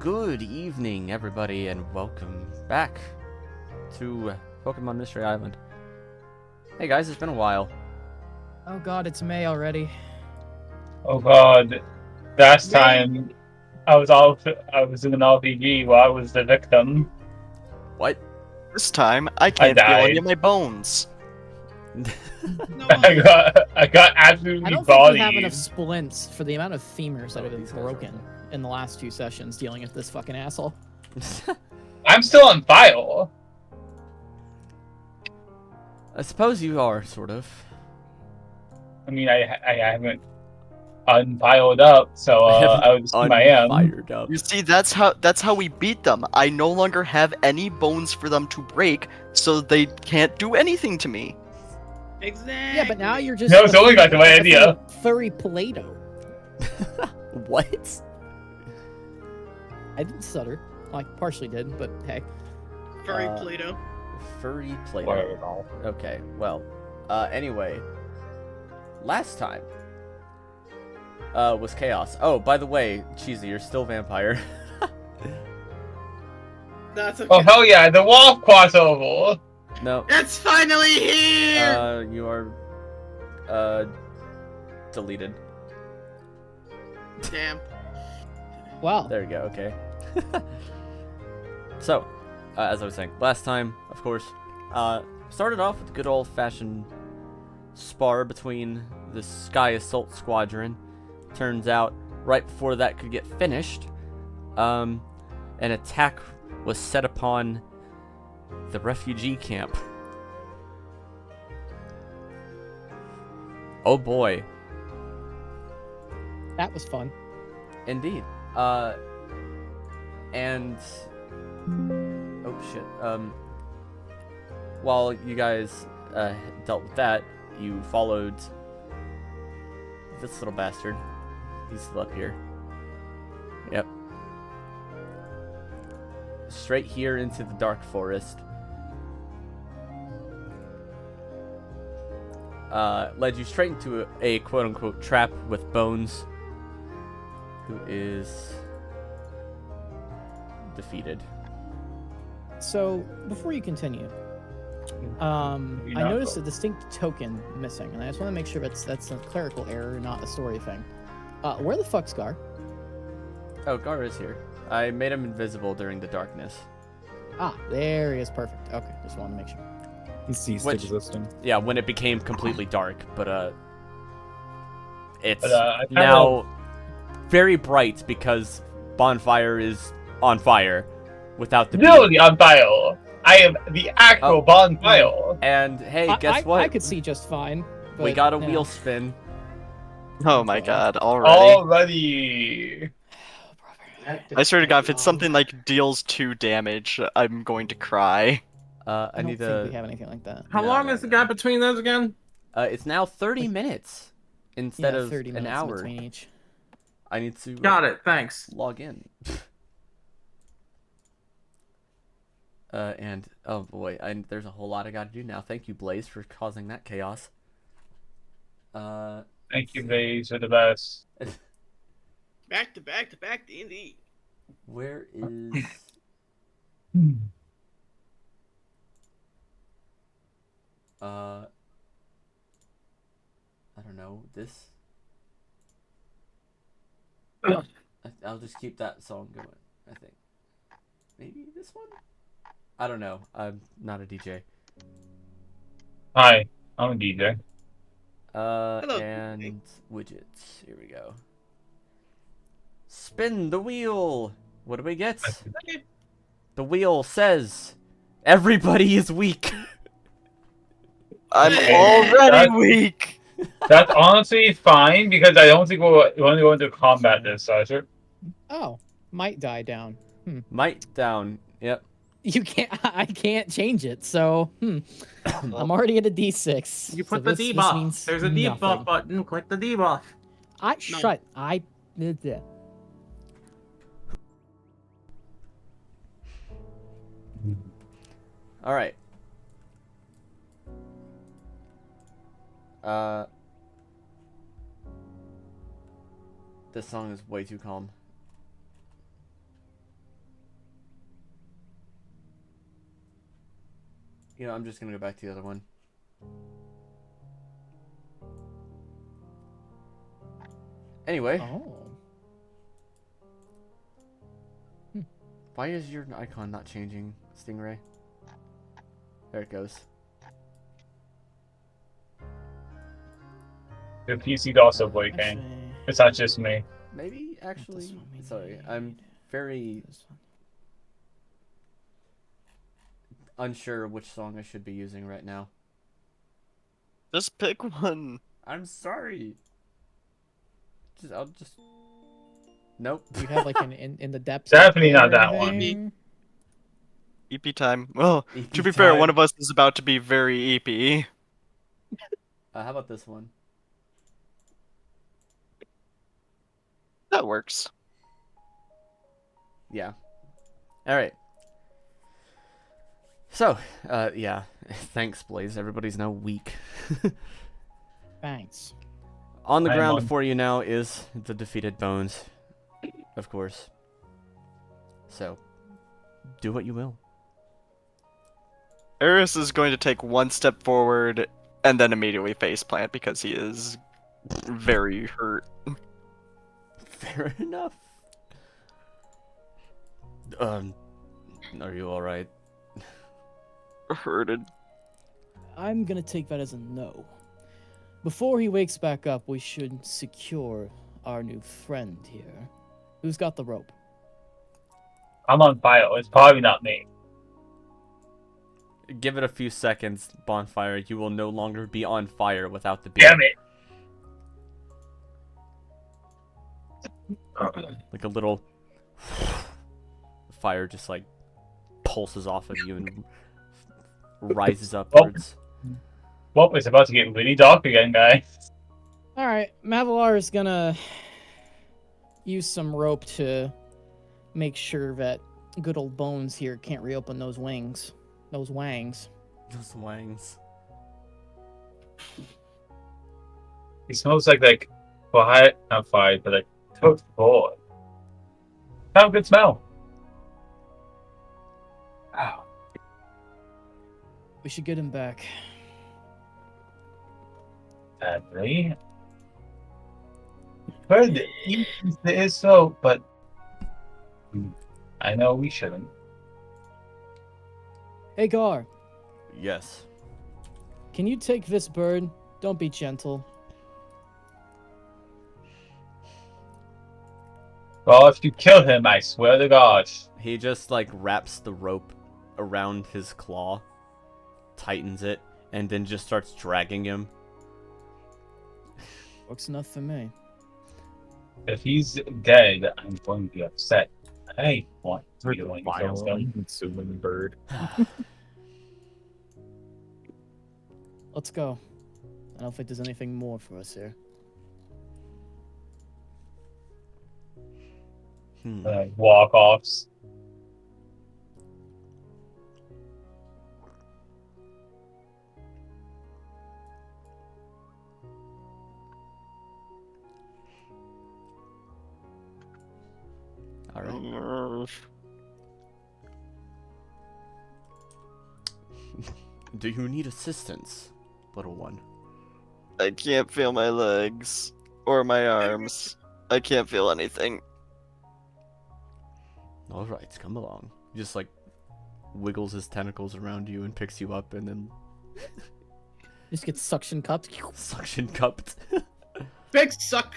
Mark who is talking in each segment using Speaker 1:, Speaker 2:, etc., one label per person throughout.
Speaker 1: Good evening, everybody, and welcome back to Pokemon Mystery Island. Hey guys, it's been a while.
Speaker 2: Oh god, it's May already.
Speaker 3: Oh god, last time I was in an RPG while I was the victim.
Speaker 1: What?
Speaker 4: This time, I can't feel
Speaker 3: died.
Speaker 4: any of my bones.
Speaker 2: No,
Speaker 3: I got absolutely
Speaker 2: I don't
Speaker 3: bodied.
Speaker 2: think we have enough splints for the amount of femurs that have been broken in the last 2 sessions dealing with this fucking asshole.
Speaker 3: I'm still on file.
Speaker 1: I suppose you are, sort of.
Speaker 3: I mean, I haven't unfiled up, so I would assume I am.
Speaker 1: Fired up.
Speaker 4: You see, that's how we beat them. I no longer have any bones for them to break, so they can't do anything to me.
Speaker 5: Exactly.
Speaker 2: Yeah, but now you're just
Speaker 3: No, it's only like my idea.
Speaker 2: furry Play-Doh.
Speaker 1: What?
Speaker 2: I didn't stutter. Well, I partially did, but hey.
Speaker 5: Furry Play-Doh.
Speaker 1: Furry Play-Doh. Okay, well, anyway. Last time was Chaos. Oh, by the way, Cheesy, you're still Vampire.
Speaker 5: That's okay.
Speaker 3: Oh hell yeah, the wall crossover.
Speaker 1: No.
Speaker 5: It's finally here!
Speaker 1: You are, deleted.
Speaker 5: Damn.
Speaker 2: Wow.
Speaker 1: There we go, okay. So, as I was saying, last time, of course, started off with good old-fashioned spar between the Sky Assault Squadron. Turns out, right before that could get finished, an attack was set upon the refugee camp. Oh boy.
Speaker 2: That was fun.
Speaker 1: Indeed. And oh shit. While you guys dealt with that, you followed this little bastard. He's still up here. Yep. Straight here into the dark forest. Led you straight into a quote-unquote trap with Bones, who is defeated.
Speaker 2: So, before you continue, I noticed a distinct token missing, and I just want to make sure that's a clerical error, not a story thing. Where the fuck's Gar?
Speaker 1: Oh, Gar is here. I made him invisible during the darkness.
Speaker 2: Ah, there he is. Perfect. Okay, just wanted to make sure.
Speaker 6: He ceased
Speaker 1: Which-
Speaker 6: existing.
Speaker 1: Yeah, when it became completely dark, but it's
Speaker 3: I
Speaker 1: now very bright because Bonfyre is on fire without the beam.
Speaker 3: Really on file. I am the actual
Speaker 1: Oh.
Speaker 3: Bonfire.
Speaker 1: And hey, guess what?
Speaker 2: I could see just fine. But,
Speaker 1: We got a
Speaker 2: yeah.
Speaker 1: wheel spin.
Speaker 4: Oh my god, already.
Speaker 3: Already.
Speaker 4: I swear to god, if it's something like deals 2 damage, I'm going to cry.
Speaker 1: I
Speaker 2: I don't
Speaker 1: need
Speaker 2: think we
Speaker 1: to.
Speaker 2: have anything like that.
Speaker 6: How
Speaker 1: No,
Speaker 6: long
Speaker 1: no,
Speaker 6: is the
Speaker 1: no.
Speaker 6: gap between those again?
Speaker 1: It's now 30 minutes instead
Speaker 2: Yeah,
Speaker 1: of
Speaker 2: 30
Speaker 1: an
Speaker 2: minutes
Speaker 1: hour.
Speaker 2: between each.
Speaker 1: I need to
Speaker 6: Got it, thanks.
Speaker 1: log in. And oh boy, there's a whole lot I got to do now. Thank you, Blaze, for causing that chaos.
Speaker 3: Thank you, Blaze, you're the best.
Speaker 5: Back to back to back D&D.
Speaker 1: Where is? I don't know, this? I'll just keep that song going, I think. Maybe this one? I don't know, I'm not a DJ.
Speaker 3: Hi, I'm a DJ.
Speaker 5: Hello.
Speaker 1: And widgets, here we go. Spin the wheel! What do we get?
Speaker 5: Okay.
Speaker 1: The wheel says, everybody is weak!
Speaker 4: I'm
Speaker 5: Hey,
Speaker 4: already
Speaker 3: that's-
Speaker 4: weak!
Speaker 3: That's honestly fine because I don't think we're going to go into combat this session.
Speaker 2: Oh, might die down.
Speaker 1: Might down, yep.
Speaker 2: You can't. I can't change it. So, I'm already at a D6.
Speaker 6: You
Speaker 2: so
Speaker 6: put the
Speaker 2: this
Speaker 6: debuff.
Speaker 2: means
Speaker 6: There's a
Speaker 2: nothing.
Speaker 6: debuff button. Click the debuff.
Speaker 2: I shut. I.
Speaker 1: Alright. This song is way too calm. You know, I'm just gonna go back to the other one. Anyway,
Speaker 2: Oh.
Speaker 1: why is your icon not changing, Stingray? There it goes.
Speaker 3: The PC also breaking.
Speaker 2: Actually,
Speaker 3: It's not just me.
Speaker 1: Maybe,
Speaker 2: not this
Speaker 1: actually,
Speaker 2: one we
Speaker 1: sorry,
Speaker 2: need.
Speaker 1: I'm very
Speaker 2: This one.
Speaker 1: unsure which song I should be using right now.
Speaker 4: Just pick one.
Speaker 1: I'm sorry. I'll just. Nope.
Speaker 2: You have like an in the depths.
Speaker 3: Definitely
Speaker 2: of
Speaker 3: not that
Speaker 2: air
Speaker 3: one.
Speaker 2: thing?
Speaker 4: EP time. Well,
Speaker 1: EP
Speaker 4: to be fair,
Speaker 1: time.
Speaker 4: one of us is about to be very EP.
Speaker 1: How about this one?
Speaker 4: That works.
Speaker 1: Yeah. All right. So, yeah. Thanks, Blaze. Everybody's now weak.
Speaker 2: Thanks.
Speaker 1: On the
Speaker 3: I am
Speaker 1: ground
Speaker 3: on-
Speaker 1: before you now is the defeated Bones, of course. So, do what you will.
Speaker 4: Aris is going to take one step forward and then immediately faceplant because he is very hurt.
Speaker 1: Fair enough. Are you alright?
Speaker 4: Hurted.
Speaker 2: I'm gonna take that as a no. Before he wakes back up, we should secure our new friend here. Who's got the rope?
Speaker 3: I'm on fire. It's probably not me.
Speaker 1: Give it a few seconds, Bonfyre. You will no longer be on fire without the beam.
Speaker 3: Damn it!
Speaker 1: Like a little fire just like pulses off of you and rises upwards.
Speaker 3: Well, it's about to get really dark again, guys.
Speaker 2: All right, Mavalar is gonna use some rope to make sure that good old Bones here can't reopen those wings, those wangs.
Speaker 1: Those wangs.
Speaker 3: He smells like fire, not fire, but like cooked board. Have a good smell. Ow.
Speaker 2: We should get him back.
Speaker 3: Sadly. Heard there is so, but I know we shouldn't.
Speaker 2: Hey Gar,
Speaker 1: Yes.
Speaker 2: can you take this bird? Don't be gentle.
Speaker 3: Well, if you kill him, I swear to God.
Speaker 1: He just like wraps the rope around his claw, tightens it, and then just starts dragging him.
Speaker 2: Works enough for me.
Speaker 3: If he's dead, I'm going to be upset. I want to be the one who kills him.
Speaker 6: Consuming bird.
Speaker 2: Let's go. I don't think there's anything more for us here.
Speaker 3: Walk-offs.
Speaker 1: All right. Do you need assistance, little one?
Speaker 4: I can't feel my legs or my arms. I can't feel anything.
Speaker 1: All right, come along. He just like wiggles his tentacles around you and picks you up, and then
Speaker 2: Just get suction cupped.
Speaker 1: suction cupped.
Speaker 5: Big suck.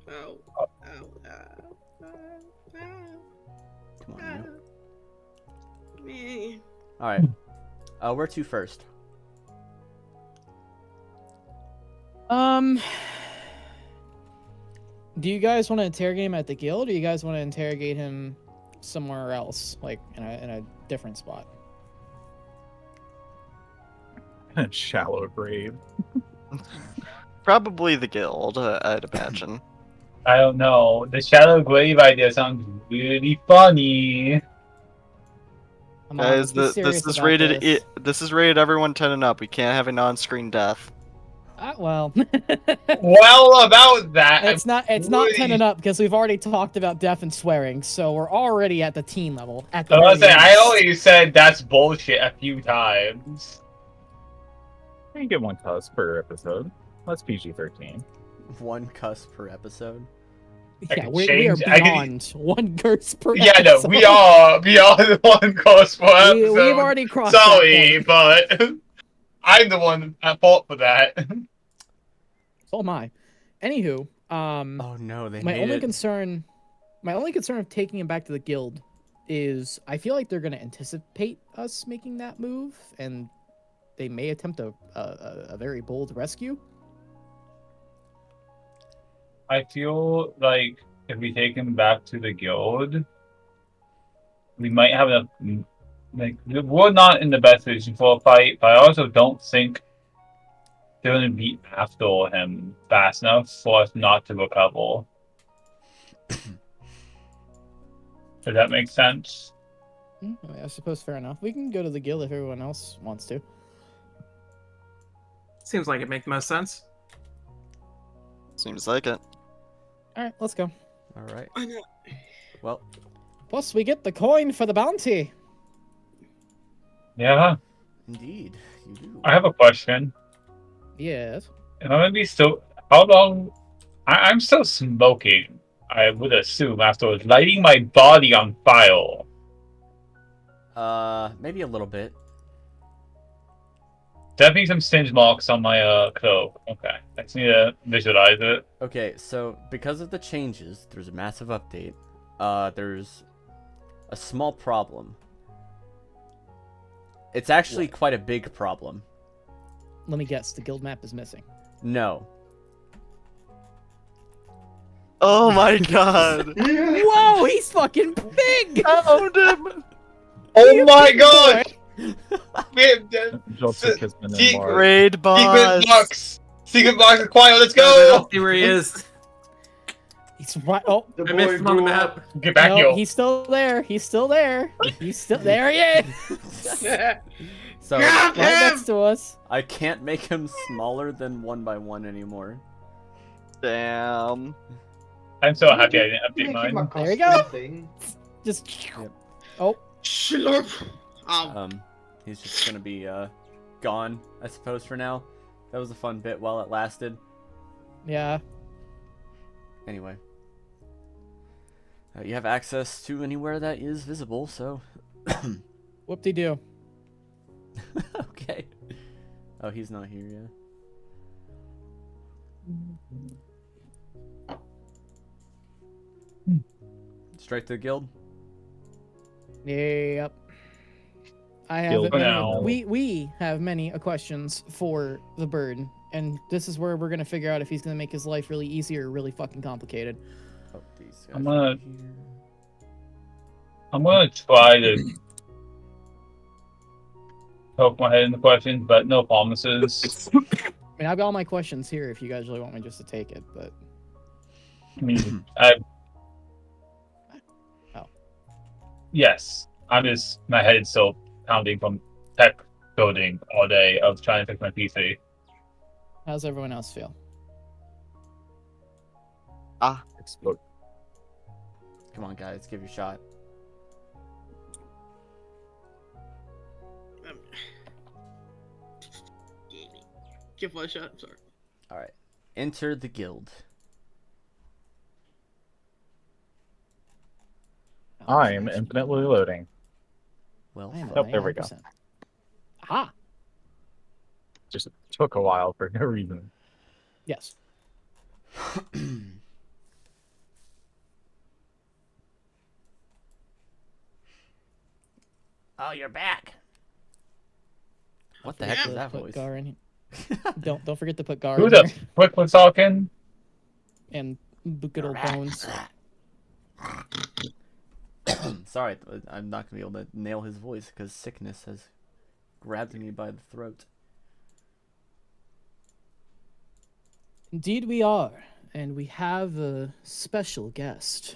Speaker 5: Ow. Ow. Ow. Ow.
Speaker 1: Come on,
Speaker 5: Ow.
Speaker 1: you.
Speaker 5: Me.
Speaker 1: All right. Where to first?
Speaker 2: Do you guys want to interrogate him at the guild, or you guys want to interrogate him somewhere else, like in a different spot?
Speaker 6: Shallow grave.
Speaker 4: Probably the guild, I'd imagine.
Speaker 3: I don't know. The shallow grave idea sounds really funny.
Speaker 2: Come on,
Speaker 4: Guys,
Speaker 2: let's be
Speaker 4: this
Speaker 2: serious
Speaker 4: is
Speaker 2: about
Speaker 4: rated.
Speaker 2: this.
Speaker 4: This is rated everyone 10 and up. We can't have a non-screen death.
Speaker 2: Well,
Speaker 3: Well, about that,
Speaker 2: it's not 10 and up because we've already talked about death and swearing, so we're already at the teen level. At the
Speaker 3: I was
Speaker 2: very
Speaker 3: saying, I
Speaker 2: least.
Speaker 3: only said that's bullshit a few times.
Speaker 6: You can get 1 cuss per episode. That's PG-13.
Speaker 1: 1 cuss per episode.
Speaker 3: I
Speaker 2: Yeah,
Speaker 3: could
Speaker 2: we are
Speaker 3: change- I could-
Speaker 2: beyond 1 curse per
Speaker 3: Yeah, no,
Speaker 2: episode.
Speaker 3: we are beyond 1 course per episode.
Speaker 2: We've already crossed
Speaker 3: Sorry,
Speaker 2: that point.
Speaker 3: but I'm the one at fault for that.
Speaker 2: So am I. Anywho,
Speaker 1: Oh no, they
Speaker 2: my
Speaker 1: made
Speaker 2: only
Speaker 1: it.
Speaker 2: concern of taking him back to the guild is I feel like they're going to anticipate us making that move, and they may attempt a very bold rescue.
Speaker 3: I feel like if we take him back to the guild, we might have enough. Like, we're not in the best position for a fight, but I also don't think they're going to be after him fast enough for us not to recover. Does that make sense?
Speaker 2: I suppose fair enough. We can go to the guild if everyone else wants to.
Speaker 7: Seems like it makes most sense.
Speaker 4: Seems like it.
Speaker 2: All right, let's go.
Speaker 1: All right.
Speaker 5: Why not?
Speaker 1: Well,
Speaker 2: Plus, we get the coin for the bounty.
Speaker 3: Yeah.
Speaker 1: indeed, you do.
Speaker 3: I have a question.
Speaker 2: Yes.
Speaker 3: Am I going to be still. How long. I'm still smoking, I would assume, after lighting my body on fire.
Speaker 1: Maybe a little bit.
Speaker 3: Definitely some singe marks on my cloak. Okay. I just need to visualize it.
Speaker 1: Okay, so because of the changes, there's a massive update. There's a small problem. It's actually quite a big problem.
Speaker 2: Let me guess. The guild map is missing.
Speaker 1: No.
Speaker 4: Oh my god.
Speaker 2: Whoa, he's fucking big.
Speaker 4: Found him.
Speaker 3: Oh my god!
Speaker 6: Joltik has been
Speaker 3: Secret
Speaker 6: enlarged.
Speaker 4: Raid boss.
Speaker 3: Secret box! Secret box acquired, let's go!
Speaker 7: See where he is.
Speaker 2: He's right. Oh,
Speaker 7: I missed him on the map.
Speaker 3: Get back
Speaker 2: no,
Speaker 3: here.
Speaker 2: he's still there. He's still there. He's still there. He is.
Speaker 1: So
Speaker 5: Grab
Speaker 2: Right
Speaker 5: him!
Speaker 2: next to us.
Speaker 1: I can't make him smaller than 1 by 1 anymore.
Speaker 4: Damn.
Speaker 3: I'm so happy I didn't update mine.
Speaker 2: There you go. Just. Oh,
Speaker 5: Slurp.
Speaker 1: He's just gonna be gone, I suppose, for now. That was a fun bit while it lasted.
Speaker 2: yeah.
Speaker 1: Anyway. You have access to anywhere that is visible, so...
Speaker 2: Whoop-de-doo.
Speaker 1: Okay. Oh, he's not here yet. Straight to the guild?
Speaker 2: Yep. I have
Speaker 6: Guild
Speaker 3: now.
Speaker 2: we have many questions for the bird, and this is where we're gonna figure out if he's gonna make his life really easy or really fucking complicated.
Speaker 1: Oh, these guys
Speaker 3: I'm
Speaker 1: are
Speaker 3: gonna-
Speaker 1: here.
Speaker 3: I'm gonna try to poke my head in the questions, but no promises.
Speaker 2: I mean, I've got all my questions here if you guys really want me just to take it, but
Speaker 3: I mean,
Speaker 2: Oh.
Speaker 3: Yes. My head is still pounding from tech building all day of trying to fix my PC.
Speaker 2: how's everyone else feel?
Speaker 6: Explode.
Speaker 1: Come on, guys, give your shot.
Speaker 5: Give one shot. I'm sorry.
Speaker 1: Alright. Enter the guild.
Speaker 6: I'm infinitely loading.
Speaker 1: Well,
Speaker 2: I am
Speaker 6: Oh, there we go.
Speaker 2: 100%. Aha!
Speaker 6: Just took a while for no reason.
Speaker 2: Yes.
Speaker 1: Oh, you're back. What the heck was that
Speaker 2: Put
Speaker 1: voice?
Speaker 2: Gar in here. Don't forget to put Gar
Speaker 3: Who
Speaker 2: in
Speaker 3: the
Speaker 2: here.
Speaker 3: frick was talking?
Speaker 2: And good old Bones.
Speaker 1: Sorry, I'm not gonna be able to nail his voice because sickness has grabbed me by the throat.
Speaker 2: Indeed we are. And we have a special guest.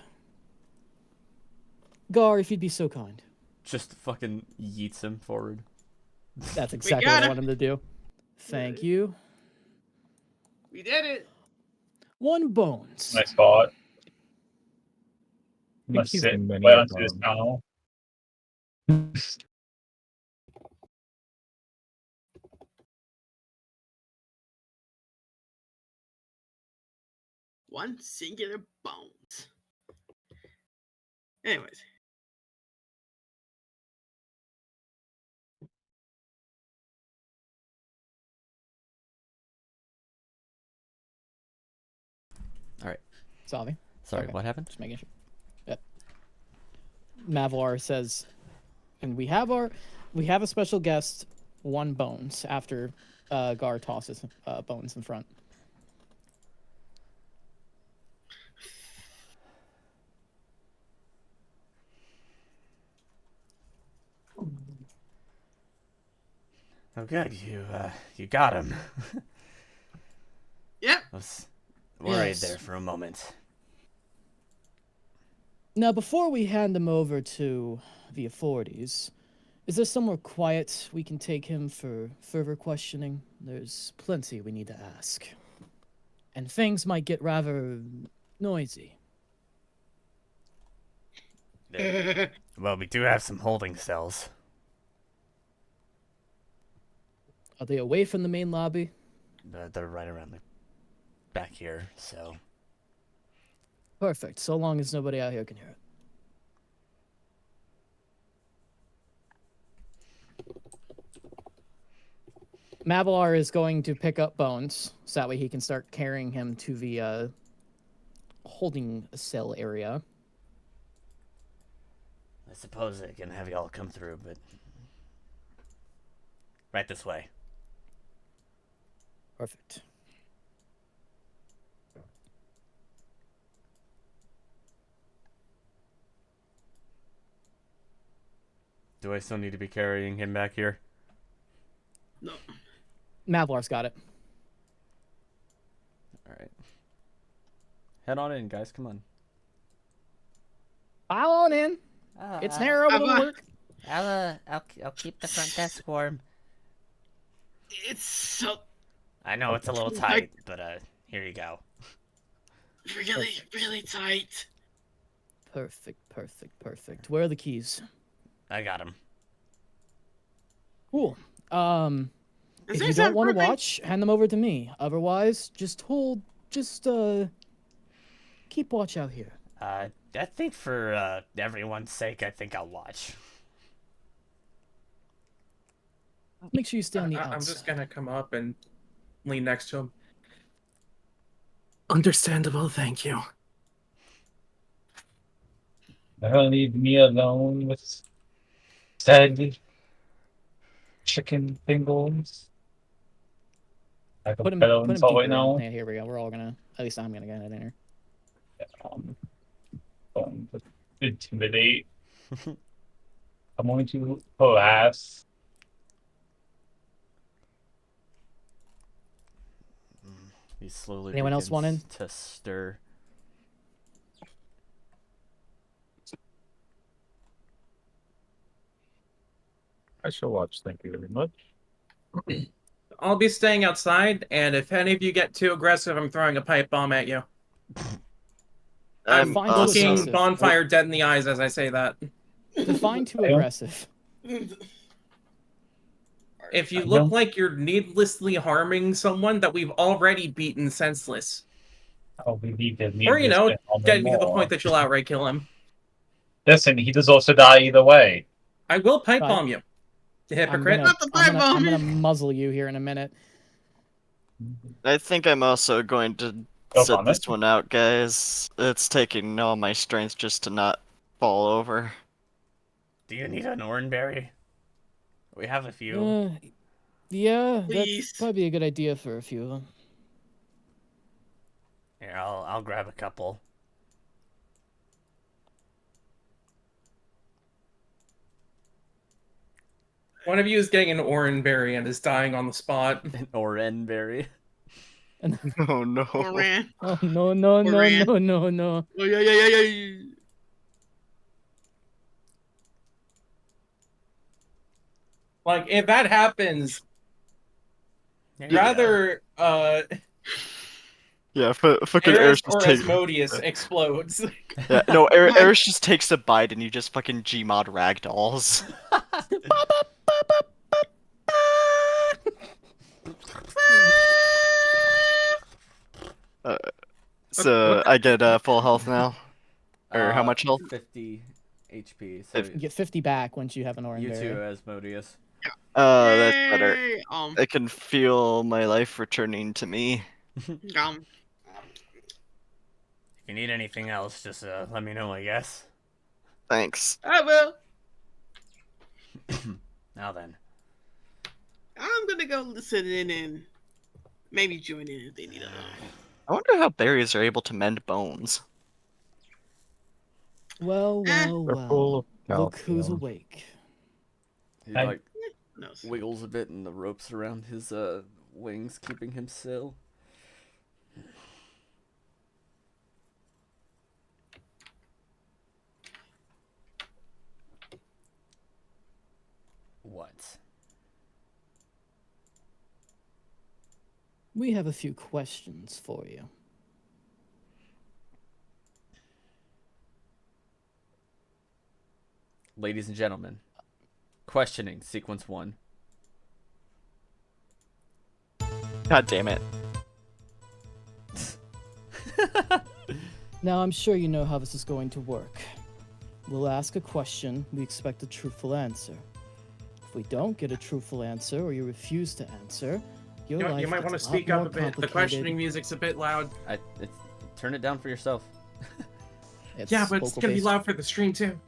Speaker 2: Gar, if you'd be so kind.
Speaker 1: Just fucking yeets him forward.
Speaker 2: That's exactly
Speaker 5: got
Speaker 2: what I
Speaker 5: it.
Speaker 2: want him to do. Thank you.
Speaker 5: We did it.
Speaker 2: 1 bones.
Speaker 3: My spot.
Speaker 6: think
Speaker 3: Must
Speaker 6: he's
Speaker 3: sit
Speaker 6: in many
Speaker 3: right
Speaker 6: of
Speaker 3: onto this
Speaker 6: them.
Speaker 3: panel.
Speaker 5: One singular bones. Anyways.
Speaker 2: Salvi.
Speaker 1: Sorry,
Speaker 2: Okay.
Speaker 1: what happened?
Speaker 2: Just making sure. Yep. Mavalar says, and we have a special guest, 1 bones after Gar tosses bones in front.
Speaker 1: Oh, good. You got him.
Speaker 5: Yep.
Speaker 1: I was worried
Speaker 2: Yes.
Speaker 1: there for a moment.
Speaker 2: Now, before we hand him over to the authorities, is there somewhere quiet we can take him for further questioning? There's plenty we need to ask. And things might get rather noisy.
Speaker 1: Well, we do have some holding cells.
Speaker 2: Are they away from the main lobby?
Speaker 1: They're right around the back here, so...
Speaker 2: Perfect, so long as nobody out here can hear it. Mavalar is going to pick up Bones, so that way he can start carrying him to the holding cell area.
Speaker 1: I suppose I can have y'all come through, but... Right this way.
Speaker 2: Perfect.
Speaker 1: Do I still need to be carrying him back here?
Speaker 5: No.
Speaker 2: Mavalar's got it.
Speaker 1: Alright. Head on in, guys. Come on.
Speaker 2: File on in. It's narrow, but it'll work.
Speaker 1: I'll keep the front desk warm.
Speaker 5: It's so
Speaker 1: I know it's a little tight, but here you go.
Speaker 5: really, really tight.
Speaker 2: Perfect, perfect, perfect. Where are the keys?
Speaker 1: I got him.
Speaker 2: Cool.
Speaker 5: Is
Speaker 2: If
Speaker 5: there
Speaker 2: you don't
Speaker 5: something
Speaker 2: want to
Speaker 5: perfect?
Speaker 2: watch, hand them over to me. Otherwise, just keep watch out here.
Speaker 1: I think for everyone's sake, I think I'll watch.
Speaker 2: Make sure you stay on the outside.
Speaker 7: I'm just gonna come up and lean next to him. Understandable, thank you.
Speaker 3: They'll leave me alone with said chicken fingers. I can
Speaker 2: Put him
Speaker 3: better
Speaker 2: deeper
Speaker 3: insult right
Speaker 2: in.
Speaker 3: now.
Speaker 2: Yeah, here we go. We're all gonna. At least I'm gonna get it in here.
Speaker 3: Intimidate. I'm going to harass.
Speaker 1: He slowly
Speaker 2: Anyone else want in?
Speaker 1: begins to stir.
Speaker 6: I shall watch. Thank you very much.
Speaker 7: I'll be staying outside, and if any of you get too aggressive, I'm throwing a pipe bomb at you. I'm
Speaker 2: Fine to
Speaker 7: looking
Speaker 2: aggressive.
Speaker 7: Bonfire dead in the eyes as I say that.
Speaker 2: Define too aggressive.
Speaker 7: If you look like you're needlessly harming someone that we've already beaten senseless,
Speaker 3: I'll believe that
Speaker 7: or you know, getting to the
Speaker 3: more.
Speaker 7: point that you'll outright kill him,
Speaker 3: Listen, he does also die either way.
Speaker 7: I will pipe
Speaker 2: Fine.
Speaker 7: bomb you. You hypocrite.
Speaker 2: I'm gonna muzzle you here in a minute.
Speaker 4: I think I'm also going to
Speaker 3: Go
Speaker 4: sit
Speaker 3: on
Speaker 4: this
Speaker 3: it.
Speaker 4: one out, guys. It's taking all my strength just to not fall over.
Speaker 1: Do you need an oranberry? We have a few.
Speaker 2: Yeah,
Speaker 5: Please.
Speaker 2: that's probably a good idea for a few of them.
Speaker 1: Here, I'll grab a couple.
Speaker 7: One of you is getting an oranberry and is dying on the spot.
Speaker 1: An oranberry.
Speaker 4: Oh no.
Speaker 5: Oran.
Speaker 2: Oh no no no
Speaker 5: Oran.
Speaker 2: no no no!
Speaker 5: Oh yeah.
Speaker 7: Like, if that happens,
Speaker 1: There you go.
Speaker 7: rather
Speaker 4: Yeah, fucking
Speaker 7: Aris
Speaker 4: Eris
Speaker 7: or
Speaker 4: just takes.
Speaker 7: Asmodeus explodes.
Speaker 4: Yeah, no, Eris just takes a bite and he just fucking Gmod ragdolls. So I get full health now. Or how much health?
Speaker 1: 50 HP. So
Speaker 2: You get 50 back once you have an
Speaker 1: you
Speaker 2: orange
Speaker 1: too,
Speaker 2: berry.
Speaker 1: Asmodeus.
Speaker 4: That's better.
Speaker 5: Yay!
Speaker 4: I can feel my life returning to me.
Speaker 5: Um,
Speaker 1: If you need anything else, just let me know, I guess.
Speaker 4: Thanks.
Speaker 5: I will.
Speaker 1: Now then.
Speaker 5: I'm gonna go listen in and maybe join in if they need a.
Speaker 4: I wonder how berries are able to mend bones.
Speaker 2: Well, well,
Speaker 6: They're
Speaker 2: well.
Speaker 6: full of
Speaker 2: Look who's
Speaker 6: calcium.
Speaker 2: awake.
Speaker 1: He
Speaker 3: I-
Speaker 1: like
Speaker 5: No.
Speaker 1: wiggles a bit and the ropes around his wings keeping him still. What?
Speaker 2: We have a few questions for you.
Speaker 1: Ladies and gentlemen, questioning sequence 1.
Speaker 4: God damn it.
Speaker 2: Now, I'm sure you know how this is going to work. We'll ask a question, we expect a truthful answer. If we don't get a truthful answer or you refuse to answer, your life
Speaker 7: You might want to
Speaker 2: gets a lot
Speaker 7: speak up
Speaker 2: more
Speaker 7: a bit. The
Speaker 2: complicated.
Speaker 7: questioning music's a bit loud.
Speaker 1: Turn it down for yourself.
Speaker 2: It's
Speaker 7: Yeah, but it's gonna be
Speaker 2: vocal-based.
Speaker 7: loud for the stream too.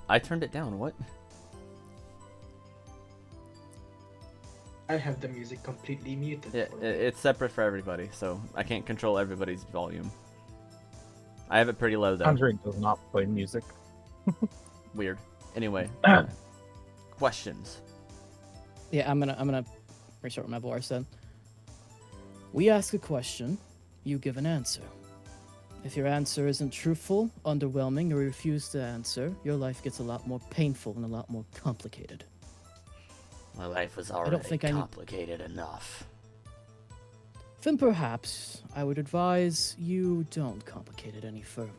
Speaker 1: I turned it down. What?
Speaker 8: I have the music completely muted.
Speaker 1: Yeah, it's separate for everybody, so I can't control everybody's volume. I have it pretty low though.
Speaker 6: Conjuring does not play music.
Speaker 1: Weird. Anyway, questions.
Speaker 2: Yeah, I'm gonna restart what Mavalar said. We ask a question, you give an answer. If your answer isn't truthful, underwhelming, or you refuse to answer, your life gets a lot more painful and a lot more complicated.
Speaker 1: My life was
Speaker 2: don't
Speaker 1: already
Speaker 2: think I need-
Speaker 1: complicated enough.
Speaker 2: Then perhaps I would advise you don't complicate it any further.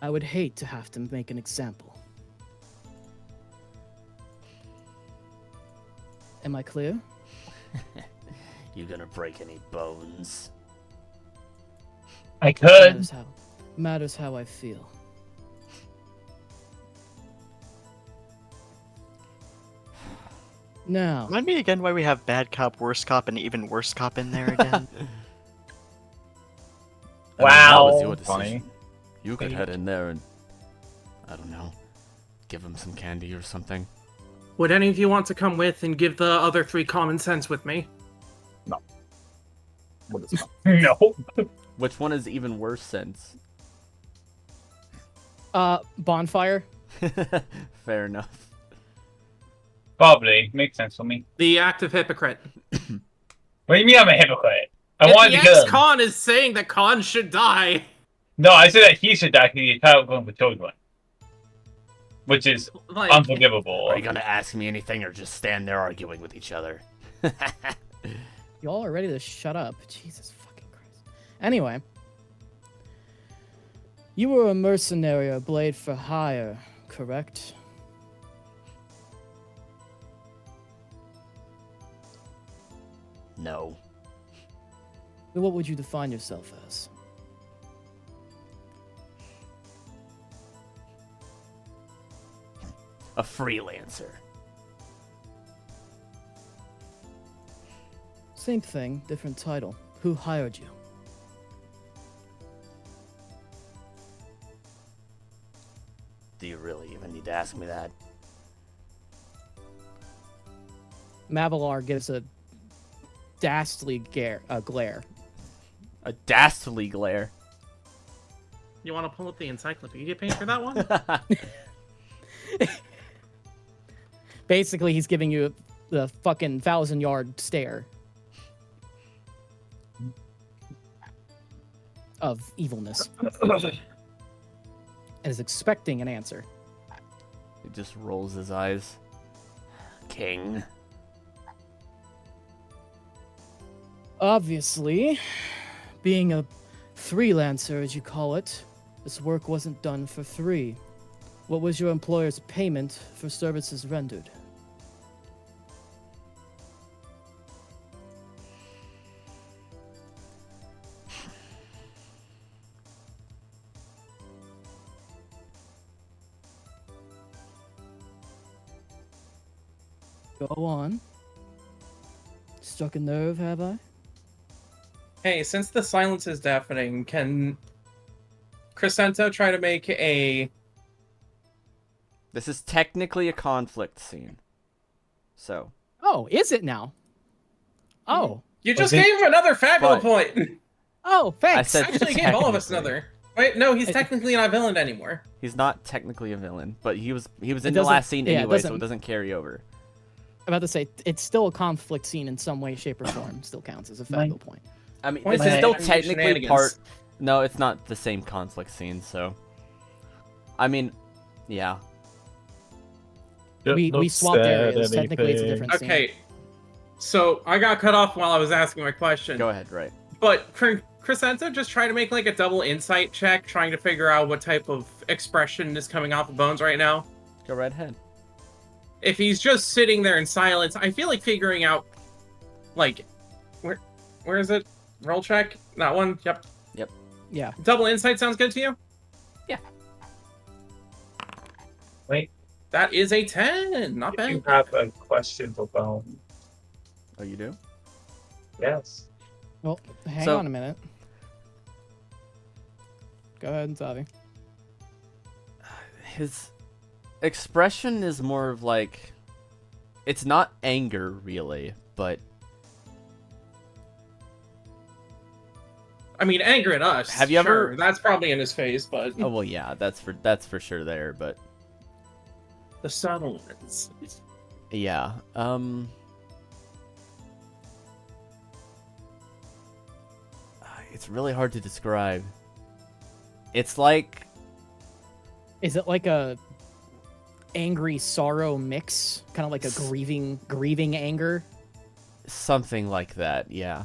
Speaker 2: I would hate to have to make an example. Am I clear?
Speaker 1: You gonna break any bones?
Speaker 3: I could.
Speaker 2: Matters how I feel. Now,
Speaker 4: Remind me again why we have bad cop, worst cop, and even worse cop in there again.
Speaker 1: That was
Speaker 3: Wow.
Speaker 1: your
Speaker 6: Funny.
Speaker 1: decision. You could head in there and, I don't know, give him some candy or something.
Speaker 7: Would any of you want to come with and give the other 3 common sense with me?
Speaker 6: What is that?
Speaker 3: No.
Speaker 1: Which one is even worse sense?
Speaker 2: Bonfyre.
Speaker 1: Fair enough.
Speaker 3: Probably. Makes sense for me.
Speaker 7: The active hypocrite.
Speaker 3: What do you mean I'm a hypocrite? I
Speaker 7: If
Speaker 3: wanted
Speaker 7: the
Speaker 3: to kill him.
Speaker 7: ex-con is saying that Con should die.
Speaker 3: No, I said that he should die because he's tired of going for children. Which is
Speaker 7: Like,
Speaker 3: unforgivable.
Speaker 1: Are you gonna ask me anything or just stand there arguing with each other?
Speaker 2: Y'all are ready to shut up. Jesus fucking Christ. Anyway. You were a mercenary or blade for hire, correct?
Speaker 1: No.
Speaker 2: Then what would you define yourself as?
Speaker 1: A freelancer.
Speaker 2: Same thing, different title. Who hired you?
Speaker 1: Do you really even need to ask me that?
Speaker 2: Mavalar gives a dastardly glare.
Speaker 1: A dastardly glare.
Speaker 7: you want to pull up the encyclopedia page for that one?
Speaker 2: Basically, he's giving you the fucking 1,000-yard stare of evilness and is expecting an answer.
Speaker 1: He just rolls his eyes. King.
Speaker 2: Obviously, being a freelancer, as you call it, this work wasn't done for free. What was your employer's payment for services rendered? Go on. Struck a nerve, have I?
Speaker 7: Hey, since the silence is deafening, can Cresento try to make a...
Speaker 1: This is technically a conflict scene. So.
Speaker 2: Oh, is it now? Oh.
Speaker 7: You just gave him another fabulous
Speaker 1: But-
Speaker 7: point!
Speaker 2: Oh, thanks.
Speaker 1: I said
Speaker 7: Actually, he gave all of us
Speaker 1: technically.
Speaker 7: another. Wait, no, he's technically not a villain anymore.
Speaker 1: He's not technically a villain, but he was in
Speaker 2: It
Speaker 1: the
Speaker 2: doesn't-
Speaker 1: last scene
Speaker 2: yeah, it
Speaker 1: anyway, so
Speaker 2: doesn't-
Speaker 1: it doesn't carry over.
Speaker 2: I'm about to say, it's still a conflict scene in some way, shape, or form. Still counts as a fabulous point.
Speaker 1: I mean,
Speaker 7: Point
Speaker 1: this is
Speaker 7: taken.
Speaker 1: still
Speaker 7: Any
Speaker 1: technically
Speaker 7: shenanigans?
Speaker 1: part. No, it's not the same conflict scene, so. I mean, yeah.
Speaker 2: We swapped areas. Technically, it's a different scene.
Speaker 7: Okay, so I got cut off while I was asking my question.
Speaker 1: Go ahead, right.
Speaker 7: But Cresento just try to make like a double insight check, trying to figure out what type of expression is coming off of Bones right now.
Speaker 1: Go right ahead.
Speaker 7: If he's just sitting there in silence, I feel like figuring out, like, where is it? Roll check? That one? Yep.
Speaker 2: Yeah.
Speaker 7: Double insight sounds good to you?
Speaker 1: Yeah.
Speaker 3: Wait,
Speaker 7: That is a 10. Not
Speaker 3: I do
Speaker 7: bad.
Speaker 3: have a question for Bone.
Speaker 1: Oh, you do?
Speaker 3: Yes.
Speaker 2: Well, hang
Speaker 1: So-
Speaker 2: on a minute. Go ahead, Tavi.
Speaker 1: His expression is more of like. It's not anger, really, but.
Speaker 7: I mean, anger at us.
Speaker 1: Have you ever-
Speaker 7: Sure, that's probably in his face, but
Speaker 1: Oh, well, yeah, that's for sure there, but.
Speaker 7: the subtle ones.
Speaker 1: Yeah, It's really hard to describe. It's like.
Speaker 2: Is it like a angry sorrow mix? Kind of like a grieving anger?
Speaker 1: Something like that, yeah.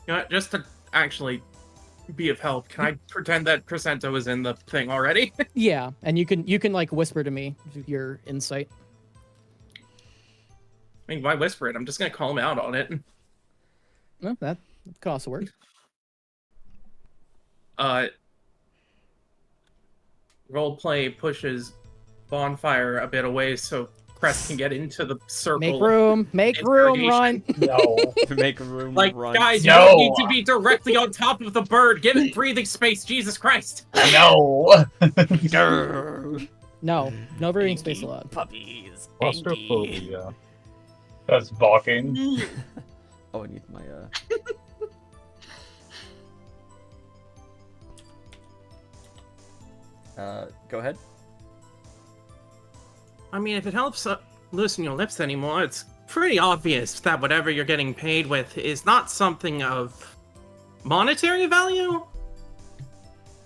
Speaker 7: You know what, just to actually be of help, can I pretend that Cresento is in the thing already?
Speaker 2: Yeah, and you can like whisper to me your insight.
Speaker 7: I mean, why whisper it? I'm just gonna call him out on it.
Speaker 2: Well, that could also work.
Speaker 7: Roleplay pushes Bonfyre a bit away so Crest can get into the circle.
Speaker 2: Make room, run.
Speaker 3: No.
Speaker 1: To make room,
Speaker 7: Like,
Speaker 1: run.
Speaker 7: guys, you
Speaker 3: No.
Speaker 7: don't need to be directly on top of the bird. Give it breathing space, Jesus Christ.
Speaker 3: No.
Speaker 2: No breathing space allowed.
Speaker 1: Puppies.
Speaker 6: Claustrophobia.
Speaker 3: That's balking.
Speaker 1: Oh, I need my go ahead.
Speaker 7: I mean, if it helps loosen your lips anymore, it's pretty obvious that whatever you're getting paid with is not something of monetary value.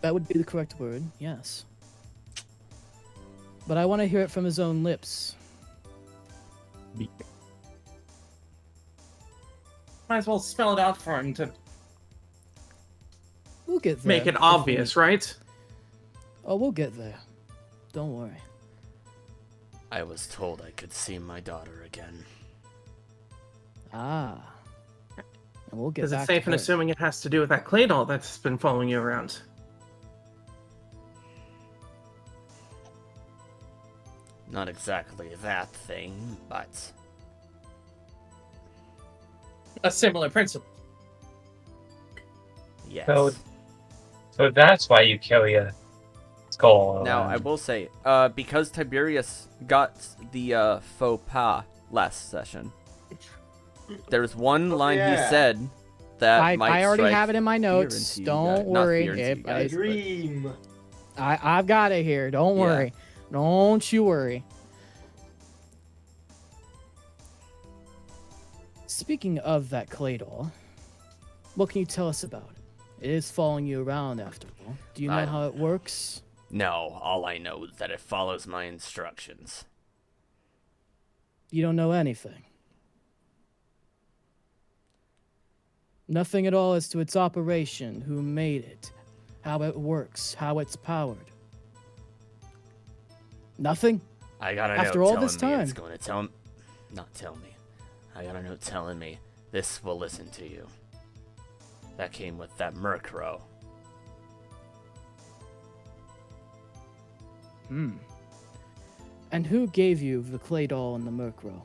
Speaker 2: That would be the correct word, yes. But I want to hear it from his own lips.
Speaker 7: Might as well spell it out for him to
Speaker 2: We'll get there.
Speaker 7: make it obvious, right?
Speaker 2: Oh, we'll get there. Don't worry.
Speaker 1: I was told I could see my daughter again.
Speaker 2: Ah. And we'll get
Speaker 7: Is it
Speaker 2: back
Speaker 7: safe
Speaker 2: to
Speaker 7: in
Speaker 2: her.
Speaker 7: assuming it has to do with that clay doll that's been following you around?
Speaker 1: Not exactly that thing, but
Speaker 7: A similar principle.
Speaker 1: yes.
Speaker 3: So that's why you carry a skull.
Speaker 1: Now, I will say, because Tiberius got the faux pas last session, there's one line he said that
Speaker 2: I
Speaker 1: might
Speaker 2: already
Speaker 1: strike
Speaker 2: have it in my
Speaker 1: fear
Speaker 2: notes.
Speaker 1: into you
Speaker 2: Don't
Speaker 1: guys- not
Speaker 2: worry.
Speaker 1: fear into you guys, but-
Speaker 8: Dream.
Speaker 2: I've got it here. Don't
Speaker 1: Yeah.
Speaker 2: worry. Don't you worry. Speaking of that clay doll, what can you tell us about it? It is following you around after all. Do you know
Speaker 1: I-
Speaker 2: how it works?
Speaker 1: No, all I know is that it follows my instructions.
Speaker 2: You don't know anything. Nothing at all as to its operation, who made it, how it works, how it's powered. Nothing?
Speaker 1: I got a
Speaker 2: After
Speaker 1: note
Speaker 2: all
Speaker 1: telling
Speaker 2: this
Speaker 1: me
Speaker 2: time.
Speaker 1: it's going to not tell me. I got a note telling me this will listen to you. That came with that Murkrow.
Speaker 2: And who gave you the clay doll and the Murkrow?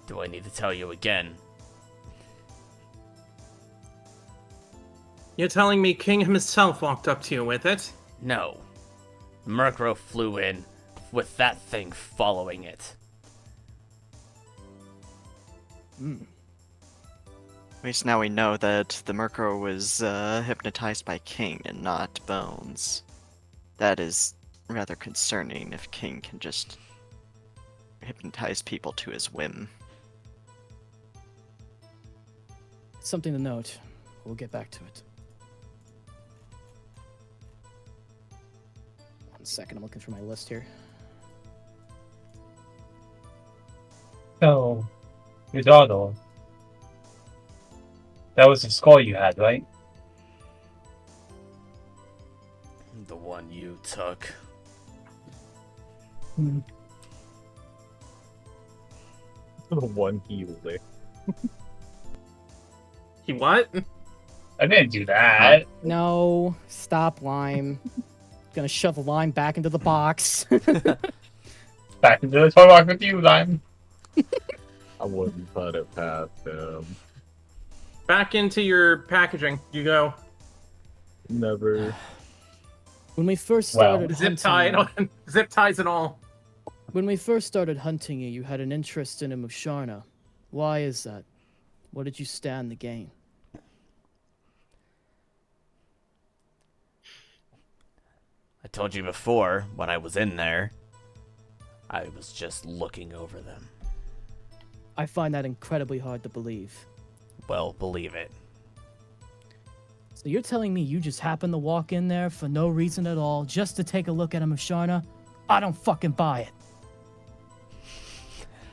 Speaker 1: Do I need to tell you again?
Speaker 7: You're telling me King himself walked up to you with it?
Speaker 1: No. Murkrow flew in with that thing following it.
Speaker 4: At least now we know that the Murkrow was hypnotized by King and not Bones. That is rather concerning if King can just hypnotize people to his whim.
Speaker 2: It's something to note. We'll get back to it. 1 second, I'm looking through my list here.
Speaker 3: So, your daughter. That was the skull you had, right?
Speaker 1: The one you took.
Speaker 6: The one he licked.
Speaker 7: He what?
Speaker 3: I didn't do that.
Speaker 2: No, stop, Lime. Gonna shove the Lime back into the box.
Speaker 3: Back into the toy box with you, Lime.
Speaker 6: I wouldn't put it past him.
Speaker 7: Back into your packaging. You go.
Speaker 6: Never.
Speaker 2: When we first
Speaker 3: Well,
Speaker 2: started
Speaker 7: Zip
Speaker 2: hunting
Speaker 7: tied.
Speaker 2: you,
Speaker 7: Zip ties and all.
Speaker 2: when we first started hunting you, you had an interest in a Musharna. Why is that? What did you stand to gain?
Speaker 1: I told you before, when I was in there, I was just looking over them.
Speaker 2: I find that incredibly hard to believe.
Speaker 1: Well, believe it.
Speaker 2: So you're telling me you just happened to walk in there for no reason at all, just to take a look at a Musharna? I don't fucking buy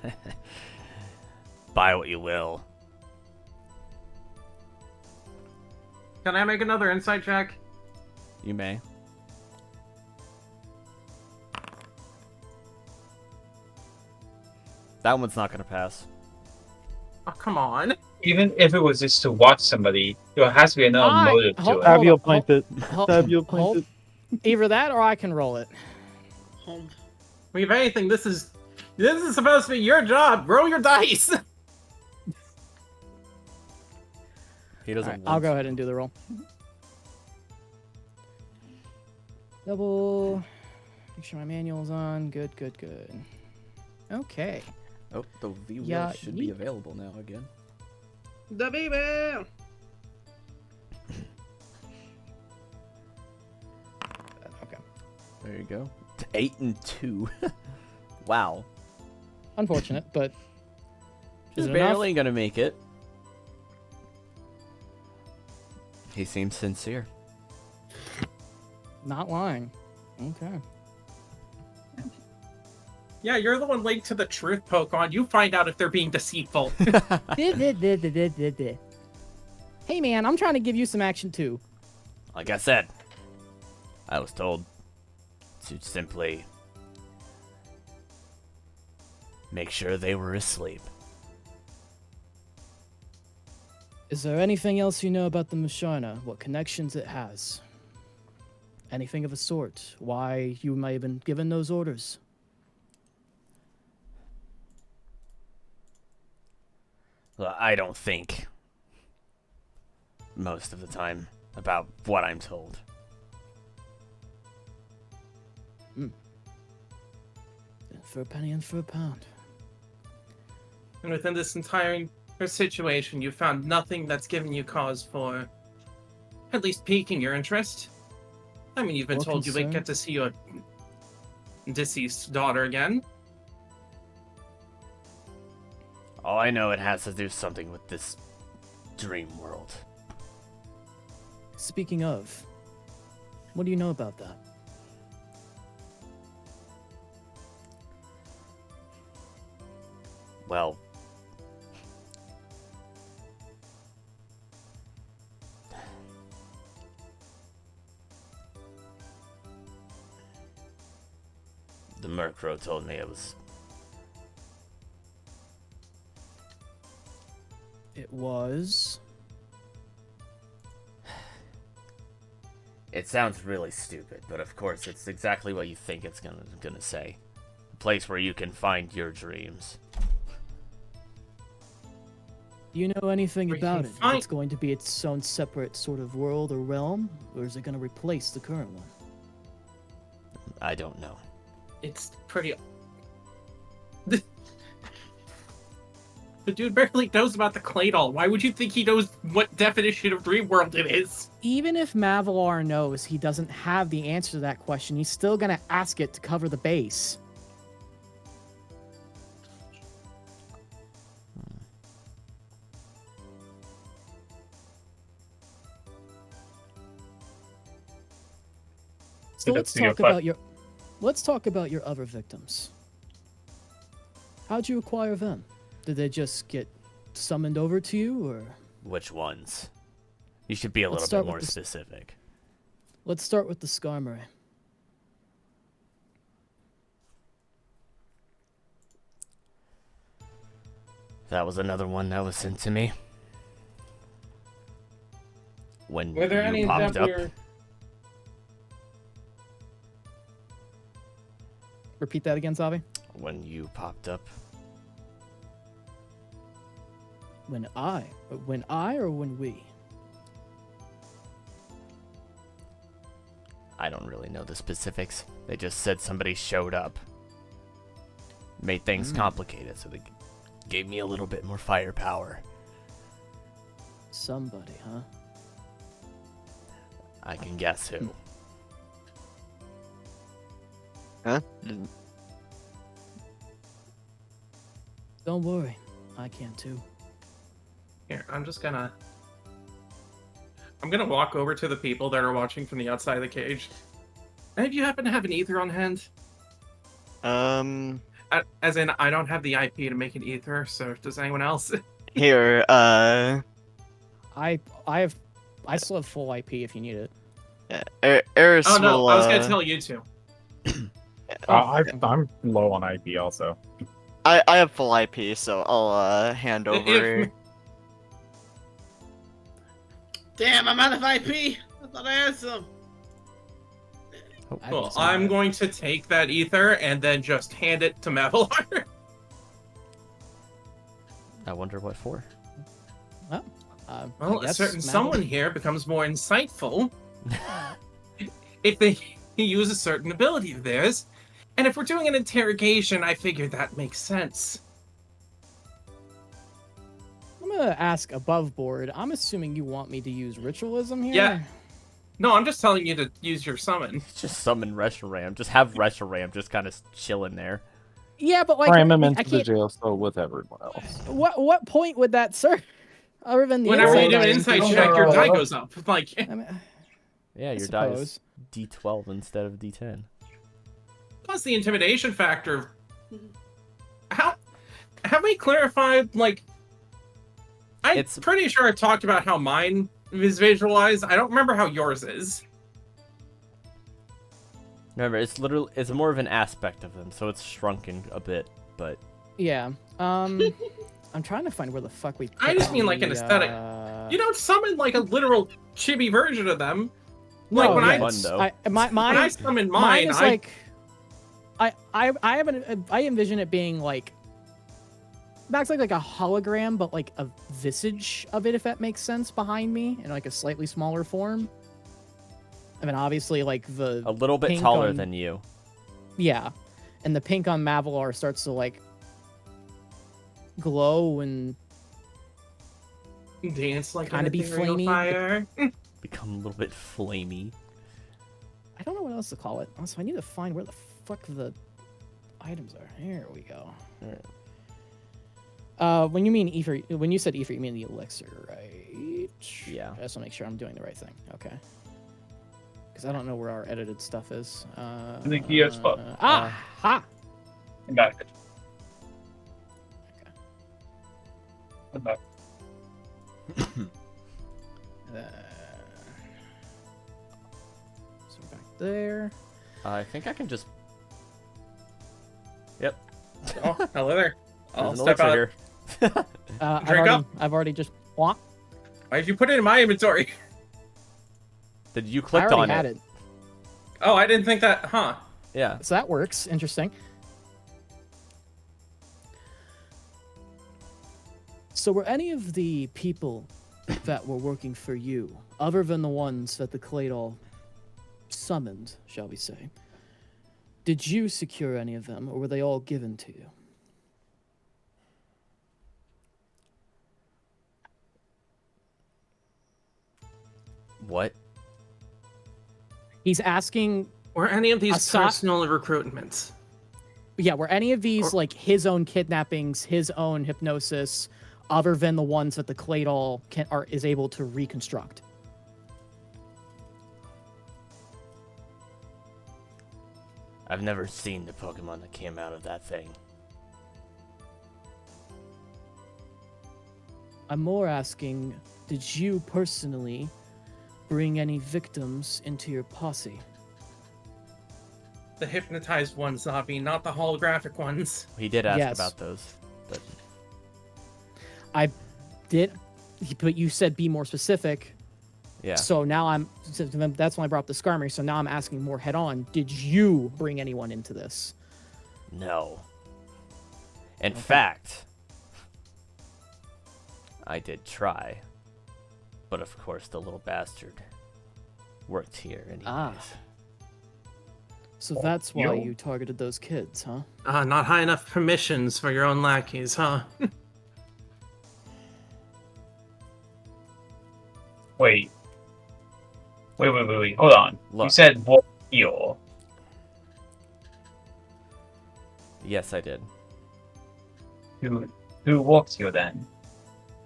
Speaker 2: it.
Speaker 1: Buy what you will.
Speaker 7: Can I make another insight check?
Speaker 1: You may. That one's not gonna pass.
Speaker 7: Oh, come on.
Speaker 3: Even if it was just to watch somebody, there has to be another motive to it.
Speaker 2: Hold
Speaker 9: Fabio
Speaker 2: up, hold-
Speaker 9: pointed.
Speaker 2: hold-
Speaker 9: Fabio
Speaker 2: hold-
Speaker 9: pointed.
Speaker 2: Either that or I can roll it.
Speaker 5: Hold.
Speaker 7: If anything, this is supposed to be your job. Roll your dice.
Speaker 1: He doesn't.
Speaker 2: Alright, I'll go ahead and do the roll. Double. Make sure my manual's on. Good, good, good. Okay.
Speaker 1: Oh, the V
Speaker 2: Yeah,
Speaker 1: should be available now again.
Speaker 5: The baby.
Speaker 2: Okay.
Speaker 1: There you go. 8 and 2. Wow.
Speaker 2: Unfortunate, but is
Speaker 1: Just
Speaker 2: it enough?
Speaker 1: barely gonna make it. He seems sincere.
Speaker 2: Not lying. Okay.
Speaker 7: Yeah, you're the one linked to the truth Pokemon. You find out if they're being deceitful.
Speaker 2: Hey man, I'm trying to give you some action too.
Speaker 1: Like I said, I was told to simply make sure they were asleep.
Speaker 2: Is there anything else you know about the Musharna? What connections it has? Anything of a sort? Why you might have been given those orders?
Speaker 1: Well, I don't think most of the time about what I'm told.
Speaker 2: In for a penny and for a pound.
Speaker 7: And within this entire situation, you found nothing that's given you cause for at least piquing your interest. I mean, you've been
Speaker 2: Or
Speaker 7: told you would
Speaker 2: concern.
Speaker 7: get to see your deceased daughter again.
Speaker 1: All I know, it has to do something with this dream world.
Speaker 2: Speaking of, What do you know about that?
Speaker 1: Well, the Murkrow told me it was.
Speaker 2: It was.
Speaker 1: It sounds really stupid, but of course it's exactly what you think it's gonna say. A place where you can find your dreams.
Speaker 2: Do you know anything
Speaker 7: Where you
Speaker 2: about
Speaker 7: can
Speaker 2: it? If
Speaker 7: find-
Speaker 2: it's going to be its own separate sort of world or realm, or is it going to replace the current one?
Speaker 1: I don't know.
Speaker 7: It's pretty. The dude barely knows about the Claydol. Why would you think he knows what definition of dream world it is?
Speaker 2: Even if Mavalar knows he doesn't have the answer to that question, he's still going to ask it to cover the base. So let's talk about your other victims. How'd you acquire them? Did they just get summoned over to you, or?
Speaker 1: Which ones? You should be a
Speaker 2: Let's
Speaker 1: little
Speaker 2: start
Speaker 1: bit
Speaker 2: with
Speaker 1: more
Speaker 2: the-
Speaker 1: specific.
Speaker 2: Let's start with the Skarmory.
Speaker 1: That was another one that was sent to me. When
Speaker 7: Were there
Speaker 1: you
Speaker 7: any
Speaker 1: popped
Speaker 7: that
Speaker 1: up,
Speaker 7: were?
Speaker 2: Repeat that again, Zavi.
Speaker 1: when you popped up,
Speaker 2: When I or when we?
Speaker 1: I don't really know the specifics. They just said somebody showed up. Made things complicated, so they gave me a little bit more firepower.
Speaker 2: Somebody, huh?
Speaker 1: I can guess who.
Speaker 4: Huh?
Speaker 2: Don't worry, I can too.
Speaker 7: Here, I'm gonna walk over to the people that are watching from the outside of the cage. Any of you happen to have an ether on hand? As in, I don't have the IP to make an ether, so does anyone else?
Speaker 4: Here,
Speaker 2: I still have full IP if you need it.
Speaker 4: Aris
Speaker 7: Oh no,
Speaker 4: will,
Speaker 7: I was gonna tell you to.
Speaker 6: I'm low on IP also.
Speaker 4: I have full IP, so I'll hand over.
Speaker 5: Damn, I'm out of IP. I thought I had some.
Speaker 2: I
Speaker 7: Well,
Speaker 2: have some
Speaker 7: I'm
Speaker 2: of it.
Speaker 7: going to take that ether and then just hand it to Mavalar.
Speaker 1: I wonder what for.
Speaker 2: I
Speaker 7: Well, a
Speaker 2: guess
Speaker 7: certain
Speaker 2: Mavalar-
Speaker 7: someone here becomes more insightful if they use a certain ability of theirs. And if we're doing an interrogation, I figure that makes sense.
Speaker 2: I'm gonna ask above board. I'm assuming you want me to use ritualism here.
Speaker 7: Yeah. No, I'm just telling you to use your summon.
Speaker 1: Just summon Reshiram. Just have Reshiram just kind of chilling there.
Speaker 2: Yeah, but like,
Speaker 6: Cram him
Speaker 2: I
Speaker 6: into the
Speaker 2: can't.
Speaker 6: jail cell with everyone else.
Speaker 2: What point would that serve? Other than the
Speaker 7: Whenever you do an
Speaker 2: insight
Speaker 7: insight
Speaker 2: feature?
Speaker 7: check, your die goes up. Like,
Speaker 2: I mean,
Speaker 1: Yeah,
Speaker 2: I
Speaker 1: your die
Speaker 2: suppose.
Speaker 1: is D12 instead of D10.
Speaker 7: plus the intimidation factor. How have we clarified? Like, I'm
Speaker 1: It's-
Speaker 7: pretty sure I talked about how mine is visualized. I don't remember how yours is.
Speaker 1: Remember, it's more of an aspect of them, so it's shrunken a bit, but
Speaker 2: Yeah. I'm trying to find where the fuck we.
Speaker 7: I
Speaker 2: put
Speaker 7: just mean like an
Speaker 2: the,
Speaker 7: aesthetic. You don't summon like a literal chibi version of them. Like
Speaker 2: No,
Speaker 7: when
Speaker 2: yeah,
Speaker 7: I
Speaker 1: Fun,
Speaker 2: it's-
Speaker 1: though.
Speaker 2: mine,
Speaker 7: when I summon
Speaker 2: mine
Speaker 7: mine,
Speaker 2: is like. I envision it being like. That's like a hologram, but like a visage of it, if that makes sense, behind me in like a slightly smaller form. I mean, obviously, like the
Speaker 1: a little bit
Speaker 2: pink
Speaker 1: taller
Speaker 2: on-
Speaker 1: than you.
Speaker 2: Yeah, and the pink on Mavalar starts to like glow and
Speaker 7: dance like
Speaker 2: Kinda
Speaker 7: an
Speaker 2: be
Speaker 7: ethereal
Speaker 2: flamey,
Speaker 7: fire.
Speaker 1: Become a little bit flamey.
Speaker 2: I don't know what else to call it. Also, I need to find where the fuck the items are. Here we go. When you mean ether, when you said ether, you mean the elixir, right?
Speaker 1: Yeah.
Speaker 2: I just want to make sure I'm doing the right thing. Okay. because I don't know where our edited stuff is.
Speaker 3: In the key spot.
Speaker 2: Ha!
Speaker 3: I'm back. I'm back.
Speaker 2: So back there.
Speaker 1: I think I can just. Yep.
Speaker 7: Oh, hello there. I'll
Speaker 1: There's an
Speaker 7: step out.
Speaker 1: elixir here.
Speaker 7: Drink up.
Speaker 2: I've already just. Wah.
Speaker 7: Why did you put it in my inventory?
Speaker 1: Did you
Speaker 2: I
Speaker 1: clicked
Speaker 2: already
Speaker 1: on
Speaker 2: had
Speaker 1: it?
Speaker 2: it.
Speaker 7: Oh, I didn't think that. Huh.
Speaker 1: Yeah.
Speaker 2: So that works. Interesting. So were any of the people that were working for you, other than the ones that the Claydol summoned, shall we say, did you secure any of them, or were they all given to you?
Speaker 1: What?
Speaker 2: He's asking,
Speaker 7: Were any of these
Speaker 2: Asa-
Speaker 7: personal recruitments?
Speaker 2: yeah, were any of these like his own kidnappings, his own hypnosis, other than the ones that the Claydol is able to reconstruct?
Speaker 1: I've never seen the Pokemon that came out of that thing.
Speaker 2: I'm more asking, did you personally bring any victims into your posse?
Speaker 7: The hypnotized ones, Zabi, not the holographic ones.
Speaker 1: He did ask
Speaker 2: Yes.
Speaker 1: about those, but
Speaker 2: I did, but you said be more specific.
Speaker 1: yeah.
Speaker 2: So now that's when I brought up the Skarmory. So now I'm asking more head on. Did you bring anyone into this?
Speaker 1: No. In fact, I did try. But of course, the little bastard worked here anyways.
Speaker 2: Ah. So that's why
Speaker 3: Yo.
Speaker 2: you targeted those kids, huh?
Speaker 7: Not high enough permissions for your own lackeys, huh?
Speaker 3: Wait. Hold on. You
Speaker 1: Look.
Speaker 3: said what heal?
Speaker 1: Yes, I did.
Speaker 3: Who walks you then?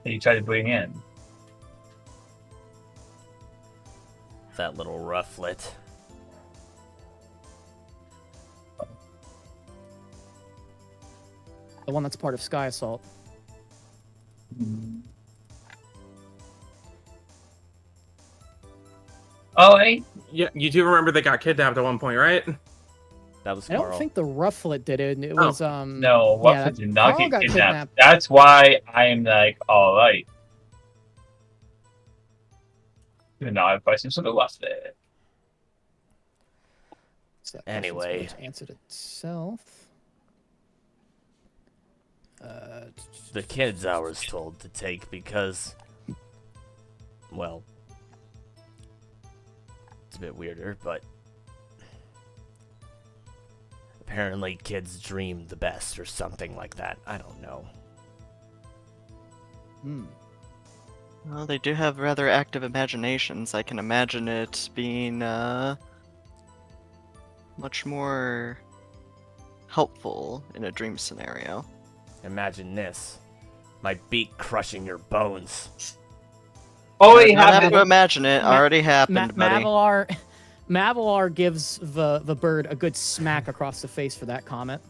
Speaker 3: That you tried to bring in?
Speaker 1: That little rufflet.
Speaker 2: The one that's part of Sky Assault.
Speaker 3: Oh, hey.
Speaker 7: Yeah, you do remember they got kidnapped at one point, right?
Speaker 1: That was
Speaker 2: I
Speaker 1: Carl.
Speaker 2: don't think the Rufflet did it. It
Speaker 7: Oh.
Speaker 2: was
Speaker 3: No,
Speaker 2: yeah,
Speaker 3: Waffle did not
Speaker 2: Carl
Speaker 3: get
Speaker 2: got
Speaker 3: kidnapped.
Speaker 2: kidnapped.
Speaker 3: That's why I'm like, alright. Do not have questions for the Waffle.
Speaker 2: So that question's
Speaker 1: Anyway.
Speaker 2: pretty much answered itself.
Speaker 1: The kids I was told to take because, well, it's a bit weirder, but apparently kids dream the best or something like that. I don't know.
Speaker 4: Well, they do have rather active imaginations. I can imagine it being much more helpful in a dream scenario.
Speaker 1: Imagine this. My beak crushing your bones.
Speaker 3: Oh,
Speaker 4: You
Speaker 3: it
Speaker 4: don't have to
Speaker 3: happened.
Speaker 4: imagine it. Already happened, buddy.
Speaker 2: Mavalar gives the bird a good smack across the face for that comment.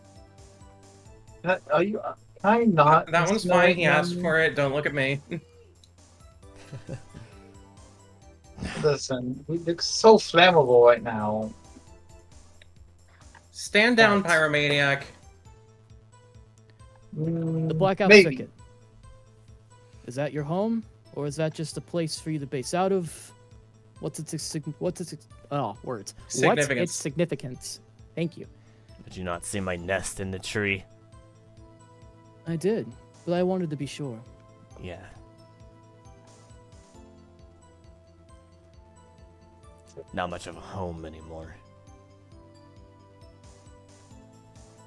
Speaker 3: Are you? I'm not.
Speaker 7: That one's fine. He asked for it. Don't look at me.
Speaker 3: Listen, we look so flammable right now.
Speaker 7: Stand down,
Speaker 3: Right.
Speaker 7: Pyromaniac.
Speaker 2: The Blackout
Speaker 3: Maybe.
Speaker 2: Thicket. Is that your home, or is that just a place for you to base out of? What's its words? What's
Speaker 7: Significance.
Speaker 2: its significance? Thank you.
Speaker 1: Did you not see my nest in the tree?
Speaker 2: I did, but I wanted to be sure.
Speaker 1: Yeah. Not much of a home anymore.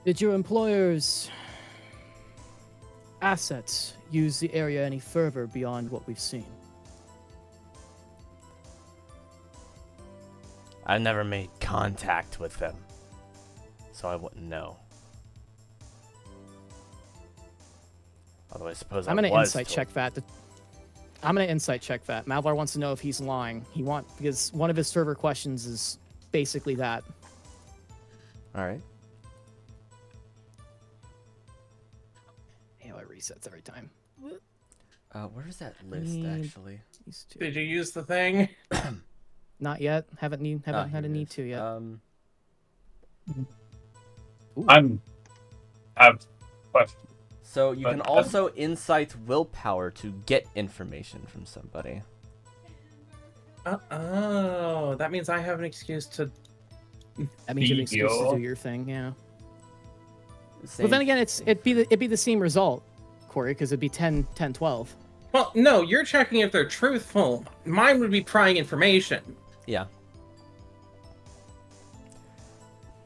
Speaker 2: Did your employer's assets use the area any further beyond what we've seen?
Speaker 1: I never made contact with them, so I wouldn't know. Although I suppose
Speaker 2: I'm
Speaker 1: I
Speaker 2: gonna
Speaker 1: was
Speaker 2: insight
Speaker 1: told.
Speaker 2: check that I'm gonna insight check that. Mavalar wants to know if he's lying. Because one of his server questions is basically that.
Speaker 1: All right.
Speaker 2: Hey, it resets every time.
Speaker 1: Where's that list
Speaker 2: Need-
Speaker 1: actually?
Speaker 2: These two.
Speaker 7: Did you use the thing?
Speaker 2: Not yet. Haven't had a
Speaker 1: Here it
Speaker 2: need
Speaker 1: is.
Speaker 2: to yet.
Speaker 3: I have questions.
Speaker 1: So you
Speaker 3: But,
Speaker 1: can also insight willpower to get information from somebody.
Speaker 7: Oh, that means I have an excuse to.
Speaker 2: That means you have an excuse to
Speaker 3: Deal.
Speaker 2: do your thing. Yeah.
Speaker 1: Same.
Speaker 2: But then again, it'd be the same result, Corey, because it'd be 10, 12.
Speaker 7: Well, no, you're checking if they're truthful. Mine would be prying information.
Speaker 1: Yeah.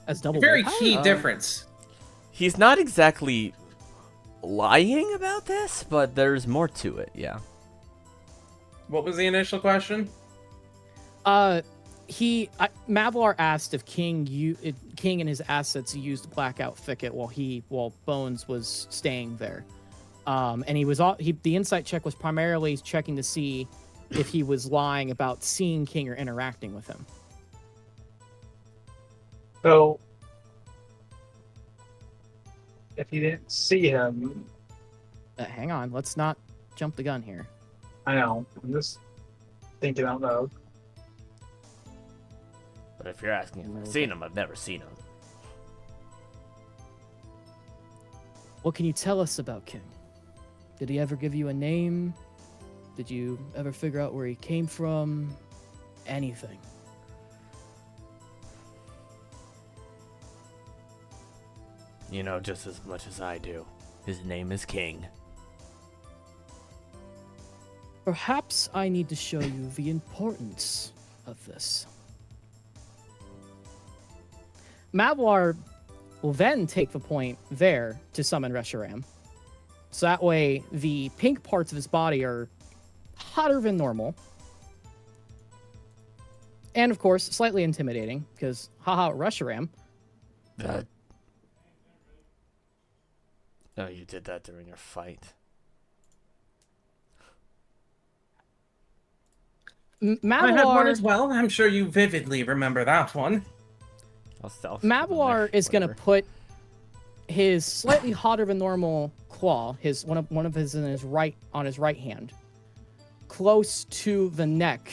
Speaker 2: That's double.
Speaker 7: Very
Speaker 2: willpower?
Speaker 7: key difference.
Speaker 1: He's not exactly lying about this, but there's more to it. Yeah.
Speaker 7: What was the initial question?
Speaker 2: Mavalar asked if King and his assets used Blackout Thicket while Bones was staying there, and the insight check was primarily checking to see if he was lying about seeing King or interacting with him.
Speaker 8: So, if you didn't see him,
Speaker 2: Hang on, let's not jump the gun here.
Speaker 8: I know. I'm just thinking out loud.
Speaker 1: But if you're asking if I've seen him, I've never seen him.
Speaker 2: What can you tell us about King? Did he ever give you a name? Did you ever figure out where he came from? Anything?
Speaker 1: You know just as much as I do. His name is King.
Speaker 2: Perhaps I need to show you the importance of this. Mavalar will then take the point there to summon Reshiram. So that way, the pink parts of his body are hotter than normal. And of course, slightly intimidating, because haha, Reshiram.
Speaker 1: Oh, you did that during your fight.
Speaker 7: I had one as
Speaker 2: Mavalar,
Speaker 7: well. I'm sure you vividly remember that one.
Speaker 2: Mavalar is going to put his slightly hotter than normal claw, one of his on his right hand, close to the neck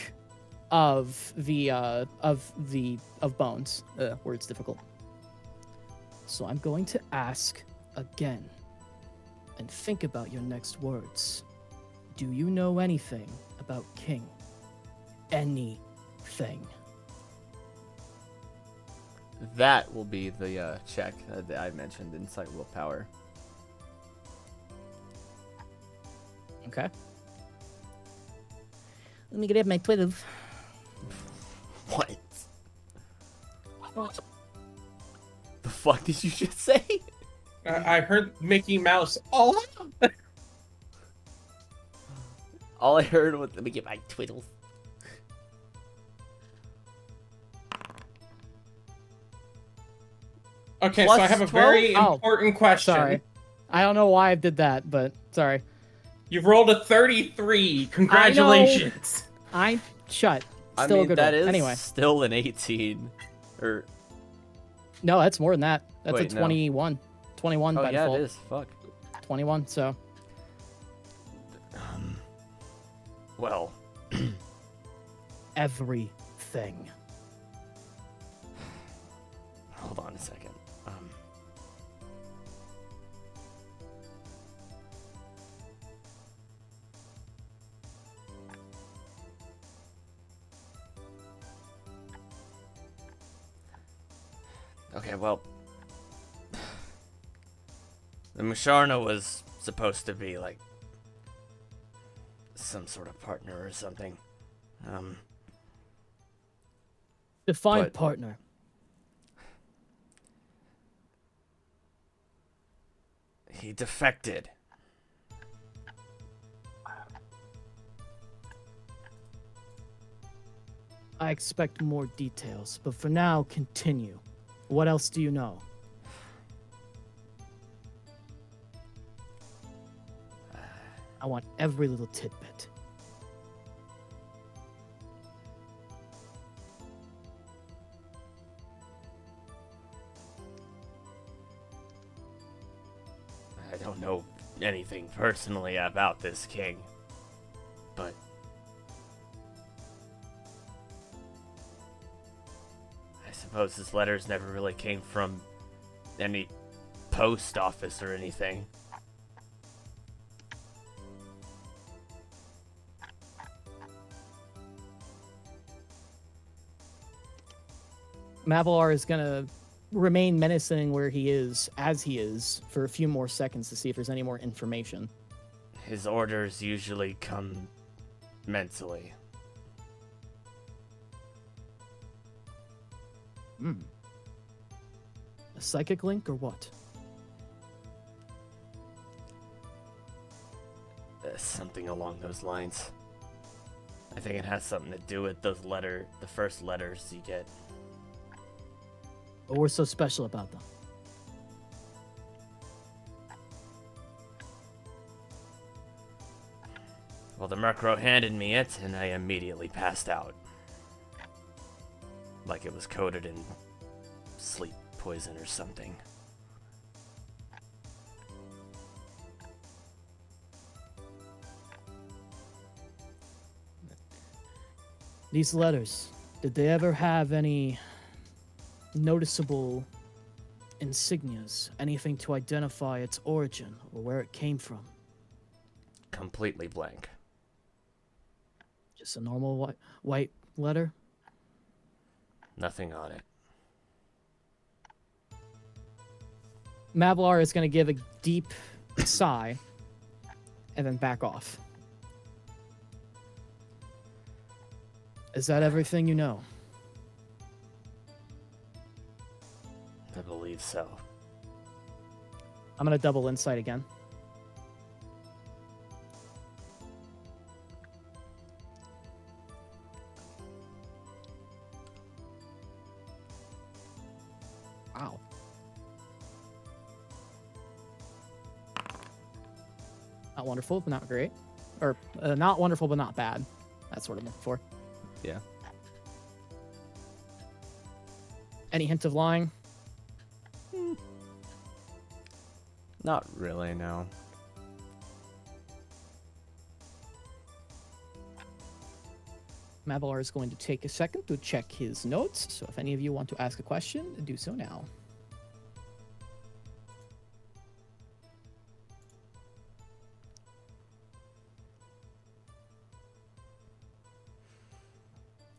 Speaker 2: of Bones. Word's difficult. So I'm going to ask again, and think about your next words. Do you know anything about King? Anything?
Speaker 1: That will be the check that I mentioned, insight willpower.
Speaker 2: Okay. Let me get my 12.
Speaker 1: What? The fuck did you just say?
Speaker 7: I heard Mickey Mouse. Oh,
Speaker 1: All I heard was, let me get my twiddles.
Speaker 7: okay.
Speaker 1: Plus
Speaker 7: so I have a
Speaker 1: 12?
Speaker 7: very
Speaker 2: Oh,
Speaker 7: important question.
Speaker 2: Sorry. I don't know why I did that, but sorry.
Speaker 7: You've rolled a 33. Congratulations.
Speaker 2: I'm shut.
Speaker 1: I
Speaker 2: Still
Speaker 1: mean,
Speaker 2: a good
Speaker 1: that
Speaker 2: roll.
Speaker 1: is
Speaker 2: Anyway.
Speaker 1: still an 18. Or,
Speaker 2: No, that's more than that. That's
Speaker 1: Wait,
Speaker 2: a
Speaker 1: no.
Speaker 2: 21. 21
Speaker 1: oh
Speaker 2: by
Speaker 1: yeah,
Speaker 2: default.
Speaker 1: it is. Fuck.
Speaker 2: 21, so.
Speaker 1: Well,
Speaker 2: Everything.
Speaker 1: hold on a second. Okay, well, the Musharna was supposed to be like some sort of partner or something.
Speaker 2: Define
Speaker 1: But-
Speaker 2: partner.
Speaker 1: He defected.
Speaker 2: I expect more details, but for now, continue. What else do you know? I want every little tidbit.
Speaker 1: I don't know anything personally about this king, but I suppose his letters never really came from any post office or anything.
Speaker 2: Mavalar is gonna remain menacing where he is, as he is, for a few more seconds to see if there's any more information.
Speaker 1: His orders usually come mentally.
Speaker 2: A psychic link or what?
Speaker 1: Something along those lines. I think it has something to do with the first letters you get.
Speaker 2: What was so special about them?
Speaker 1: Well, the Murkrow handed me it, and I immediately passed out. Like it was coated in sleep poison or something.
Speaker 2: These letters, did they ever have any noticeable insignias? Anything to identify its origin or where it came from?
Speaker 1: Completely blank.
Speaker 2: Just a normal white letter?
Speaker 1: Nothing on it.
Speaker 2: Mavalar is going to give a deep sigh and then back off. Is that everything you know?
Speaker 1: I believe so.
Speaker 2: I'm going to double insight again. Wow. Not wonderful, but not great. Or not wonderful, but not bad. That's what I'm looking for.
Speaker 1: Yeah.
Speaker 2: Any hint of lying?
Speaker 1: Not really, no.
Speaker 2: Mavalar is going to take a second to check his notes, so if any of you want to ask a question, do so now.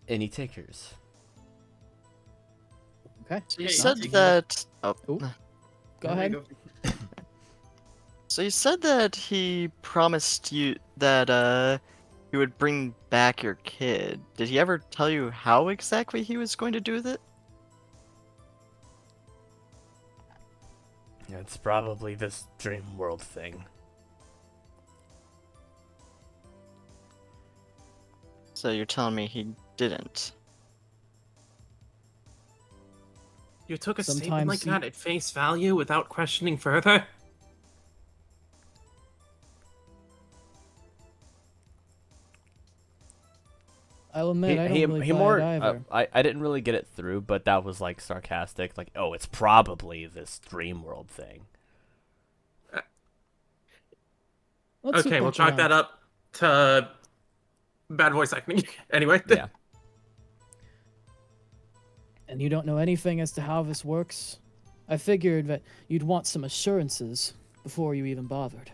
Speaker 1: Any takers?
Speaker 2: Okay.
Speaker 4: So you
Speaker 5: Hey,
Speaker 4: said
Speaker 5: take it.
Speaker 4: that. Oh,
Speaker 2: Ooh. Go ahead.
Speaker 4: so you said that he promised you that he would bring back your kid. Did he ever tell you how exactly he was going to do that?
Speaker 1: It's probably this dream world thing.
Speaker 4: So you're telling me he didn't?
Speaker 7: You took a statement
Speaker 2: Sometimes
Speaker 7: like
Speaker 2: he-
Speaker 7: that at face value without questioning further?
Speaker 2: I'll admit, I don't really buy
Speaker 1: more.
Speaker 2: it either.
Speaker 1: I didn't really get it through, but that was like sarcastic. Like, oh, it's probably this dream world thing.
Speaker 2: Let's
Speaker 7: Okay,
Speaker 2: loop
Speaker 7: we'll
Speaker 2: back
Speaker 7: chalk
Speaker 2: around.
Speaker 7: that up to bad voice acting. Anyway.
Speaker 1: Yeah.
Speaker 2: And you don't know anything as to how this works? I figured that you'd want some assurances before you even bothered.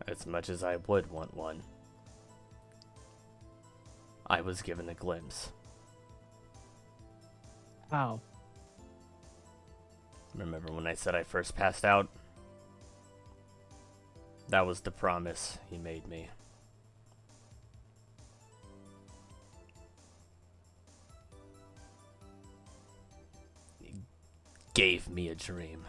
Speaker 1: As much as I would want one, I was given a glimpse.
Speaker 2: How?
Speaker 1: Remember when I said I first passed out? That was the promise he made me. He gave me a dream.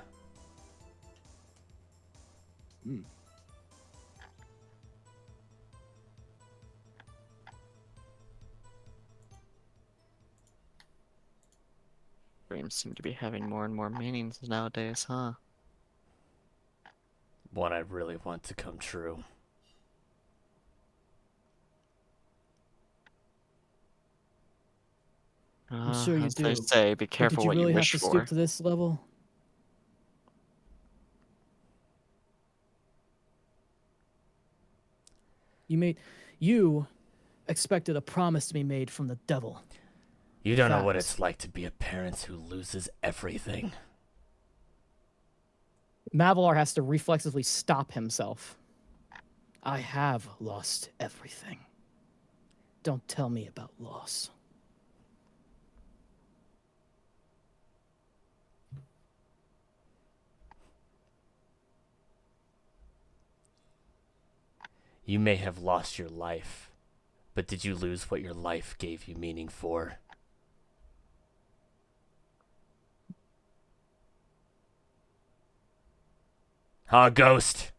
Speaker 4: Dreams seem to be having more and more meanings nowadays, huh?
Speaker 1: One I really want to come true.
Speaker 2: I'm sure you
Speaker 4: As
Speaker 2: do.
Speaker 4: they say, be
Speaker 2: But
Speaker 4: careful
Speaker 2: did you
Speaker 4: what
Speaker 2: really
Speaker 4: you
Speaker 2: have
Speaker 4: wish
Speaker 2: to
Speaker 4: for.
Speaker 2: stoop to this level? You expected a promise to be made from the devil.
Speaker 1: You don't know what
Speaker 2: Facts.
Speaker 1: it's like to be a parent who loses everything.
Speaker 2: Mavalar has to reflexively stop himself. I have lost everything. Don't tell me about loss.
Speaker 1: You may have lost your life, but did you lose what your life gave you meaning for? Huh, Ghost?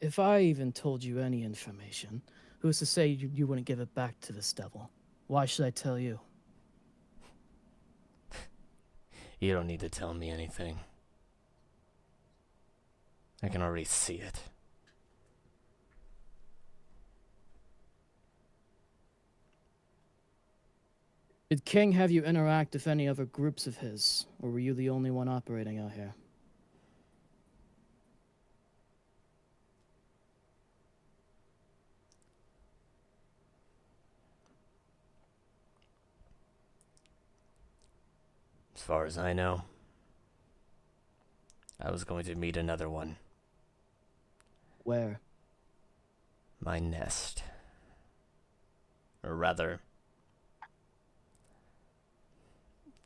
Speaker 2: If I even told you any information, who's to say you wouldn't give it back to this devil? Why should I tell you?
Speaker 1: You don't need to tell me anything. I can already see it.
Speaker 2: Did King have you interact with any other groups of his, or were you the only one operating out here?
Speaker 1: As far as I know, I was going to meet another one.
Speaker 2: Where?
Speaker 1: My nest. Or rather,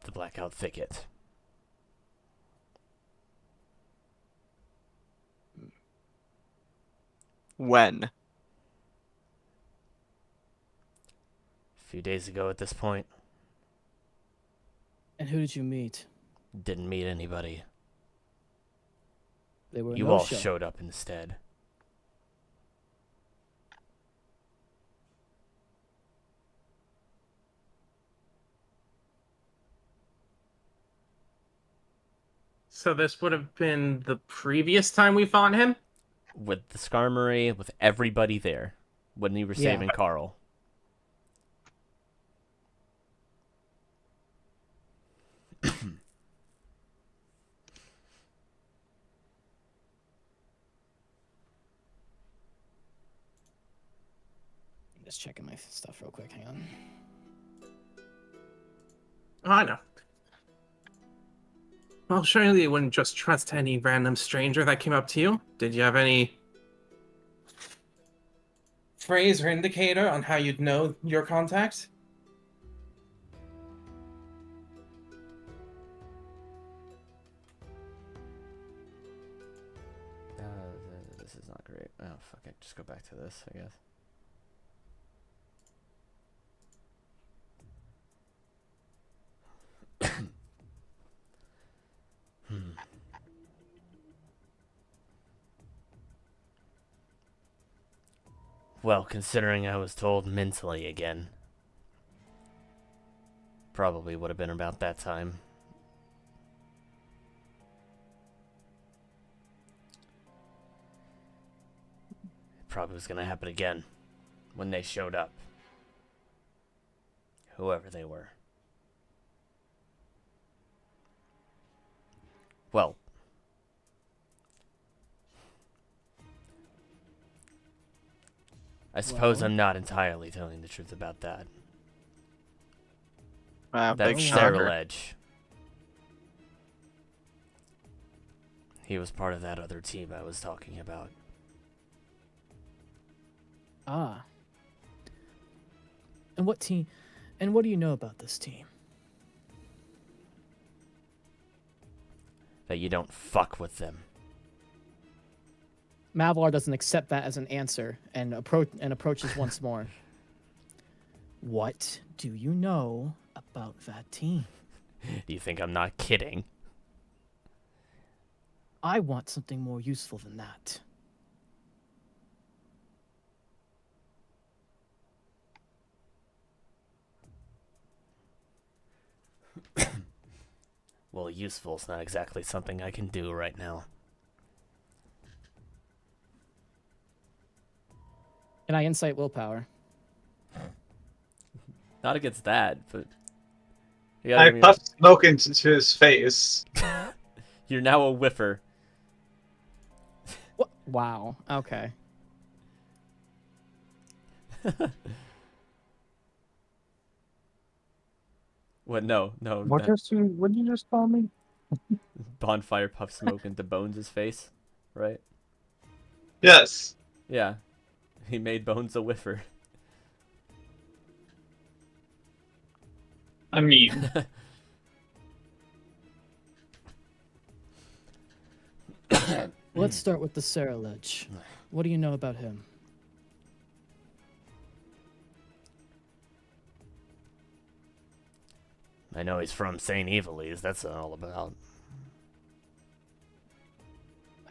Speaker 1: the Blackout Thicket.
Speaker 4: When?
Speaker 1: A few days ago at this point.
Speaker 2: And who did you meet?
Speaker 1: Didn't meet anybody.
Speaker 2: They were
Speaker 1: You
Speaker 2: no
Speaker 1: all
Speaker 2: show.
Speaker 1: showed up instead.
Speaker 7: So this would have been the previous time we fought him?
Speaker 1: With the Skarmory, with everybody there. When you were
Speaker 2: Yeah.
Speaker 1: saving Carl.
Speaker 2: I'm just checking my stuff real quick. Hang on.
Speaker 7: Oh, I know. Well, surely you wouldn't just trust any random stranger that came up to you. Did you have any phrase or indicator on how you'd know your contact?
Speaker 1: This is not great. Oh, fuck it. Just go back to this, I guess. Well, considering I was told mentally again, probably would have been about that time. It probably was going to happen again when they showed up. Whoever they were. Well, I suppose
Speaker 2: Well?
Speaker 1: I'm not entirely telling the truth about that.
Speaker 4: Wow, big
Speaker 1: That's
Speaker 4: shocker.
Speaker 1: Cyril Edge. He was part of that other team I was talking about.
Speaker 2: Ah. And what team? And what do you know about this team?
Speaker 1: That you don't fuck with them.
Speaker 2: Mavalar doesn't accept that as an answer and approaches once more. What do you know about that team?
Speaker 1: Do you think I'm not kidding?
Speaker 2: I want something more useful than that.
Speaker 1: Well, useful's not exactly something I can do right now.
Speaker 2: Can I insight willpower?
Speaker 1: Not against that, but you
Speaker 9: I
Speaker 1: gotta give me
Speaker 9: puffed smoke into his face.
Speaker 1: You're now a whiffer.
Speaker 2: What? Wow. Okay.
Speaker 1: What? No.
Speaker 6: What did you just call me?
Speaker 1: Bonfire puff smoke into Bones' face, right?
Speaker 9: Yes.
Speaker 1: Yeah. He made Bones a whiffer.
Speaker 9: I mean,
Speaker 2: Let's start with the Saralich. What do you know about him?
Speaker 1: I know he's from St. Evilise, that's all about.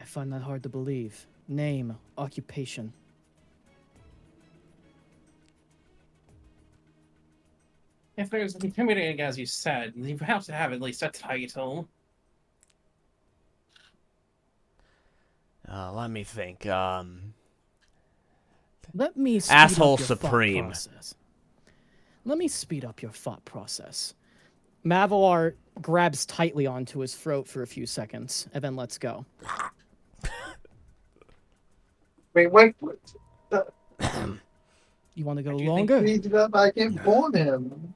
Speaker 2: I find that hard to believe. Name, occupation.
Speaker 7: If there's intimidating, as you said, you have to have at least a title.
Speaker 1: Let me think.
Speaker 2: Let me speed
Speaker 1: Asshole
Speaker 2: up your
Speaker 1: Supreme.
Speaker 2: Thought process. Let me speed up your thought process. Mavalar grabs tightly onto his throat for a few seconds, and then lets go.
Speaker 8: Wait.
Speaker 2: You want to go
Speaker 8: Do you
Speaker 2: longer?
Speaker 8: think we up? I can warn him.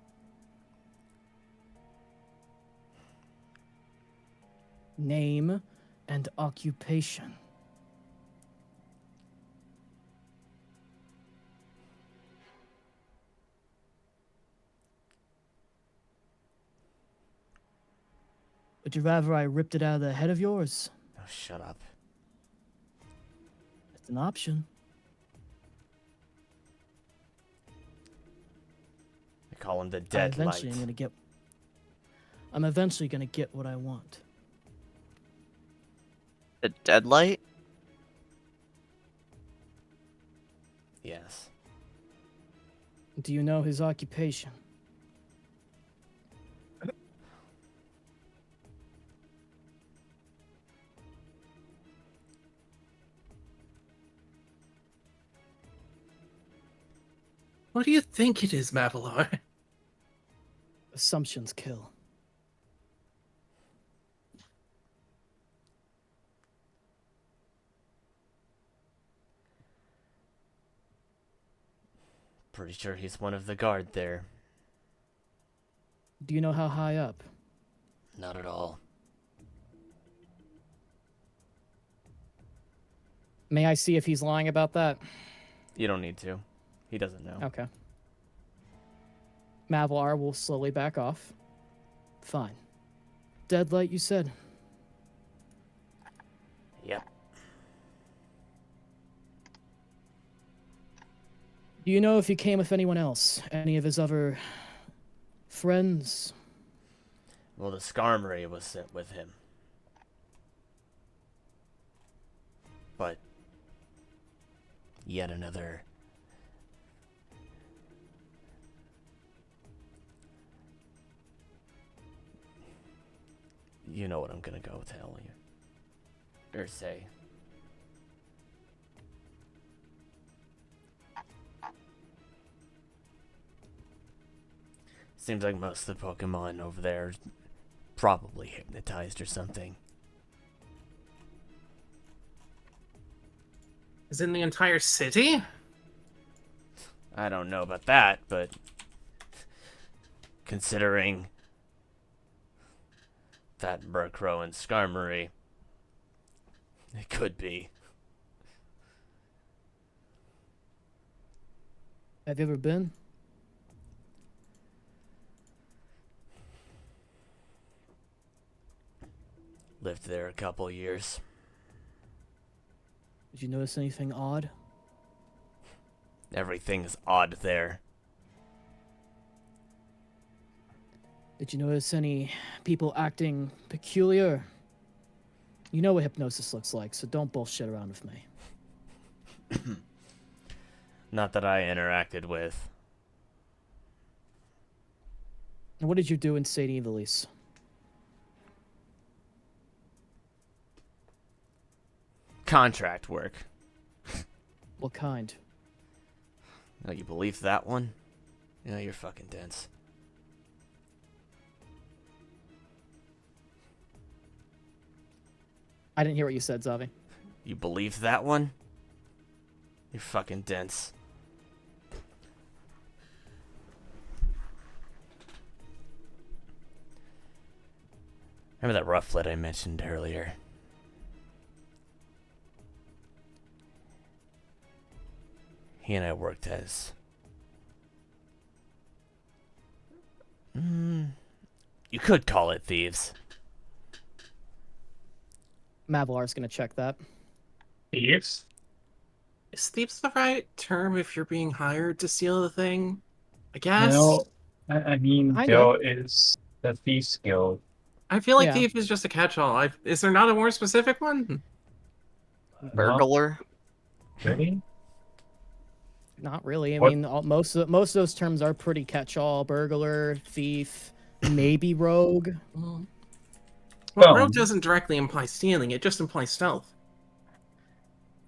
Speaker 2: Name and occupation. Would you rather I ripped it out of the head of yours?
Speaker 1: Oh, shut up.
Speaker 2: It's an option.
Speaker 1: I call him the Deadlight.
Speaker 2: I'm eventually gonna get what I want.
Speaker 4: The Deadlight?
Speaker 1: Yes.
Speaker 2: Do you know his occupation?
Speaker 7: What do you think it is, Mavalar?
Speaker 2: Assumptions kill.
Speaker 1: Pretty sure he's one of the guard there.
Speaker 2: Do you know how high up?
Speaker 1: Not at all.
Speaker 2: May I see if he's lying about that?
Speaker 1: You don't need to. He doesn't know.
Speaker 2: Okay. Mavalar will slowly back off. Fine. Deadlight, you said?
Speaker 1: Yep.
Speaker 2: Do you know if he came with anyone else? Any of his other friends?
Speaker 1: Well, the Skarmory was sent with him. But yet another you know what I'm gonna go tell you. Or say. Seems like most of the Pokemon over there are probably hypnotized or something.
Speaker 7: Is in the entire city?
Speaker 1: I don't know about that, but considering that Murkrow and Skarmory, it could be.
Speaker 2: Have you ever been?
Speaker 1: Lived there a couple years.
Speaker 2: Did you notice anything odd?
Speaker 1: Everything's odd there.
Speaker 2: Did you notice any people acting peculiar? You know what hypnosis looks like, so don't bullshit around with me.
Speaker 1: Not that I interacted with.
Speaker 2: What did you do in St. Evelise?
Speaker 1: Contract work.
Speaker 2: What kind?
Speaker 1: Oh, you believe that one? Yeah, you're fucking dense.
Speaker 2: I didn't hear what you said, Zavi.
Speaker 1: You believe that one? You're fucking dense. Remember that rufflet I mentioned earlier? He and I worked as... you could call it thieves.
Speaker 2: Mavalar's gonna check that.
Speaker 3: Thieves?
Speaker 7: Is thieves the right term if you're being hired to steal the thing? I guess.
Speaker 3: No, I mean,
Speaker 2: I
Speaker 3: there
Speaker 2: know.
Speaker 3: is the Thieves Guild.
Speaker 7: I feel like
Speaker 2: Yeah.
Speaker 7: thief is just a catch-all. Is there not a more specific one?
Speaker 4: Burglar.
Speaker 3: Really?
Speaker 2: Not really. I
Speaker 3: What-
Speaker 2: mean, most of those terms are pretty catch-all. Burglar, thief, maybe rogue.
Speaker 7: Well,
Speaker 3: Well-
Speaker 7: rogue doesn't directly imply stealing, it just implies stealth.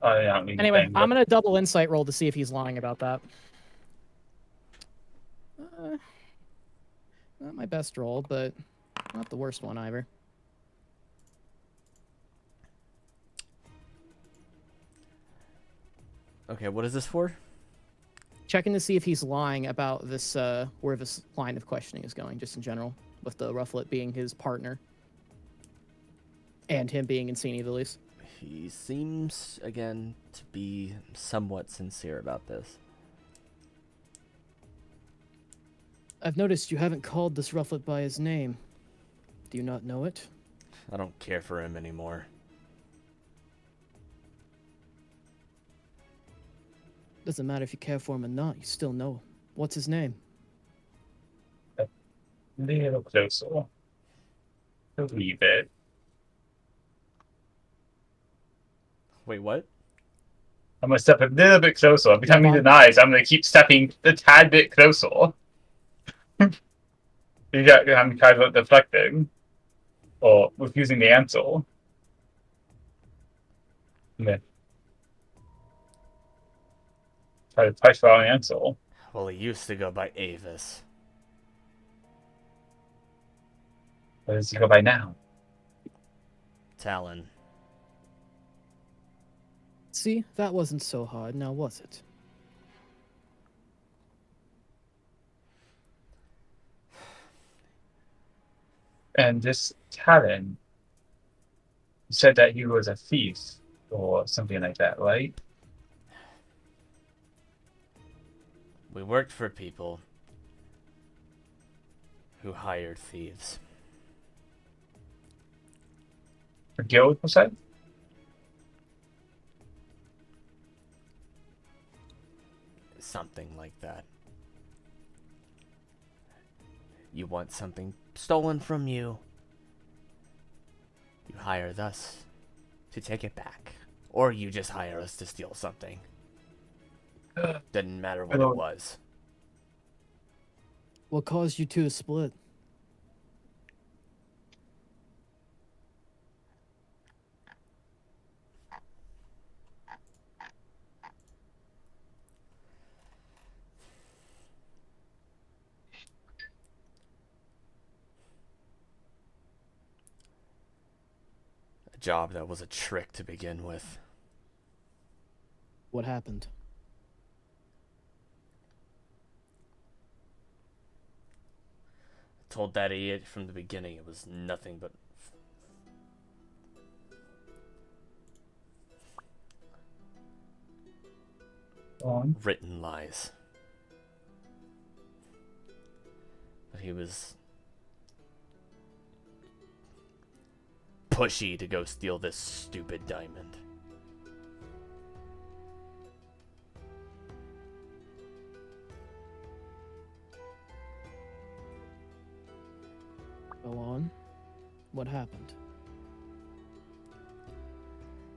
Speaker 3: I don't mean
Speaker 2: Anyway,
Speaker 3: anything,
Speaker 2: I'm
Speaker 3: but-
Speaker 2: gonna double insight roll to see if he's lying about that. Not my best roll, but not the worst one either.
Speaker 1: Okay, what is this for?
Speaker 2: Checking to see if he's lying about this, where this line of questioning is going, just in general, with the rufflet being his partner. And him being in St. Evelise.
Speaker 1: He seems, again, to be somewhat sincere about this.
Speaker 2: I've noticed you haven't called this rufflet by his name. Do you not know it?
Speaker 1: I don't care for him anymore.
Speaker 2: Doesn't matter if you care for him or not, you still know. What's his name?
Speaker 3: Little closer. Believe it.
Speaker 1: Wait, what?
Speaker 3: I'm gonna step a little bit closer. Every time he
Speaker 2: Come on.
Speaker 3: denies, I'm gonna keep stepping a tad bit closer. You got I'm kind of deflecting. Or refusing the answer. Yeah. Try to push for an answer.
Speaker 1: Well, he used to go by Avis.
Speaker 3: What does he go by now?
Speaker 1: Talon.
Speaker 2: See, that wasn't so hard, now was it?
Speaker 3: And this Talon said that he was a thief or something like that, right?
Speaker 1: We worked for people who hired thieves.
Speaker 3: A guild, was that?
Speaker 1: Something like that. You want something stolen from you, you hire us to take it back. Or you just hire us to steal something. Didn't matter what it was.
Speaker 2: What caused you two to split?
Speaker 1: A job that was a trick to begin with.
Speaker 2: What happened?
Speaker 1: I told that idiot from the beginning it was nothing but
Speaker 3: On.
Speaker 1: written lies. But he was pushy to go steal this stupid diamond.
Speaker 2: Go on. What happened?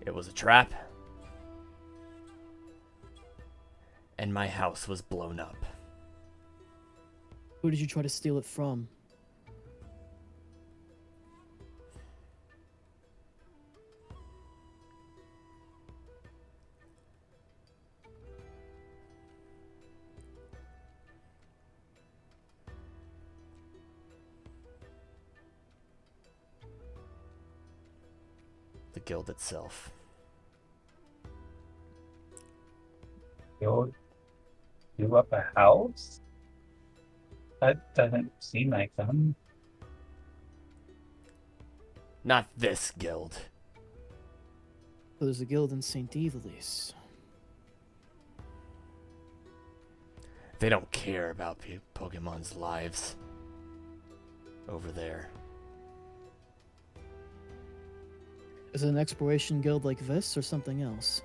Speaker 1: It was a trap. And my house was blown up.
Speaker 2: Who did you try to steal it from?
Speaker 1: the guild itself.
Speaker 3: You'll do up a house? That doesn't seem like them.
Speaker 1: Not this guild.
Speaker 2: There's a guild in St. Evilise.
Speaker 1: They don't care about Pokemon's lives. Over there.
Speaker 2: Is it an exploration guild like this or something else?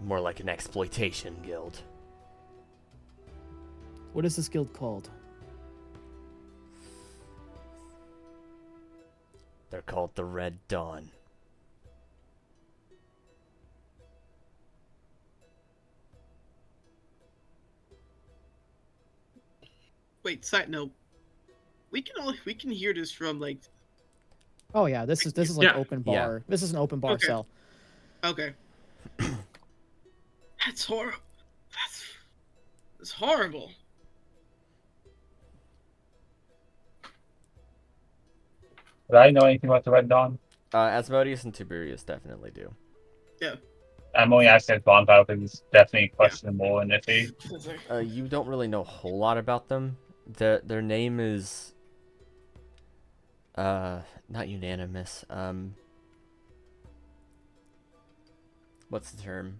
Speaker 1: More like an exploitation guild.
Speaker 2: What is this guild called?
Speaker 1: They're called the Red Dawn.
Speaker 5: Wait, side note. We can hear this from like.
Speaker 2: Oh yeah, this is like
Speaker 7: Yeah.
Speaker 2: open bar.
Speaker 1: Yeah.
Speaker 2: This is an open bar
Speaker 5: Okay.
Speaker 2: cell.
Speaker 5: Okay. That's horrible. That's horrible.
Speaker 3: Would I know anything about the Red Dawn?
Speaker 1: Asmodeus and Tiberius definitely do.
Speaker 5: Yeah.
Speaker 3: I'm only asking if Bonfyre because it's definitely questionable and iffy.
Speaker 1: You don't really know a whole lot about them. Their name is not unanimous. What's the term?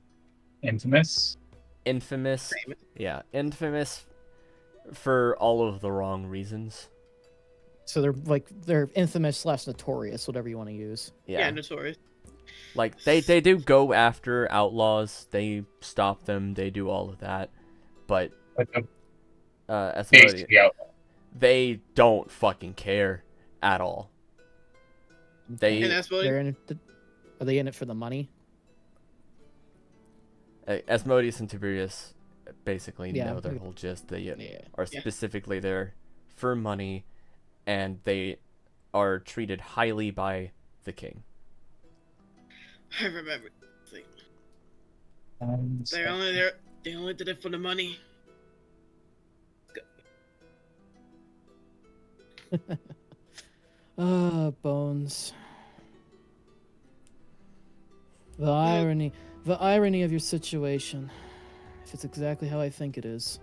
Speaker 3: Infamous?
Speaker 1: Infamous. Yeah, infamous for all of the wrong reasons.
Speaker 2: So they're infamous / notorious, whatever you want to use.
Speaker 5: Yeah, notorious.
Speaker 1: Like they do go after outlaws. They stop them. They do all of that. But Asmodeus,
Speaker 3: Basically, out.
Speaker 1: they don't fucking care at all. They
Speaker 5: And Asmodeus.
Speaker 2: Are they in it for the money?
Speaker 1: Asmodeus and Tiberius basically
Speaker 2: Yeah.
Speaker 1: know their whole gist. They
Speaker 2: Yeah.
Speaker 1: are specifically there for money, and they are treated highly by the king.
Speaker 5: I remember. They only there. They only did it for the money.
Speaker 2: Bones. The irony of your situation. If it's exactly how I think it is.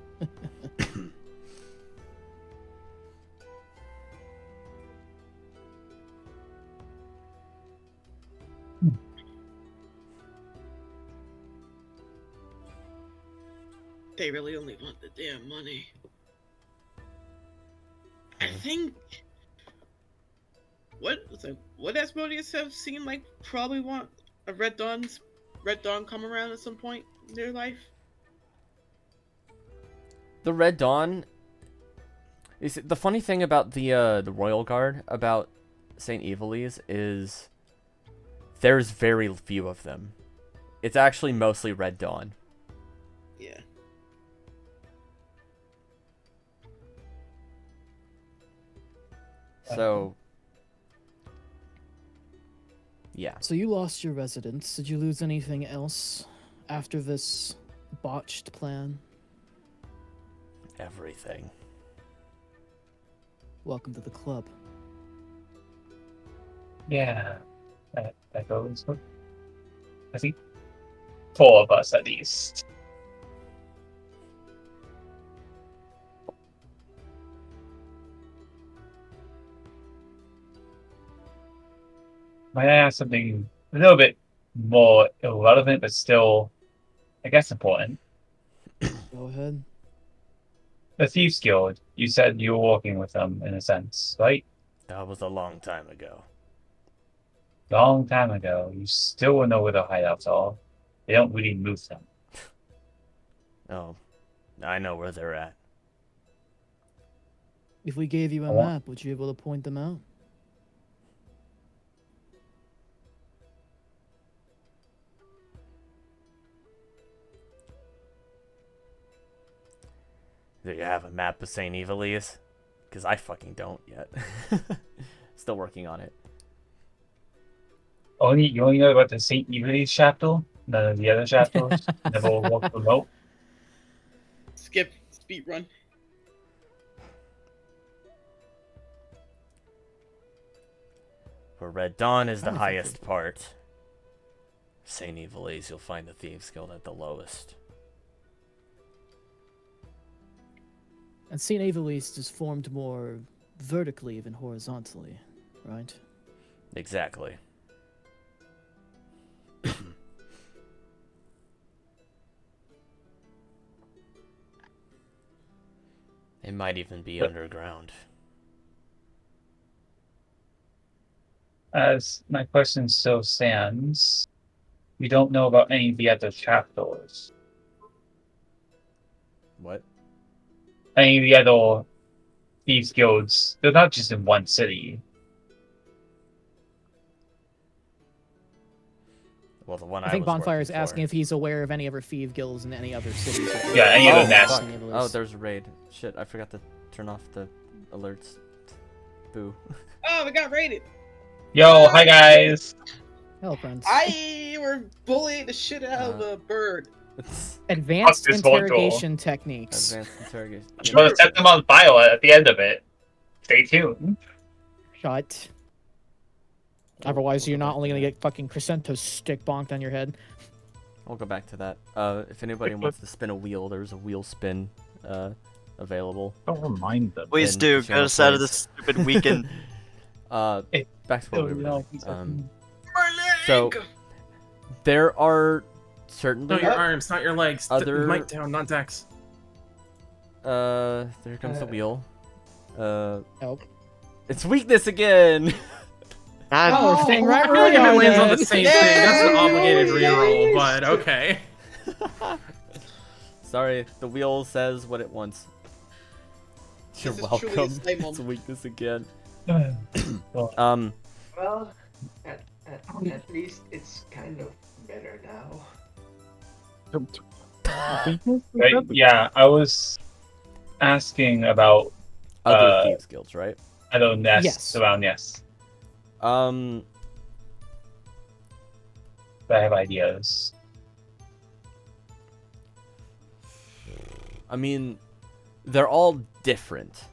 Speaker 5: They really only want the damn money. I think. What Asmodeus have seen like probably want a Red Dawn come around at some point in their life.
Speaker 1: The Red Dawn. The funny thing about the Royal Guard about St. Evilise is there's very few of them. It's actually mostly Red Dawn.
Speaker 5: Yeah.
Speaker 1: So, yeah.
Speaker 2: So you lost your residence. Did you lose anything else after this botched plan?
Speaker 1: Everything.
Speaker 2: Welcome to the club.
Speaker 3: Yeah. That goes. I think 4 of us at least. Might I ask something a little bit more irrelevant, but still, I guess, important?
Speaker 2: Go ahead.
Speaker 3: The Thieves Guild, you said you were working with them in a sense, right?
Speaker 1: That was a long time ago.
Speaker 3: Long time ago. You still will know where the hideouts are. They don't really move them.
Speaker 1: Oh, I know where they're at.
Speaker 2: If we gave you a
Speaker 3: Oh.
Speaker 2: map, would you be able to point them out?
Speaker 1: Do you have a map of St. Evilise? Because I fucking don't yet. Still working on it.
Speaker 3: You only know about the St. Evilise chapter? None of the other chapters? Never walked remote?
Speaker 5: Skip speed run.
Speaker 1: Where Red Dawn is the
Speaker 2: I think
Speaker 1: highest part. St. Evilise, you'll find the Thieves Guild at the lowest.
Speaker 2: And St. Evilise is formed more vertically than horizontally, right?
Speaker 1: Exactly. It might even be underground.
Speaker 3: As my question still stands, we don't know about any of the other trapdoors.
Speaker 1: What?
Speaker 3: Any of the other thieves guilds, they're not just in one city.
Speaker 1: Well, the one
Speaker 2: I think
Speaker 1: was
Speaker 2: Bonfyre is
Speaker 1: working
Speaker 2: asking
Speaker 1: for.
Speaker 2: if he's aware of any other thief guilds in any other cities.
Speaker 3: Yeah, any other
Speaker 1: Oh,
Speaker 3: nests.
Speaker 1: fuck. Oh, there's a raid. Shit, I forgot to turn off the alerts. Boo.
Speaker 5: Oh, we got raided.
Speaker 3: Yo, hi guys.
Speaker 2: Hello, friends.
Speaker 5: We're bullying the shit out of the bird.
Speaker 2: Advanced
Speaker 3: Fuck this one door.
Speaker 2: interrogation techniques.
Speaker 1: Advanced interrogation.
Speaker 3: I'm gonna set them on file at the end of it. Stay tuned.
Speaker 2: Shut. Otherwise, you're not only gonna get fucking Cresento stick bonked on your head.
Speaker 1: I'll go back to that. If anybody wants to spin a wheel, there's a wheel spin available.
Speaker 6: Don't remind them.
Speaker 4: Please
Speaker 1: in
Speaker 4: do,
Speaker 1: the
Speaker 4: get us out of this stupid weekend.
Speaker 1: Back to what we were
Speaker 3: no,
Speaker 1: doing.
Speaker 5: My leg!
Speaker 1: So there are certainly
Speaker 7: No, your arms, not your legs.
Speaker 1: Other-
Speaker 7: Mic down, not Dex.
Speaker 1: there comes the wheel.
Speaker 2: Nope.
Speaker 1: It's weakness again.
Speaker 2: Oh, we're staying right
Speaker 7: I
Speaker 2: where
Speaker 7: feel like
Speaker 2: we
Speaker 7: if
Speaker 2: are.
Speaker 7: it lands on the
Speaker 2: then.
Speaker 7: same thing, that's an obligated
Speaker 5: Yay!
Speaker 7: reroll, but okay.
Speaker 1: Sorry, the wheel says what it wants. You're
Speaker 5: This is truly a
Speaker 1: welcome.
Speaker 5: slay
Speaker 1: It's
Speaker 5: moment.
Speaker 1: weakness again.
Speaker 8: Well, at least it's kind of better now.
Speaker 3: Right, yeah, I was asking about
Speaker 1: Other thieves guilds, right?
Speaker 3: other nests
Speaker 2: Yes.
Speaker 3: around nests.
Speaker 1: Um,
Speaker 3: I have ideas.
Speaker 1: I mean, they're all different,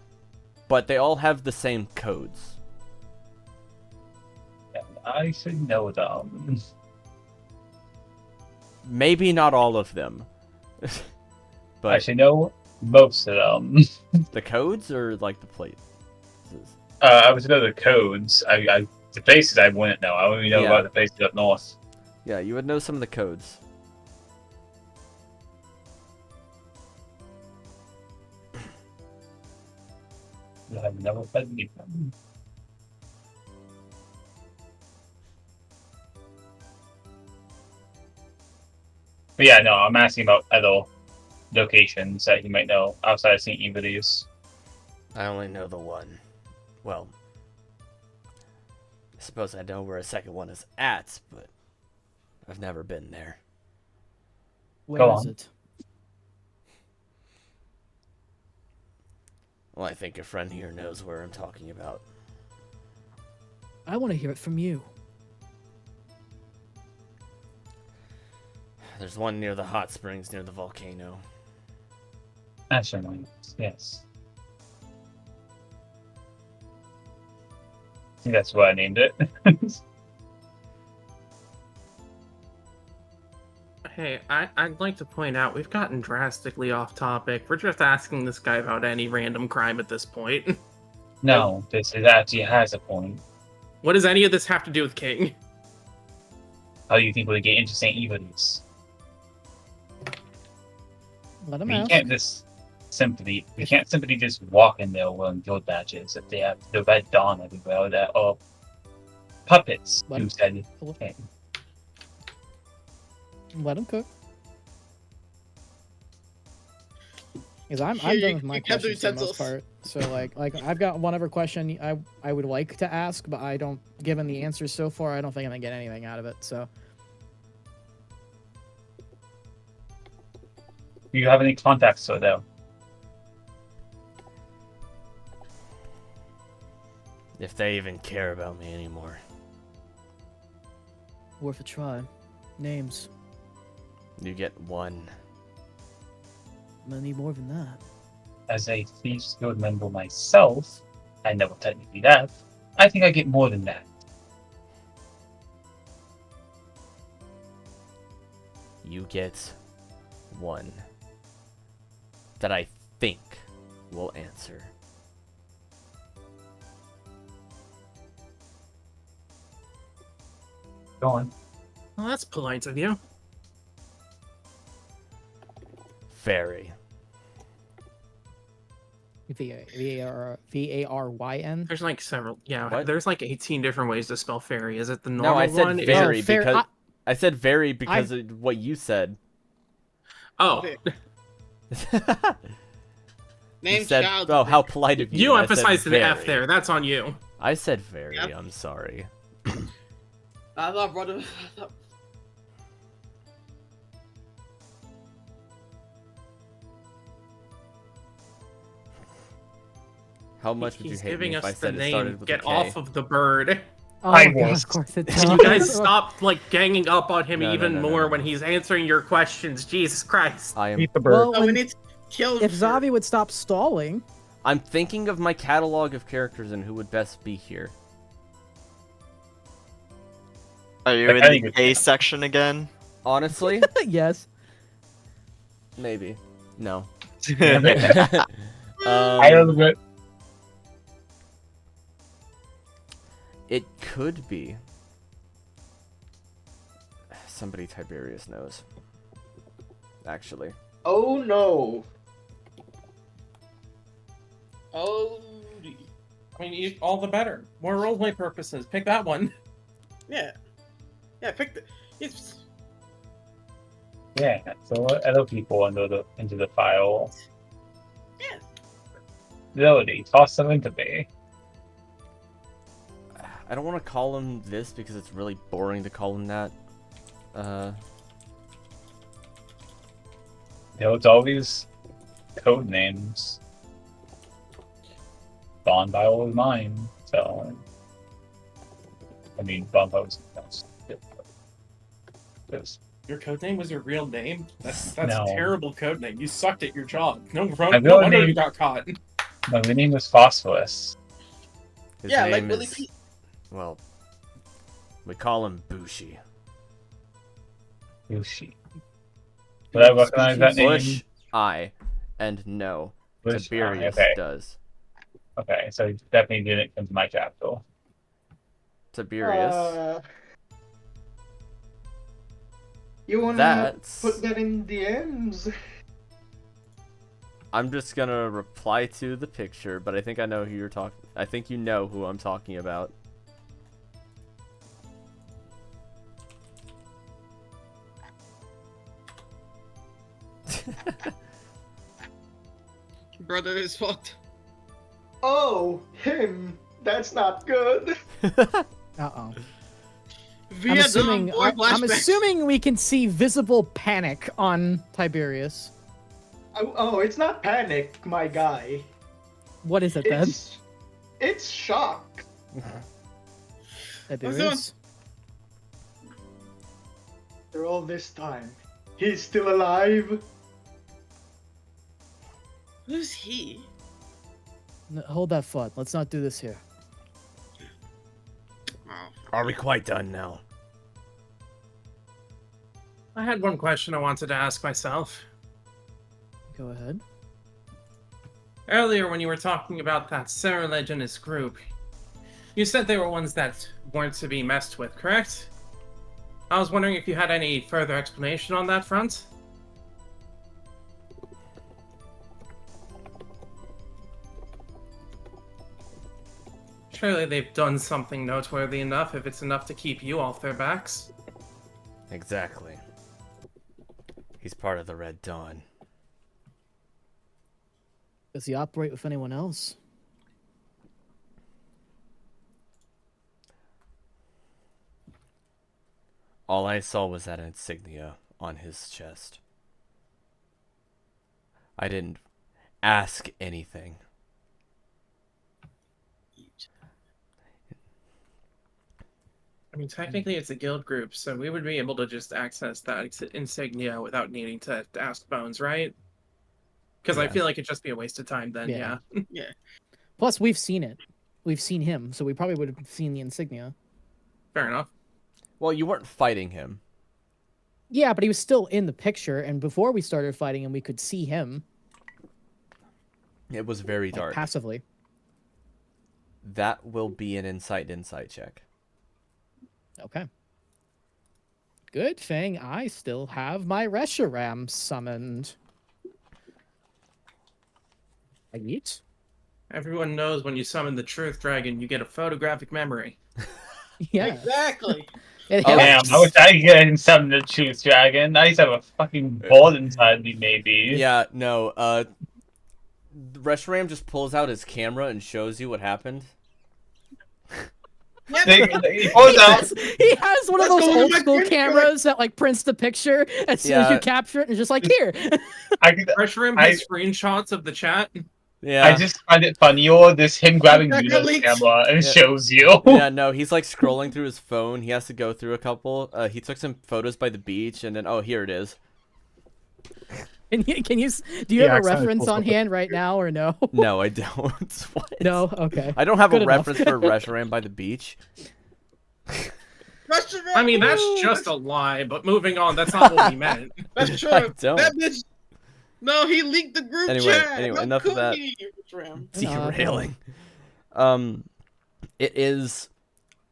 Speaker 1: but they all have the same codes.
Speaker 3: And I should know them.
Speaker 1: Maybe not all of them.
Speaker 3: I
Speaker 1: But
Speaker 3: should know most of them.
Speaker 1: the codes or like the places?
Speaker 3: I would know the codes. The places I wouldn't know. I only know
Speaker 1: Yeah.
Speaker 3: about the places up north.
Speaker 1: Yeah, you would know some of the codes.
Speaker 3: I've never been to them. But yeah, no, I'm asking about other locations that you might know outside of St. Evilise.
Speaker 1: I only know the one. Well, I suppose I know where a second one is at, but I've never been there.
Speaker 2: Where
Speaker 3: Go
Speaker 2: is
Speaker 3: on.
Speaker 2: it?
Speaker 1: Well, I think a friend here knows where I'm talking about.
Speaker 2: I want to hear it from you.
Speaker 1: There's one near the hot springs near the volcano.
Speaker 3: Astronaut, yes. I think that's what I named it.
Speaker 7: Hey, I'd like to point out we've gotten drastically off topic. We're just asking this guy about any random crime at this point.
Speaker 3: No, this is actually has a point.
Speaker 7: What does any of this have to do with King?
Speaker 3: How do you think we'll get into St. Evilise?
Speaker 2: Let him
Speaker 3: We
Speaker 2: ask.
Speaker 3: can't simply just walk in there wearing guild badges if they have the red dawn everywhere that are puppets
Speaker 2: What?
Speaker 3: who said
Speaker 2: What?
Speaker 3: hey.
Speaker 2: Let him cook. Because I'm
Speaker 5: Here,
Speaker 2: done
Speaker 5: you-
Speaker 2: with my
Speaker 5: you have the
Speaker 2: questions for the most
Speaker 5: utensils.
Speaker 2: part. So like I've got one other question I would like to ask, but I don't. Given the answers so far, I don't think I'm gonna get anything out of it. So
Speaker 3: Do you have any contacts with them?
Speaker 1: If they even care about me anymore.
Speaker 2: worth a try. Names.
Speaker 1: You get one.
Speaker 2: I'm gonna need more than that.
Speaker 3: As a Thieves Guild member myself, I never technically that. I think I get more than that.
Speaker 1: you get one that I think will answer.
Speaker 3: Go on.
Speaker 7: Well, that's polite of you.
Speaker 1: Fairy.
Speaker 2: V-A-R-Y-N?
Speaker 7: There's like several. Yeah,
Speaker 1: What?
Speaker 7: there's like 18 different ways to spell fairy. Is it the normal
Speaker 1: No, I said
Speaker 7: one?
Speaker 1: very
Speaker 2: fair-
Speaker 1: because I said very because of what you said.
Speaker 7: Oh,
Speaker 5: Name
Speaker 1: You said,
Speaker 5: child.
Speaker 1: oh, how polite of you.
Speaker 7: you
Speaker 1: I said
Speaker 7: emphasized an F
Speaker 1: very.
Speaker 7: there. That's on you.
Speaker 1: I said very.
Speaker 5: Yep.
Speaker 1: I'm sorry.
Speaker 5: I thought, brother.
Speaker 1: How much would you
Speaker 7: He's
Speaker 1: hate me
Speaker 7: giving
Speaker 1: if I
Speaker 7: us the
Speaker 1: said it started
Speaker 7: name.
Speaker 1: with
Speaker 7: Get
Speaker 1: a K?
Speaker 7: off of the bird.
Speaker 2: Oh
Speaker 3: I
Speaker 2: my god,
Speaker 3: was.
Speaker 2: of course it
Speaker 7: Can
Speaker 2: does.
Speaker 7: you guys stop like ganging up on him
Speaker 1: No, no,
Speaker 7: even
Speaker 1: no, no,
Speaker 7: more
Speaker 1: no,
Speaker 7: when
Speaker 1: no.
Speaker 7: he's answering your questions? Jesus Christ.
Speaker 1: I am.
Speaker 6: Eat the bird.
Speaker 2: Well,
Speaker 5: Oh, we
Speaker 2: when-
Speaker 5: need to kill
Speaker 2: if Zavi would stop stalling,
Speaker 1: I'm thinking of my catalog of characters and who would best be here.
Speaker 4: Are you
Speaker 3: Like,
Speaker 4: in
Speaker 3: I
Speaker 4: the
Speaker 3: think it's-
Speaker 4: A section again?
Speaker 1: Honestly,
Speaker 2: yes.
Speaker 1: maybe. No.
Speaker 3: I
Speaker 1: um,
Speaker 3: don't know.
Speaker 1: it could be somebody Tiberius knows. Actually,
Speaker 8: Oh no.
Speaker 5: Oh,
Speaker 7: I mean, all the better. More roleplay purposes. Pick that one.
Speaker 5: yeah. Yeah, pick the. It's.
Speaker 3: Yeah, so what other people into the file?
Speaker 5: Yeah.
Speaker 3: Ability, toss them into me.
Speaker 1: I don't want to call him this because it's really boring to call him that.
Speaker 3: It's all these code names. Bonfyre was mine, so. I mean, Bonfyre was.
Speaker 7: Your codename was your real name? That's
Speaker 3: No.
Speaker 7: a terrible codename. You sucked at your job. No,
Speaker 3: My
Speaker 7: no
Speaker 3: real
Speaker 7: wonder
Speaker 3: name-
Speaker 7: you got caught.
Speaker 3: My name was Phosphorus.
Speaker 1: His
Speaker 5: Yeah, like
Speaker 1: name
Speaker 5: Willy
Speaker 1: is,
Speaker 5: Pete.
Speaker 1: well, we call him Bushi.
Speaker 3: Bushi. Would I recognize that name?
Speaker 1: Bush, I, and no,
Speaker 3: Bush,
Speaker 1: Tiberius
Speaker 3: okay.
Speaker 1: does.
Speaker 3: Okay, so he definitely didn't come to my capital.
Speaker 1: Tiberius.
Speaker 8: You wanna
Speaker 1: That's-
Speaker 8: put that in DMs?
Speaker 1: I'm just gonna reply to the picture, but I think I know who you're talking. I think you know who I'm talking about.
Speaker 5: Brother is fucked.
Speaker 8: Oh, him. That's not good.
Speaker 2: Uh-oh. I'm
Speaker 5: Vietnam
Speaker 2: assuming,
Speaker 5: War
Speaker 2: I'm
Speaker 5: flashbacks.
Speaker 2: assuming we can see visible panic on Tiberius.
Speaker 8: Oh, it's not panic, my guy.
Speaker 2: What is it then?
Speaker 8: It's shock.
Speaker 2: Tiberius?
Speaker 8: After all this time, he's still alive.
Speaker 5: Who's he?
Speaker 2: Hold that thought. Let's not do this here.
Speaker 5: Oh.
Speaker 1: Are we quite done now?
Speaker 7: I had one question I wanted to ask myself.
Speaker 2: Go ahead.
Speaker 7: Earlier, when you were talking about that Saralegionist group, you said they were ones that weren't to be messed with, correct? I was wondering if you had any further explanation on that front? Surely they've done something noteworthy enough if it's enough to keep you off their backs.
Speaker 1: Exactly. He's part of the Red Dawn.
Speaker 2: Does he operate with anyone else?
Speaker 1: All I saw was that insignia on his chest. I didn't ask anything.
Speaker 7: I mean, technically it's a guild group, so we would be able to just access that insignia without needing to ask Bones, right? Because I
Speaker 1: Yeah.
Speaker 7: feel like it'd just be a waste of time then,
Speaker 2: Yeah.
Speaker 7: yeah.
Speaker 2: Plus, we've seen it. We've seen him, so we probably would have seen the insignia.
Speaker 7: Fair enough.
Speaker 1: Well, you weren't fighting him.
Speaker 2: Yeah, but he was still in the picture, and before we started fighting him, we could see him
Speaker 1: It was very
Speaker 2: like,
Speaker 1: dark.
Speaker 2: passively.
Speaker 1: That will be an insight check.
Speaker 2: Okay. Good thing I still have my Reshiram summoned. Right?
Speaker 7: Everyone knows when you summon the Truth Dragon, you get a photographic memory.
Speaker 2: Yeah.
Speaker 5: Exactly.
Speaker 2: It
Speaker 1: Oh,
Speaker 3: Damn,
Speaker 2: helps.
Speaker 3: I wish I could get some to choose dragon. I used to have a fucking ball inside me, maybe.
Speaker 1: Yeah, no, Reshiram just pulls out his camera and shows you what happened.
Speaker 3: He pulls out.
Speaker 2: He has one of
Speaker 5: Let's
Speaker 2: those
Speaker 5: go look at
Speaker 2: old
Speaker 5: my
Speaker 2: school
Speaker 5: picture.
Speaker 2: cameras that like prints the picture as soon as
Speaker 1: Yeah.
Speaker 2: you capture it and just like here.
Speaker 7: Reshiram has screenshots of the chat.
Speaker 1: Yeah.
Speaker 3: I just find it funny, or this him grabbing
Speaker 5: Back
Speaker 3: Yuna's
Speaker 5: leaks.
Speaker 3: camera and
Speaker 1: Yeah.
Speaker 3: shows you.
Speaker 1: Yeah, no, he's like scrolling through his phone. He has to go through a couple. He took some photos by the beach, and then, oh, here it is.
Speaker 2: Do you
Speaker 6: He
Speaker 2: have a
Speaker 6: accidentally
Speaker 2: reference
Speaker 6: pulls
Speaker 2: on
Speaker 6: up the
Speaker 2: hand right now or no?
Speaker 1: No, I don't. What?
Speaker 2: No? Okay.
Speaker 1: I don't have
Speaker 2: Good
Speaker 1: a
Speaker 2: enough.
Speaker 1: reference for Reshiram by the beach.
Speaker 5: That's true.
Speaker 7: I mean, that's just a lie, but moving on, that's not what we meant.
Speaker 5: That's true.
Speaker 1: I don't.
Speaker 5: That bitch. No, he leaked the group
Speaker 1: Anyway,
Speaker 5: chat.
Speaker 1: anyway,
Speaker 5: How
Speaker 1: enough of
Speaker 5: could
Speaker 1: that.
Speaker 5: he, Ram?
Speaker 1: Derailing. It is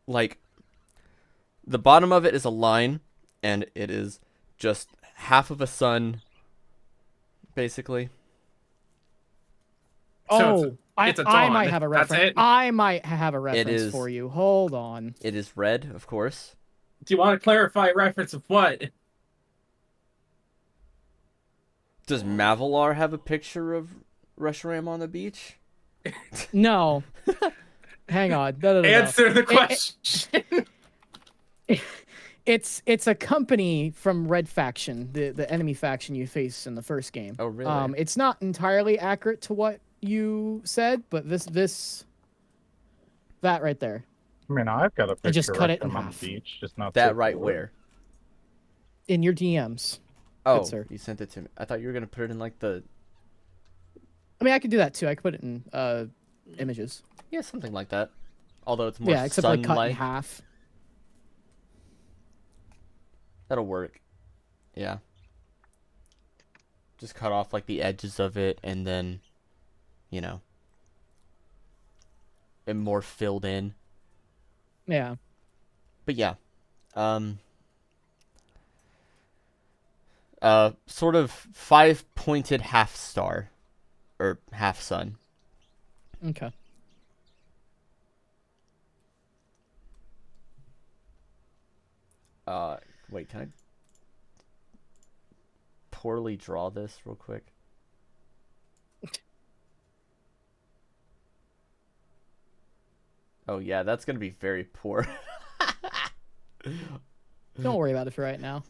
Speaker 1: like the bottom of it is a line, and it is just half of a sun, basically.
Speaker 7: So
Speaker 2: Oh,
Speaker 7: it's a
Speaker 2: I
Speaker 7: dawn.
Speaker 2: might have a
Speaker 7: That's
Speaker 2: reference.
Speaker 7: it?
Speaker 2: I might have a reference
Speaker 1: is-
Speaker 2: for you. Hold on.
Speaker 1: It is red, of course.
Speaker 7: Do you want to clarify reference of what?
Speaker 1: Does Mavalar have a picture of Reshiram on the beach?
Speaker 2: No. Hang on. No.
Speaker 7: Answer the question.
Speaker 2: It's a company from Red Faction, the enemy faction you faced in the first game.
Speaker 1: Oh, really?
Speaker 2: It's not entirely accurate to what you said, but that right there.
Speaker 6: I mean, I've got a picture
Speaker 2: just cut
Speaker 6: of
Speaker 2: it in
Speaker 6: him on
Speaker 2: half.
Speaker 6: the beach, just not
Speaker 1: That
Speaker 6: so
Speaker 1: right
Speaker 6: forward.
Speaker 1: where?
Speaker 2: In your DMs.
Speaker 1: Oh,
Speaker 2: sir.
Speaker 1: you sent it to me. I thought you were gonna put it in like the
Speaker 2: I mean, I could do that too. I could put it in images.
Speaker 1: yeah, something like that. Although it's more
Speaker 2: Yeah, except like cut in
Speaker 1: sun-like.
Speaker 2: half.
Speaker 1: That'll work. Yeah. Just cut off like the edges of it, and then, you know, and more filled in.
Speaker 2: Yeah.
Speaker 1: But yeah, sort of 5-pointed half star, or half sun.
Speaker 2: Okay.
Speaker 1: Wait, can I poorly draw this real quick? Oh yeah, that's gonna be very poor.
Speaker 2: Don't worry about it for right now.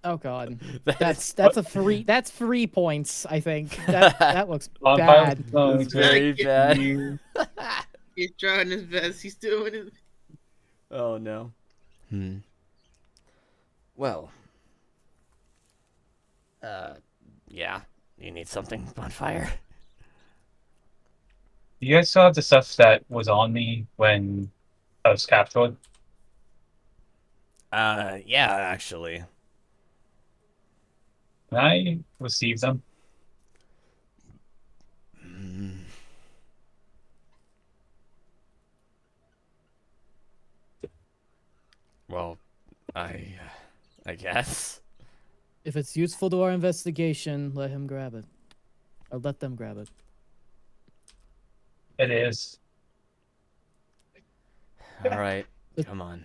Speaker 2: Oh god. That's a 3. That's 3 points, I think. That looks bad.
Speaker 1: It's very bad.
Speaker 5: He's trying his best. He's doing it.
Speaker 1: Oh no. Well. Yeah. You need something, Bonfyre.
Speaker 3: You guys still have the stuff that was on me when I was captured?
Speaker 1: Yeah, actually.
Speaker 3: Can I receive them?
Speaker 1: Well, I guess.
Speaker 2: If it's useful to our investigation, let him grab it. Or let them grab it.
Speaker 3: It is.
Speaker 1: All right, come on.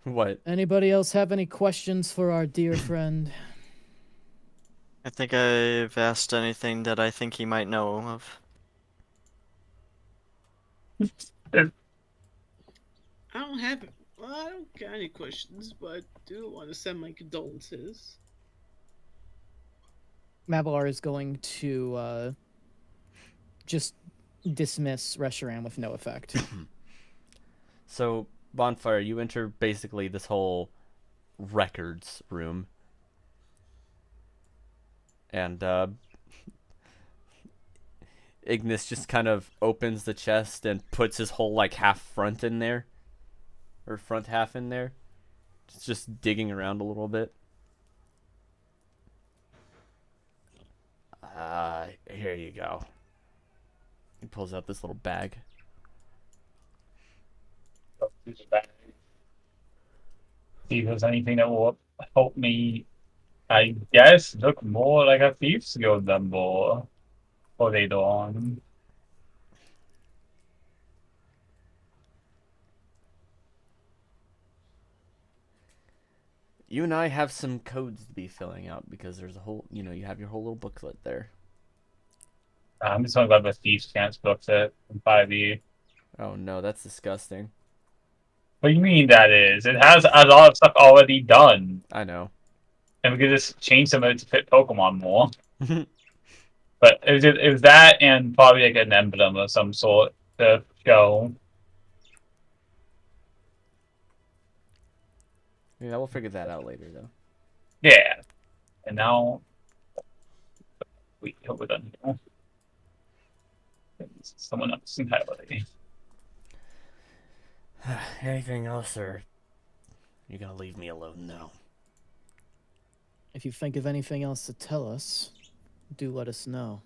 Speaker 1: What?
Speaker 2: Anybody else have any questions for our dear friend?
Speaker 4: I think I've asked anything that I think he might know of.
Speaker 5: I don't have it. Well, I don't got any questions, but I do want to send my condolences.
Speaker 2: Mavalar is going to just dismiss Reshiram with no effect.
Speaker 1: So, Bonfyre, you enter basically this whole records room. And, Ignis just kind of opens the chest and puts his whole, like, half front in there. Or front half in there. It's just digging around a little bit. Here you go. He pulls out this little bag.
Speaker 3: See if there's anything that will help me, I guess, look more like a Thieves Guild member for later on.
Speaker 1: You and I have some codes to be filling out because there's a whole, you have your whole little booklet there.
Speaker 3: I'm just talking about the Thieves Camps booklet from 5e.
Speaker 1: Oh no, that's disgusting.
Speaker 3: What do you mean that is? It has a lot of stuff already done.
Speaker 1: I know.
Speaker 3: And we could just change some of it to fit Pokemon more. But it was that and probably like an emblem of some sort to show.
Speaker 1: Yeah, we'll figure that out later, though.
Speaker 3: Yeah. And now we hope we're done here. Someone else entirely.
Speaker 1: Anything else, or you're gonna leave me alone now?
Speaker 2: If you think of anything else to tell us, do let us know.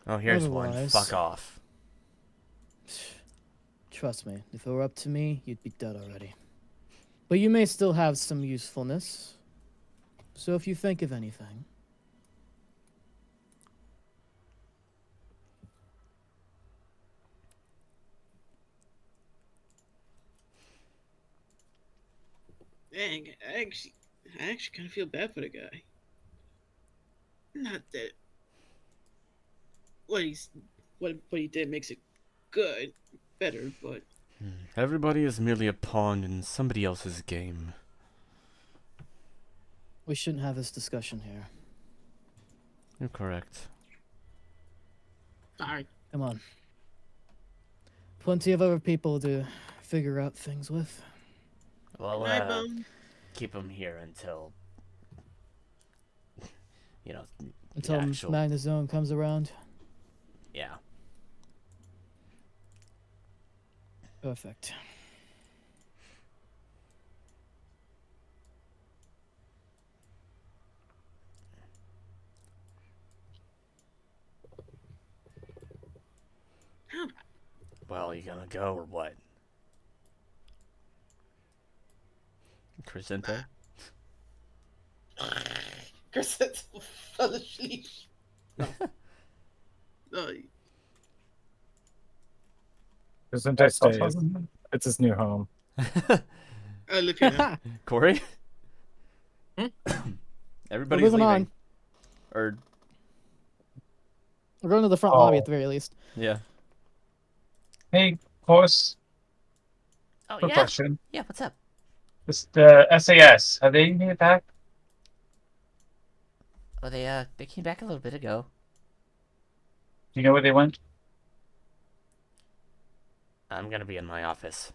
Speaker 1: Oh, here's one.
Speaker 2: Otherwise-
Speaker 1: Fuck off.
Speaker 2: Trust me, if it were up to me, you'd be dead already. But you may still have some usefulness. So if you think of anything.
Speaker 5: Dang, I actually kind of feel bad for the guy. Not that what he did makes it better, but
Speaker 1: Everybody is merely a pawn in somebody else's game.
Speaker 2: We shouldn't have this discussion here.
Speaker 1: You're correct.
Speaker 5: sorry.
Speaker 2: Come on. Plenty of other people to figure out things with.
Speaker 1: Well,
Speaker 5: Night, Bone.
Speaker 1: keep him here until,
Speaker 2: Until
Speaker 1: actual-
Speaker 2: Magna Zone comes around.
Speaker 1: Yeah.
Speaker 2: Perfect.
Speaker 1: Well, you gonna go or what? Cresento?
Speaker 5: Cresento fell asleep. No. No.
Speaker 6: Cresento stays. It's his new home.
Speaker 5: I live here now.
Speaker 1: Corey?
Speaker 2: We're
Speaker 1: Everybody's
Speaker 2: moving
Speaker 1: leaving.
Speaker 2: on.
Speaker 1: Or,
Speaker 2: We're going to the front lobby at the very least.
Speaker 1: yeah.
Speaker 3: Hey, Horse,
Speaker 1: Oh,
Speaker 3: quick question.
Speaker 1: Yeah, what's up?
Speaker 3: This the SAS, have they made it back?
Speaker 1: Oh, they came back a little bit ago.
Speaker 3: Do you know where they went?
Speaker 1: I'm gonna be in my office.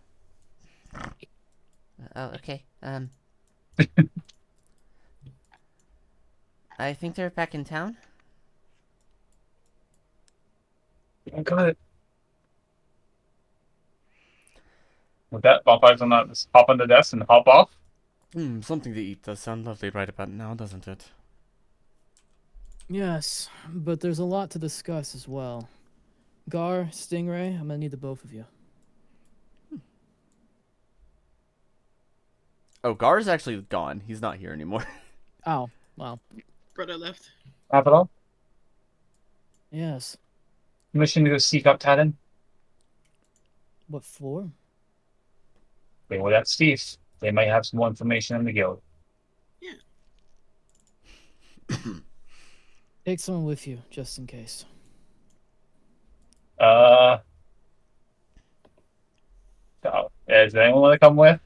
Speaker 1: Oh, okay. I think they're back in town.
Speaker 3: Oh, got it. With that, Bonfyre's on that. Just hop on the desk and hop off.
Speaker 1: Something to eat does sound lovely right about now, doesn't it?
Speaker 2: Yes, but there's a lot to discuss as well. Gar, Stingray, I'm gonna need the both of you.
Speaker 1: Oh, Gar's actually gone. He's not here anymore.
Speaker 2: Oh, well,
Speaker 5: Brother left.
Speaker 3: Capital.
Speaker 2: yes.
Speaker 3: Mission to go seek out Talon.
Speaker 2: What for?
Speaker 3: They were at Steve. They might have some more information on the guild.
Speaker 2: Take someone with you, just in case.
Speaker 3: Oh, does anyone want to come with?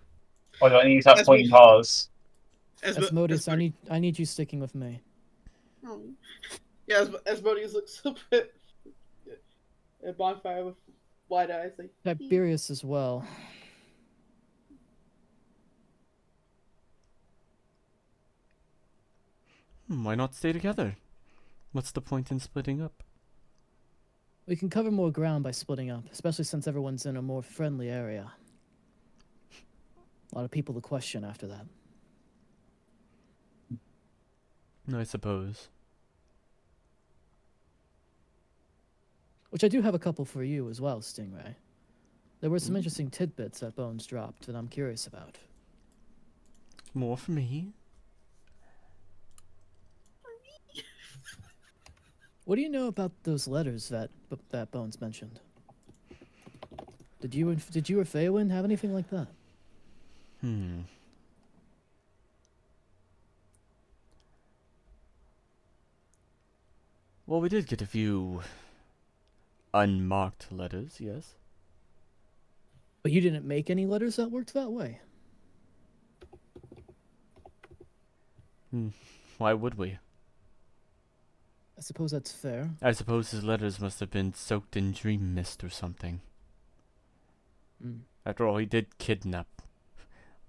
Speaker 3: Or do I need to stop
Speaker 5: That's
Speaker 3: pointing
Speaker 5: me.
Speaker 3: calls?
Speaker 2: Asmodeus, I need you sticking with me.
Speaker 5: Oh. Yeah, Asmodeus looks so bit. A Bonfire with wide eyes, like.
Speaker 2: Tiberius as well.
Speaker 1: Why not stay together? What's the point in splitting up?
Speaker 2: We can cover more ground by splitting up, especially since everyone's in a more friendly area. A lot of people to question after that.
Speaker 1: I suppose.
Speaker 2: Which I do have a couple for you as well, Stingray. There were some interesting tidbits that Bones dropped that I'm curious about.
Speaker 1: More for me.
Speaker 2: What do you know about those letters that Bones mentioned? Did you or Feywin have anything like that?
Speaker 1: Well, we did get a few unmarked letters, yes.
Speaker 2: But you didn't make any letters that worked that way.
Speaker 1: Why would we?
Speaker 2: I suppose that's fair.
Speaker 1: I suppose his letters must have been soaked in dream mist or something. After all, he did kidnap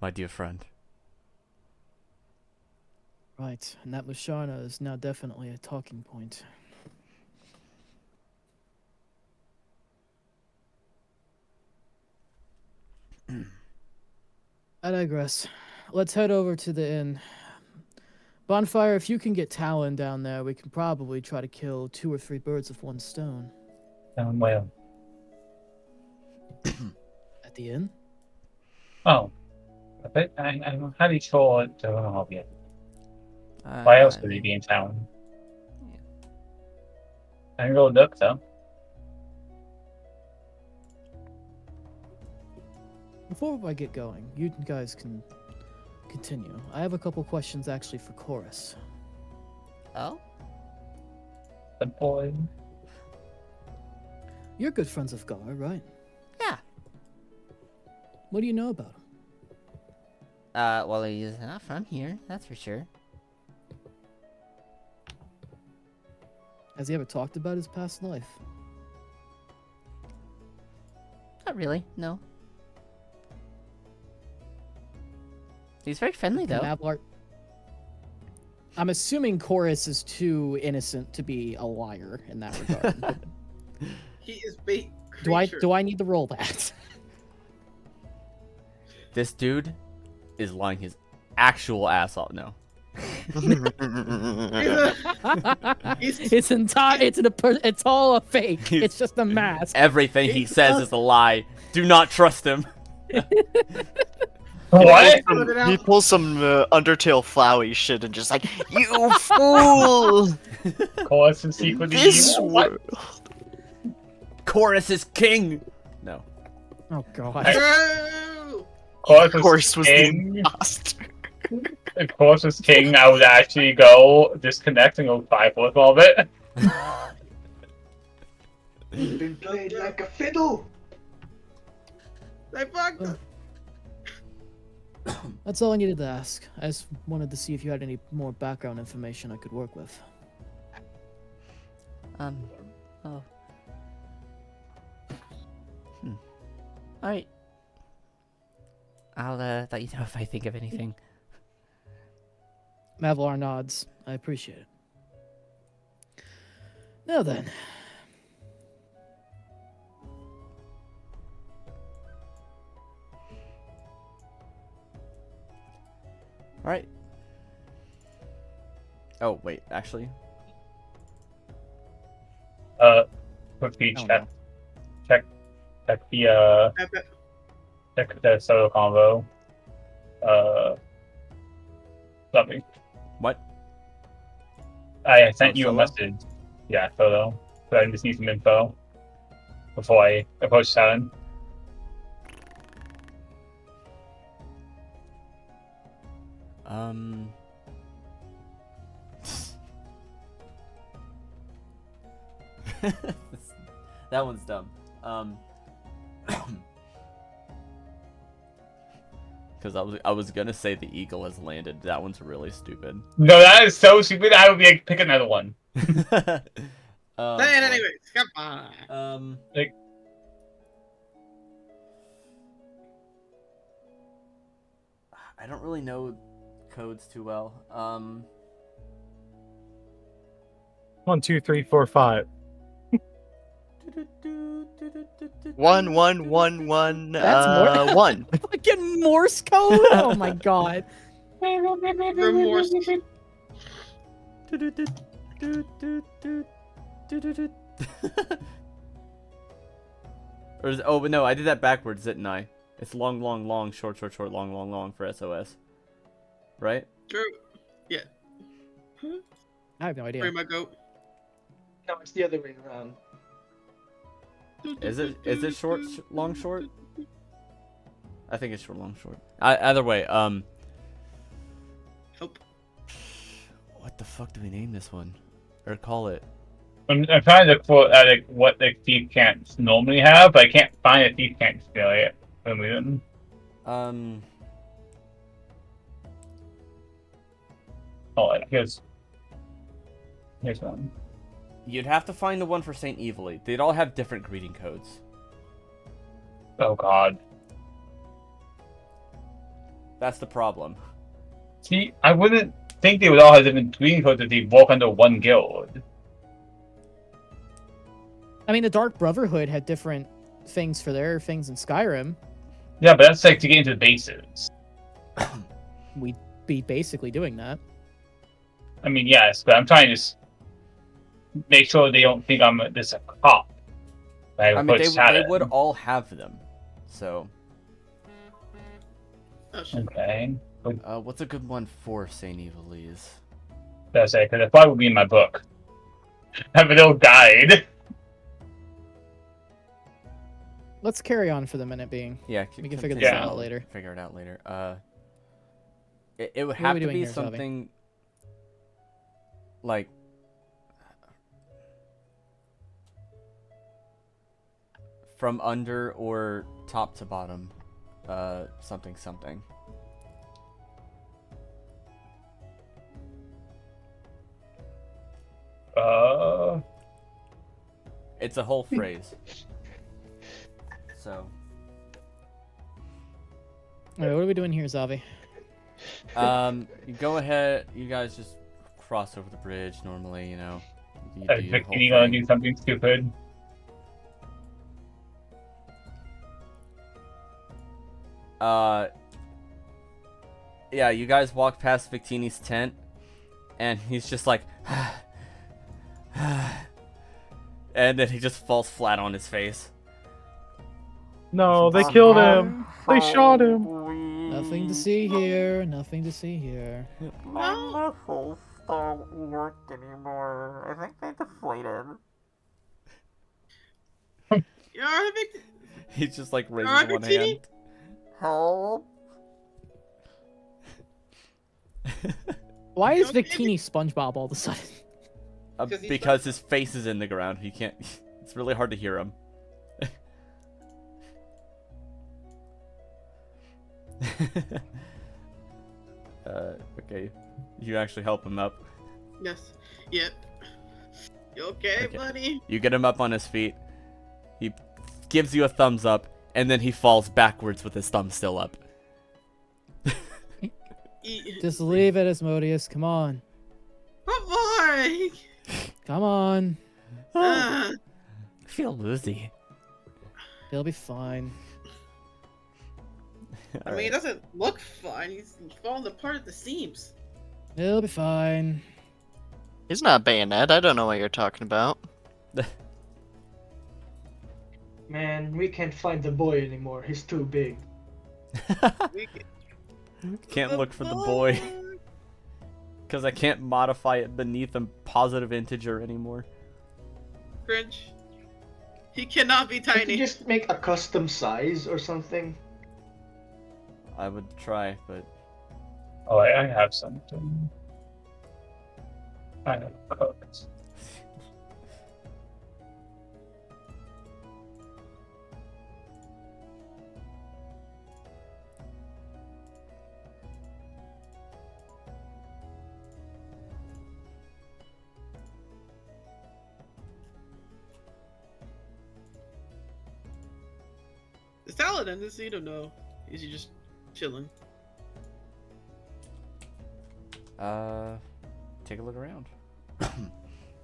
Speaker 1: my dear friend.
Speaker 2: Right, and that Musharna is now definitely a talking point. I digress. Let's head over to the inn. Bonfyre, if you can get Talon down there, we can probably try to kill 2 or 3 birds with one stone.
Speaker 3: Well.
Speaker 2: At the inn?
Speaker 3: Oh. I'm highly sure to help you. Why else would he be in town? I can go look though.
Speaker 2: Before I get going, you guys can continue. I have a couple questions actually for Chorus.
Speaker 1: Oh?
Speaker 3: The boy.
Speaker 2: You're good friends of Gar, right?
Speaker 10: Yeah.
Speaker 2: What do you know about him?
Speaker 10: Well, he's not from here, that's for sure.
Speaker 2: Has he ever talked about his past life?
Speaker 10: Not really, no. He's very friendly, though.
Speaker 2: Mavalar. I'm assuming Chorus is too innocent to be a liar in that regard.
Speaker 5: He is bait creature.
Speaker 2: Do I need to roll that?
Speaker 1: This dude is lying his actual ass off. No.
Speaker 2: It's all a fake. It's just a mask.
Speaker 1: Everything he says is a lie. Do not trust him.
Speaker 3: What?
Speaker 4: He pulls some Undertale Flowey shit and just like, you fool!
Speaker 3: Cause some secretly
Speaker 4: This
Speaker 3: evil. What?
Speaker 4: world.
Speaker 1: Chorus is king. No.
Speaker 2: Oh god.
Speaker 5: No!
Speaker 4: Course was the
Speaker 3: king.
Speaker 4: imposter.
Speaker 3: If Course was king, I would actually go disconnect and go 5 with all of it.
Speaker 8: You've been played like a fiddle.
Speaker 5: They fucked up.
Speaker 2: That's all I needed to ask. I just wanted to see if you had any more background information I could work with.
Speaker 10: Oh. Alright. I'll, let you know if I think of anything.
Speaker 2: Mavalar nods. I appreciate it. Now then.
Speaker 1: Alright. Oh, wait, actually.
Speaker 3: Quick speech
Speaker 2: Oh,
Speaker 3: check.
Speaker 2: no.
Speaker 3: Check the solo combo. Something.
Speaker 1: What?
Speaker 3: I sent you a
Speaker 1: solo?
Speaker 3: message. Yeah, solo. So I just need some info before I approach Talon.
Speaker 1: That one's dumb. Because I was gonna say the eagle has landed. That one's really stupid.
Speaker 3: No, that is so stupid. I would be like, pick another one.
Speaker 5: Say it anyways. Come on.
Speaker 1: I don't really know codes too well.
Speaker 6: 1, 2, 3, 4, 5.
Speaker 4: 11111
Speaker 2: That's more-
Speaker 4: 1.
Speaker 2: Fucking Morse code? Oh my god.
Speaker 5: Remorse.
Speaker 1: Or is, oh, but no, I did that backwards, didn't I? It's long, long, long, short, short, short, long, long, long for SOS. Right?
Speaker 5: True. Yeah.
Speaker 2: I have no idea.
Speaker 5: Free my goat.
Speaker 8: No, it's the other way around.
Speaker 1: Is it short, long, short? I think it's short, long, short. Either way,
Speaker 5: Help.
Speaker 1: what the fuck do we name this one? Or call it?
Speaker 3: I'm trying to look for like what the thief can't normally have, but I can't find a thief can't steal it. For some reason. Oh, here's one.
Speaker 1: You'd have to find the one for Saint Evilly. They'd all have different greeting codes.
Speaker 3: Oh god.
Speaker 1: That's the problem.
Speaker 3: See, I wouldn't think they would all have different greeting codes if they walk under one guild.
Speaker 2: I mean, the Dark Brotherhood had different things for their things in Skyrim.
Speaker 3: Yeah, but that's like to get into the bases.
Speaker 2: We'd be basically doing that.
Speaker 3: I mean, yes, but I'm trying to make sure they don't think I'm this a cop.
Speaker 1: I mean, they would all have them. So.
Speaker 5: Oh shit.
Speaker 3: Okay.
Speaker 1: What's a good one for Saint Evilly's?
Speaker 3: That's it, because it probably would be in my book. I have a little guide.
Speaker 2: Let's carry on for the minute being.
Speaker 1: Yeah,
Speaker 2: We can figure this
Speaker 3: Yeah.
Speaker 2: out later.
Speaker 1: Figure it out later. It would
Speaker 2: What are
Speaker 1: have
Speaker 2: we
Speaker 1: to
Speaker 2: doing
Speaker 1: be
Speaker 2: here, Zavi?
Speaker 1: something like from under or top to bottom. Something something. It's a whole phrase. So.
Speaker 2: Alright, what are we doing here, Zavi?
Speaker 1: You go ahead. You guys just cross over the bridge normally. You know. You do your whole
Speaker 3: You gonna
Speaker 1: thing.
Speaker 3: do something stupid?
Speaker 1: Yeah, you guys walk past Victini's tent, and he's just like, and then he just falls flat on his face.
Speaker 6: No, they killed him. They shot him.
Speaker 2: Nothing to see here. Nothing to see here.
Speaker 10: My muscles don't work anymore. I think they deflated.
Speaker 5: You're a victim.
Speaker 1: He just like raises
Speaker 5: Alright,
Speaker 1: one
Speaker 5: Victini?
Speaker 1: hand.
Speaker 10: Help.
Speaker 2: Why is
Speaker 5: Okay.
Speaker 2: Victini SpongeBob all of a sudden?
Speaker 1: Because his face is in the ground. He can't. It's really hard to hear him. Okay. You actually help him up.
Speaker 5: Yes. Yep. You okay,
Speaker 1: Okay.
Speaker 5: buddy?
Speaker 1: You get him up on his feet. He gives you a thumbs up, and then he falls backwards with his thumb still up.
Speaker 2: Just leave it, Asmodeus. Come on.
Speaker 5: Oh boy!
Speaker 2: Come on.
Speaker 5: Ah.
Speaker 1: I feel woozy.
Speaker 2: He'll be fine.
Speaker 5: I mean, it doesn't look fine. He's falling apart at the seams.
Speaker 2: He'll be fine.
Speaker 4: He's not Bayonet. I don't know what you're talking about.
Speaker 8: Man, we can't find the boy anymore. He's too big.
Speaker 5: We
Speaker 1: Can't look for the boy. Because I can't modify it beneath a positive integer anymore.
Speaker 5: Cringe. He cannot be
Speaker 8: Can't you
Speaker 5: tiny.
Speaker 8: just make a custom size or something?
Speaker 1: I would try, but
Speaker 3: Oh, I have something. I know.
Speaker 5: Is Talon in this? You don't know. Is he just chilling?
Speaker 1: take a look around.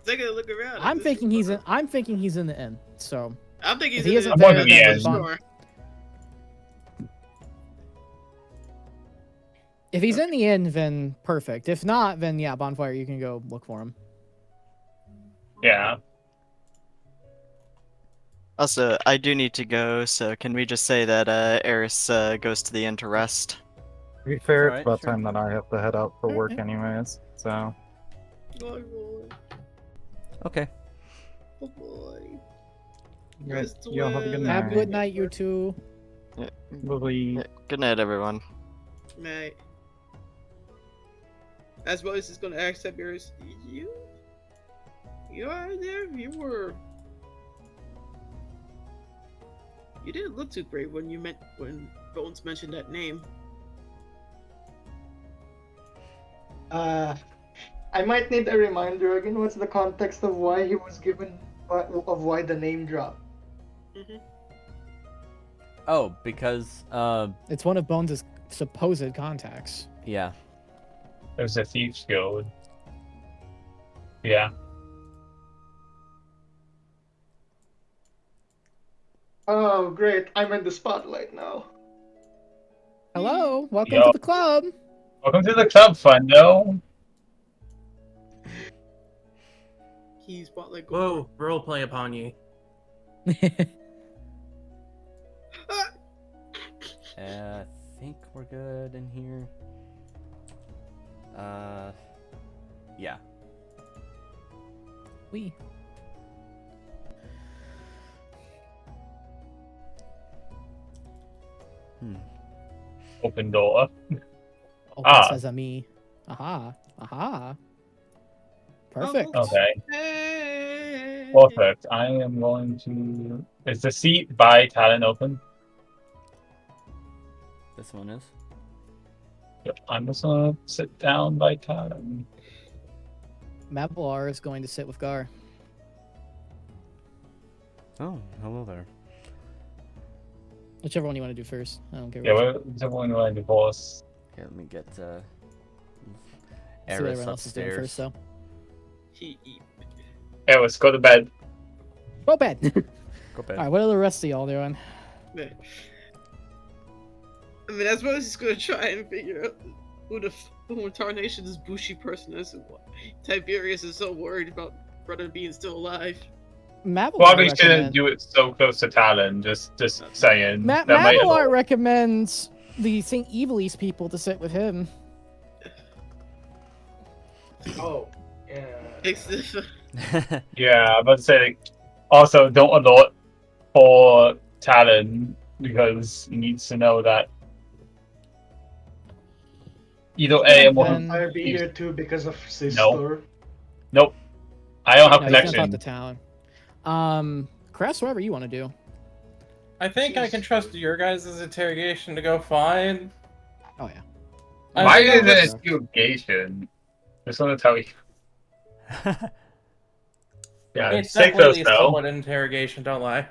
Speaker 5: Take a look around.
Speaker 2: I'm
Speaker 5: This
Speaker 2: thinking
Speaker 5: is-
Speaker 2: he's in. I'm thinking he's in the inn. So
Speaker 5: I think he's
Speaker 2: If he
Speaker 5: in
Speaker 2: isn't
Speaker 5: the
Speaker 3: there,
Speaker 5: end.
Speaker 3: then
Speaker 5: For
Speaker 3: it's
Speaker 2: fine.
Speaker 5: sure.
Speaker 2: If he's in the inn, then perfect. If not, then yeah, Bonfire, you can go look for him.
Speaker 3: Yeah.
Speaker 4: Also, I do need to go, so can we just say that Aris goes to the inn to rest?
Speaker 6: To be fair,
Speaker 1: Alright,
Speaker 6: it's about
Speaker 1: sure.
Speaker 6: time that I have to head out for work
Speaker 2: Alright.
Speaker 6: anyways, so...
Speaker 5: Oh boy.
Speaker 1: Okay.
Speaker 5: Oh boy.
Speaker 6: Right,
Speaker 5: Rest
Speaker 6: y'all have a good
Speaker 5: well.
Speaker 2: Have a
Speaker 6: night.
Speaker 2: good night, you two.
Speaker 6: Lovely.
Speaker 4: Yeah, good night, everyone.
Speaker 5: Mate. Asmodeus is gonna ask Tiberius, you are there? You didn't look too great when Bones mentioned that name.
Speaker 8: I might need a reminder again. What's the context of why he was given, why the name drop?
Speaker 1: Oh, because
Speaker 2: It's one of Bones' supposed contacts.
Speaker 1: yeah.
Speaker 3: There's a Thieves Guild. Yeah.
Speaker 8: Oh, great! I'm in the spotlight now.
Speaker 2: Hello, welcome
Speaker 3: Yo.
Speaker 2: to the club.
Speaker 3: Welcome to the club, Fundo.
Speaker 5: He's bought like
Speaker 7: Whoa, roleplay upon you.
Speaker 1: I think we're good in here. Yeah.
Speaker 2: We.
Speaker 3: Open door.
Speaker 2: Open
Speaker 3: Ah.
Speaker 2: sesame. Aha. Aha. Perfect.
Speaker 3: Okay.
Speaker 5: Hey.
Speaker 3: Perfect. I am going to... Is the seat by Talon open?
Speaker 1: This one is.
Speaker 3: Yep. I'm just gonna sit down by Talon.
Speaker 2: Mavalar is going to sit with Gar.
Speaker 1: Oh, hello there.
Speaker 2: Whichever one you want to do first. I don't care.
Speaker 3: Yeah,
Speaker 2: which.
Speaker 3: we're going to divorce.
Speaker 1: Okay, let me get
Speaker 2: See what
Speaker 1: Aris
Speaker 2: everyone else is doing
Speaker 1: upstairs.
Speaker 2: first, though.
Speaker 3: Yeah, let's go to bed.
Speaker 2: Go bed.
Speaker 1: Go bed.
Speaker 2: All right, what are the rest of y'all doing?
Speaker 5: I mean, Asmodeus is gonna try and figure out who in Tarnation this Bushi person is and why Tiberius is so worried about brother being still alive.
Speaker 2: Mavalar
Speaker 3: Probably shouldn't
Speaker 2: recommend...
Speaker 3: do it so close to Talon. Just saying. That might
Speaker 2: Mavalar recommends the St. Evilise people to sit with him.
Speaker 8: Oh, yeah.
Speaker 3: Yeah, I'm about to say. Like, also, don't alert for Talon because he needs to know that either A and one.
Speaker 8: I'll be here too because of sister.
Speaker 3: No. Nope. I don't have
Speaker 2: No, he's gonna
Speaker 3: connection.
Speaker 2: talk to Talon. Cress, whatever you want to do.
Speaker 7: I think I can trust your guys' interrogation to go fine.
Speaker 2: Oh yeah.
Speaker 3: Why is it
Speaker 7: just...
Speaker 3: an interrogation? Just want to tell you. Yeah,
Speaker 7: It's
Speaker 3: take those
Speaker 7: definitely
Speaker 3: though.
Speaker 7: somewhat an interrogation, don't lie.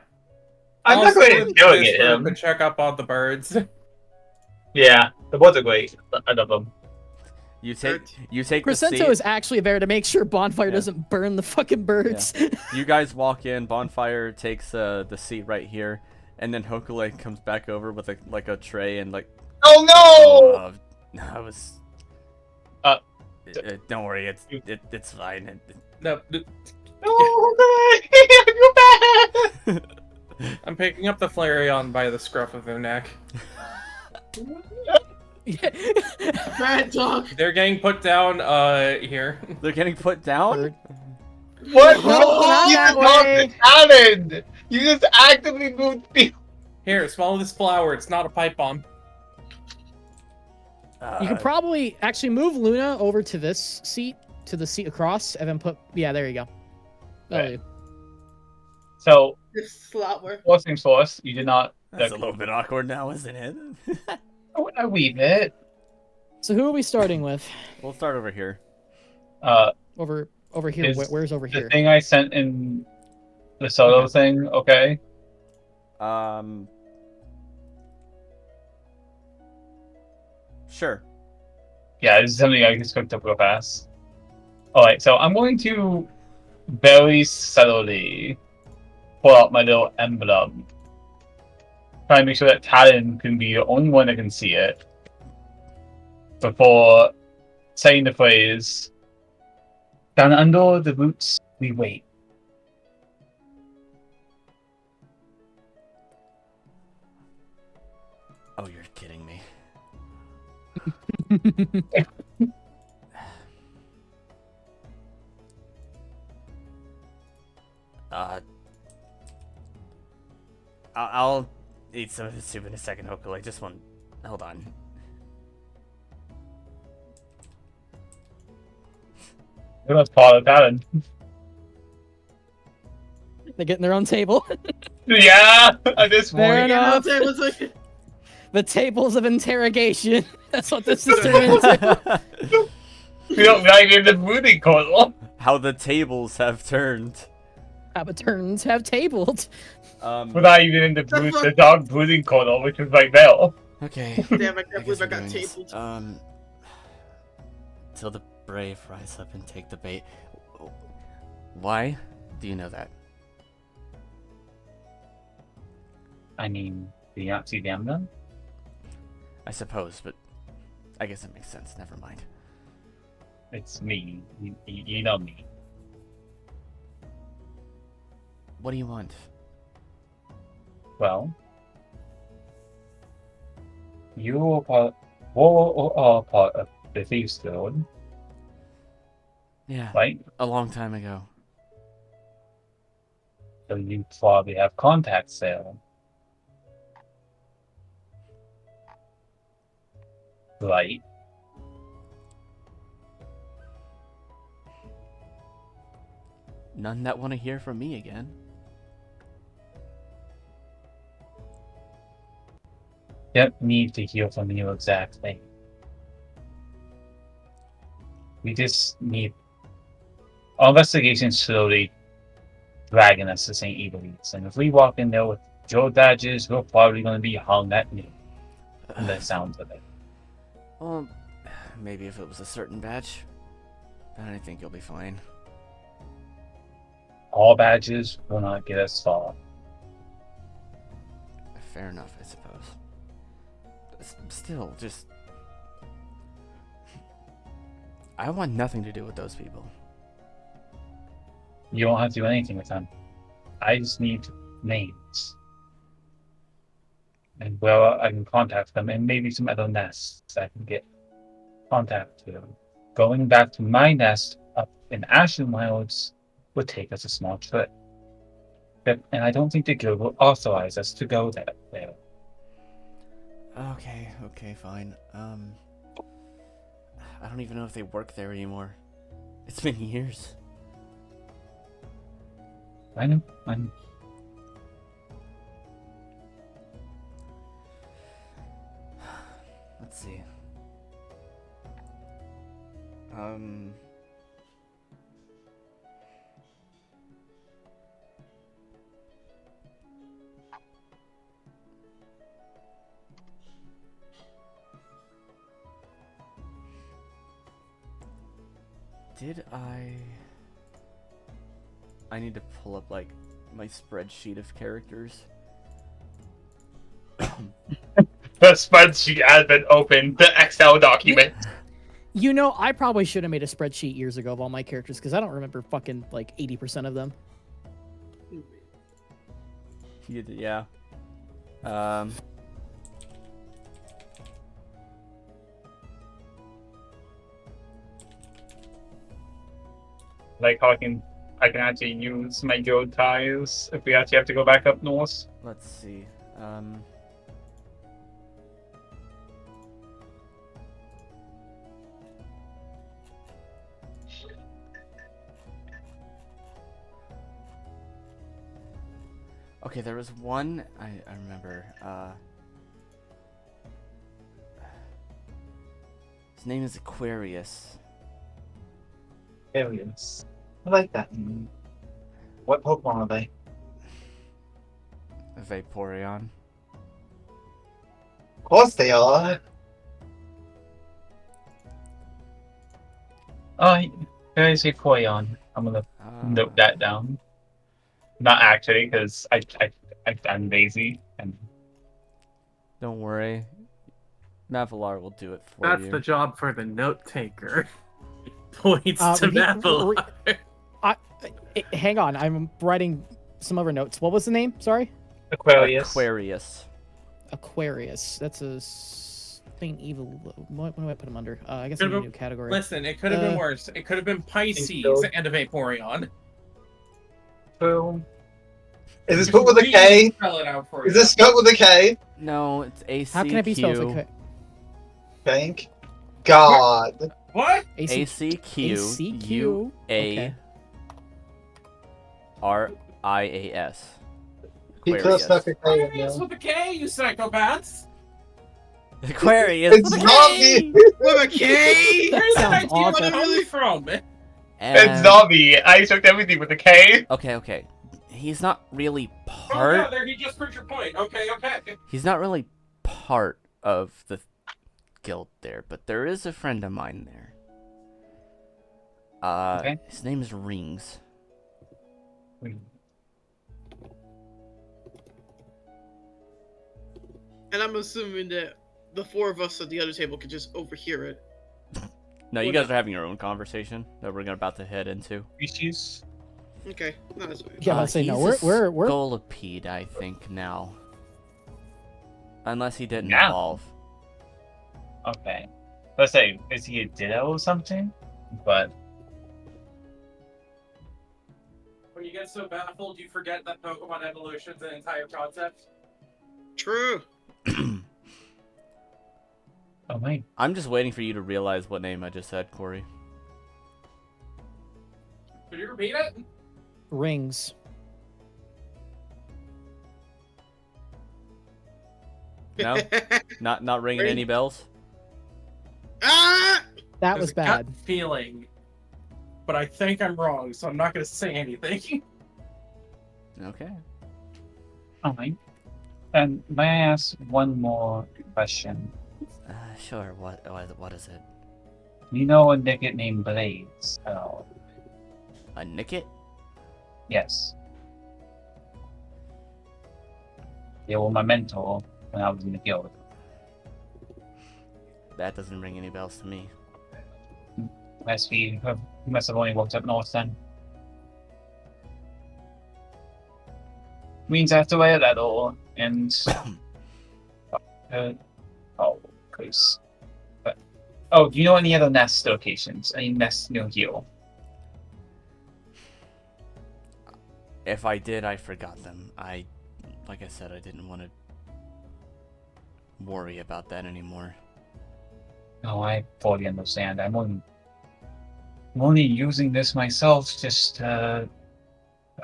Speaker 3: I'm not going to interrogate him.
Speaker 7: To check up on the birds.
Speaker 3: Yeah, the birds are great. I love them.
Speaker 1: You take the seat.
Speaker 2: Cresento is actually there to make sure Bonfire doesn't burn the fucking birds.
Speaker 1: You guys walk in. Bonfire takes the seat right here, and then Hokule comes back over with a tray and like.
Speaker 3: Oh no!
Speaker 1: I was. Don't worry, it's fine.
Speaker 7: No.
Speaker 3: No,
Speaker 7: I'm picking up the Flareon by the scruff of their neck.
Speaker 5: Bad dog.
Speaker 7: They're getting put down, here.
Speaker 1: They're getting put down?
Speaker 3: What?
Speaker 2: No,
Speaker 3: You
Speaker 2: not that
Speaker 3: just
Speaker 2: way.
Speaker 3: Talon! You just actively moved people.
Speaker 7: Here, swallow this flower. It's not a pipe bomb.
Speaker 2: You could probably actually move Luna over to this seat, to the seat across, and then put. Yeah, there you go. That'll do.
Speaker 3: So,
Speaker 5: This flower.
Speaker 3: first things first, you did not.
Speaker 1: That's a little bit awkward now, isn't it?
Speaker 3: A wee bit.
Speaker 2: So who are we starting with?
Speaker 1: We'll start over here.
Speaker 2: Over here.
Speaker 3: Is
Speaker 2: Where's over
Speaker 3: the
Speaker 2: here?
Speaker 3: thing I sent in the solo thing, okay?
Speaker 1: Sure.
Speaker 3: Yeah, this is something I just cooked up real fast. Alright, so I'm going to very subtly pull out my little emblem. Try to make sure that Talon can be the only one that can see it. Before saying the phrase, "Down under the roots we wait."
Speaker 1: Oh, you're kidding me. I'll eat some of the soup in a second, hopefully. Just one. Hold on.
Speaker 3: It was part of Talon.
Speaker 2: They're getting their own table.
Speaker 3: Yeah, at this
Speaker 2: Fair
Speaker 3: point.
Speaker 2: enough.
Speaker 5: Yeah, it's like,
Speaker 2: The tables of interrogation. That's what this is turning into.
Speaker 3: We don't like in the movie corner.
Speaker 1: How the tables have turned.
Speaker 2: How the turns have tabled.
Speaker 3: We're not even in the dog brooding corner, which is right there.
Speaker 1: Okay.
Speaker 5: damn, I can't
Speaker 1: I
Speaker 5: believe
Speaker 1: guess
Speaker 5: I
Speaker 1: we're
Speaker 5: got
Speaker 1: doing this.
Speaker 5: tabled.
Speaker 1: Till the brave rise up and take the bait. Why do you know that?
Speaker 3: I mean, do you not see them then?
Speaker 1: I suppose, but I guess it makes sense. Never mind.
Speaker 3: It's me. You know me.
Speaker 1: What do you want?
Speaker 3: Well, you are part of the Thieves Guild,
Speaker 1: Yeah,
Speaker 3: right?
Speaker 1: a long time ago.
Speaker 3: So you probably have contacts there. Right?
Speaker 1: None that want to hear from me again.
Speaker 3: Don't need to hear from you exactly. We just need our investigation slowly dragging us to St. Evelyn's, and if we walk in there with Joe badges, we're probably going to be hung at noon. From the sounds of it.
Speaker 1: Well, maybe if it was a certain badge, but I think you'll be fine.
Speaker 3: All badges will not get us far.
Speaker 1: Fair enough, I suppose. Still, just... I want nothing to do with those people.
Speaker 3: You don't have to do anything with them. I just need names. And well, I can contact them, and maybe some other nests I can get contact to. Going back to my nest up in Ashen Wilds would take us a small trip. And I don't think the guild will authorize us to go there.
Speaker 1: Okay, fine. I don't even know if they work there anymore. It's been years.
Speaker 3: I know.
Speaker 1: Let's see. Did I need to pull up, like, my spreadsheet of characters.
Speaker 3: The spreadsheet has been opened. The Excel document.
Speaker 2: You know, I probably should have made a spreadsheet years ago of all my characters because I don't remember fucking like 80% of them.
Speaker 1: Yeah.
Speaker 3: Like how I can actually use my guild ties if we actually have to go back up north.
Speaker 1: Let's see. Okay, there was one I remember. His name is Aquarius.
Speaker 9: Aliens. I like that. What Pokemon are they?
Speaker 1: Vaporeon.
Speaker 9: Of course they are.
Speaker 3: Oh, there's a Koyon. I'm gonna note that down. Not actually, because I'm lazy and
Speaker 1: Don't worry. Mavalar will do it for
Speaker 7: That's
Speaker 1: you.
Speaker 7: the job for the note taker. Points to
Speaker 2: repeat-
Speaker 7: Mavalar.
Speaker 2: Hang on, I'm writing some other notes. What was the name? Sorry.
Speaker 9: Aquarius.
Speaker 1: Aquarius.
Speaker 2: Aquarius. That's a faint evil. What do I put him under? I guess
Speaker 7: Could've
Speaker 2: I'm a
Speaker 7: been-
Speaker 2: new category.
Speaker 7: Listen, it could have been worse. It could have been Pisces and a Vaporeon.
Speaker 9: Boom. Is this spelled with a K?
Speaker 7: Spell it out for
Speaker 9: Is
Speaker 7: you.
Speaker 9: this spelled with a K?
Speaker 1: No, it's ACQ.
Speaker 2: How can it be spelled with a K?
Speaker 9: Thank God.
Speaker 7: What?
Speaker 1: ACQ.
Speaker 2: Okay.
Speaker 1: UARIAS.
Speaker 9: He could have stuck a K in
Speaker 7: Aquarius
Speaker 9: there.
Speaker 7: with a K, you psychopaths.
Speaker 1: Aquarius.
Speaker 9: It's zombie!
Speaker 5: With a K?
Speaker 7: Where's that
Speaker 2: sounds
Speaker 7: idea
Speaker 2: awful.
Speaker 7: coming from?
Speaker 3: it's zombie. I expect everything with a K.
Speaker 1: Okay. He's not really
Speaker 7: Oh,
Speaker 1: part.
Speaker 7: yeah, there, he just proved your point. Okay.
Speaker 1: He's not really part of the guild there, but there is a friend of mine there.
Speaker 3: Okay.
Speaker 1: His name is Rings.
Speaker 5: And I'm assuming that the four of us at the other table could just overhear it.
Speaker 1: No, you guys are having your own conversation that we're about to head into.
Speaker 3: Species.
Speaker 5: Okay, no, that's fine.
Speaker 2: Yeah, but say no.
Speaker 1: He's a
Speaker 2: We're
Speaker 1: Scolipede, I think now. Unless he didn't
Speaker 3: Now?
Speaker 1: evolve.
Speaker 3: Okay. Let's say, is he a Ditto or something? But
Speaker 7: When you get so baffled, you forget that Pokemon evolution's an entire concept.
Speaker 5: True.
Speaker 3: oh my,
Speaker 1: I'm just waiting for you to realize what name I just said, Corey.
Speaker 7: Could you repeat it?
Speaker 2: rings.
Speaker 1: No? Not ringing any bells?
Speaker 5: Ah!
Speaker 2: That
Speaker 7: There's
Speaker 2: was
Speaker 7: a gut
Speaker 2: bad.
Speaker 7: feeling, but I think I'm wrong, so I'm not going to say anything.
Speaker 1: Okay.
Speaker 3: oh my. And may I ask one more question?
Speaker 1: Sure. What is it?
Speaker 3: You know a nigga named Blades? Oh,
Speaker 1: A Nicket?
Speaker 3: yes. They were my mentor when I was in the guild.
Speaker 1: That doesn't ring any bells to me.
Speaker 3: He must have only walked up north then. Means I have to wear that all, and please. But do you know any other nest locations? Any nests near here?
Speaker 1: If I did, I forgot them. Like I said, I didn't want to worry about that anymore.
Speaker 3: No, I fully understand. I'm only using this myself just to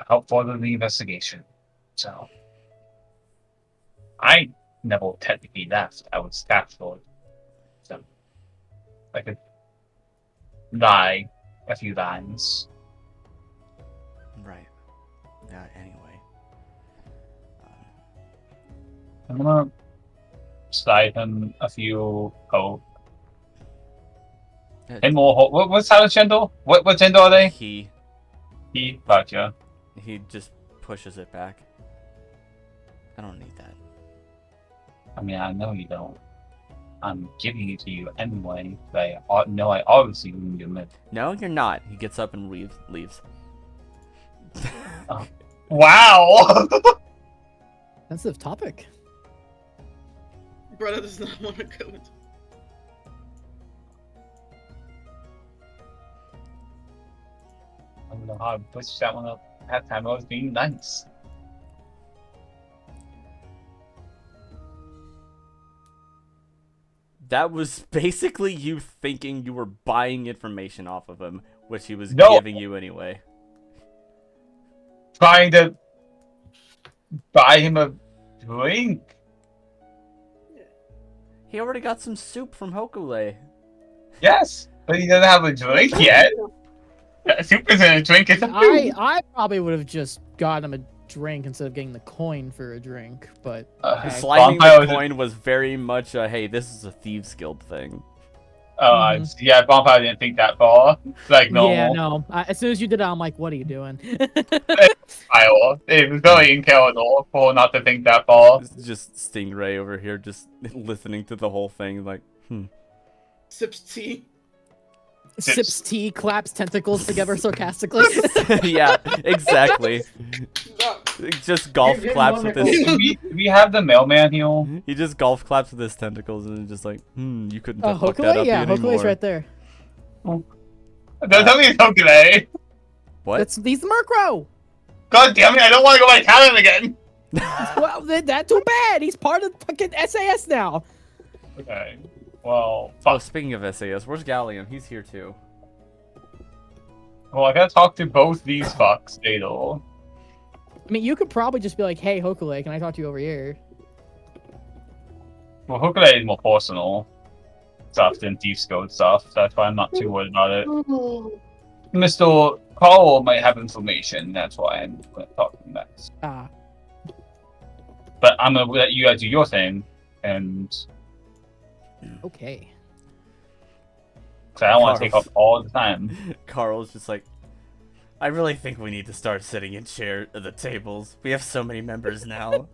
Speaker 3: help further the investigation. So, I never technically left. I was staff lord. So, I could lie a few times.
Speaker 1: Right. Anyway.
Speaker 3: I'm gonna slide him a few hope. And more hope. What's Silent Gender? What gender are they?
Speaker 1: He
Speaker 3: Gotcha.
Speaker 1: just pushes it back. I don't need that.
Speaker 3: I mean, I know you don't. I'm giving it to you anyway. But I know I obviously wouldn't admit.
Speaker 1: No, you're not. He gets up and leaves.
Speaker 3: Wow!
Speaker 2: Sensitive topic.
Speaker 5: Brother does not want to go into.
Speaker 3: I don't know how to push that one up. That time I was being nice.
Speaker 1: That was basically you thinking you were buying information off of him, which he was
Speaker 3: No.
Speaker 1: giving you anyway.
Speaker 3: Trying to buy him a drink.
Speaker 1: He already got some soup from Hokule.
Speaker 3: Yes, but he doesn't have a drink yet. Soup isn't a drink, it's a food.
Speaker 2: I probably would have just gotten him a drink instead of getting the coin for a drink, but okay.
Speaker 1: Sliding
Speaker 3: Bonfyre
Speaker 1: the
Speaker 3: was
Speaker 1: coin was very much a, hey, this is a Thieves Guild thing.
Speaker 3: Yeah, Bonfyre didn't think that far. Like, normal.
Speaker 2: Yeah, no. As soon as you did it, I'm like, what are you doing?
Speaker 3: Iowa. It was very intelligent for not to think that far.
Speaker 1: Just Stingray over here, just listening to the whole thing, like,
Speaker 5: Sips tea.
Speaker 2: Sips tea, claps tentacles together sarcastically.
Speaker 1: Yeah, exactly.
Speaker 5: No.
Speaker 1: Just golf
Speaker 8: Give him
Speaker 1: claps with his.
Speaker 3: Do we have the mailman here?
Speaker 1: He just golf claps with his tentacles and just like, you couldn't
Speaker 2: Oh,
Speaker 1: fuck that
Speaker 2: Hokule?
Speaker 1: up
Speaker 2: Yeah,
Speaker 1: anymore.
Speaker 2: Hokule's right there.
Speaker 3: Don't tell me it's Hokule.
Speaker 1: What?
Speaker 2: He's the Murkrow!
Speaker 3: God damn it, I don't want to go by Talon again.
Speaker 2: Well, that's too bad. He's part of fucking SAS now.
Speaker 3: Okay. Well,
Speaker 1: Oh,
Speaker 3: fuck.
Speaker 1: speaking of SAS, where's Gallium? He's here too.
Speaker 3: Well, I gotta talk to both these fucks, Dado.
Speaker 2: I mean, you could probably just be like, hey, Hokule, can I talk to you over here?
Speaker 3: Well, Hokule is more personal stuff than Thief's Code stuff. That's why I'm not too worried about it. Mr. Carl might have information. That's why I'm going to talk to him next.
Speaker 2: Ah.
Speaker 3: But I'm going to let you guys do your thing. And
Speaker 2: Okay.
Speaker 3: because I don't want to take up all the time.
Speaker 1: Carl's just like, I really think we need to start sitting in the tables. We have so many members now.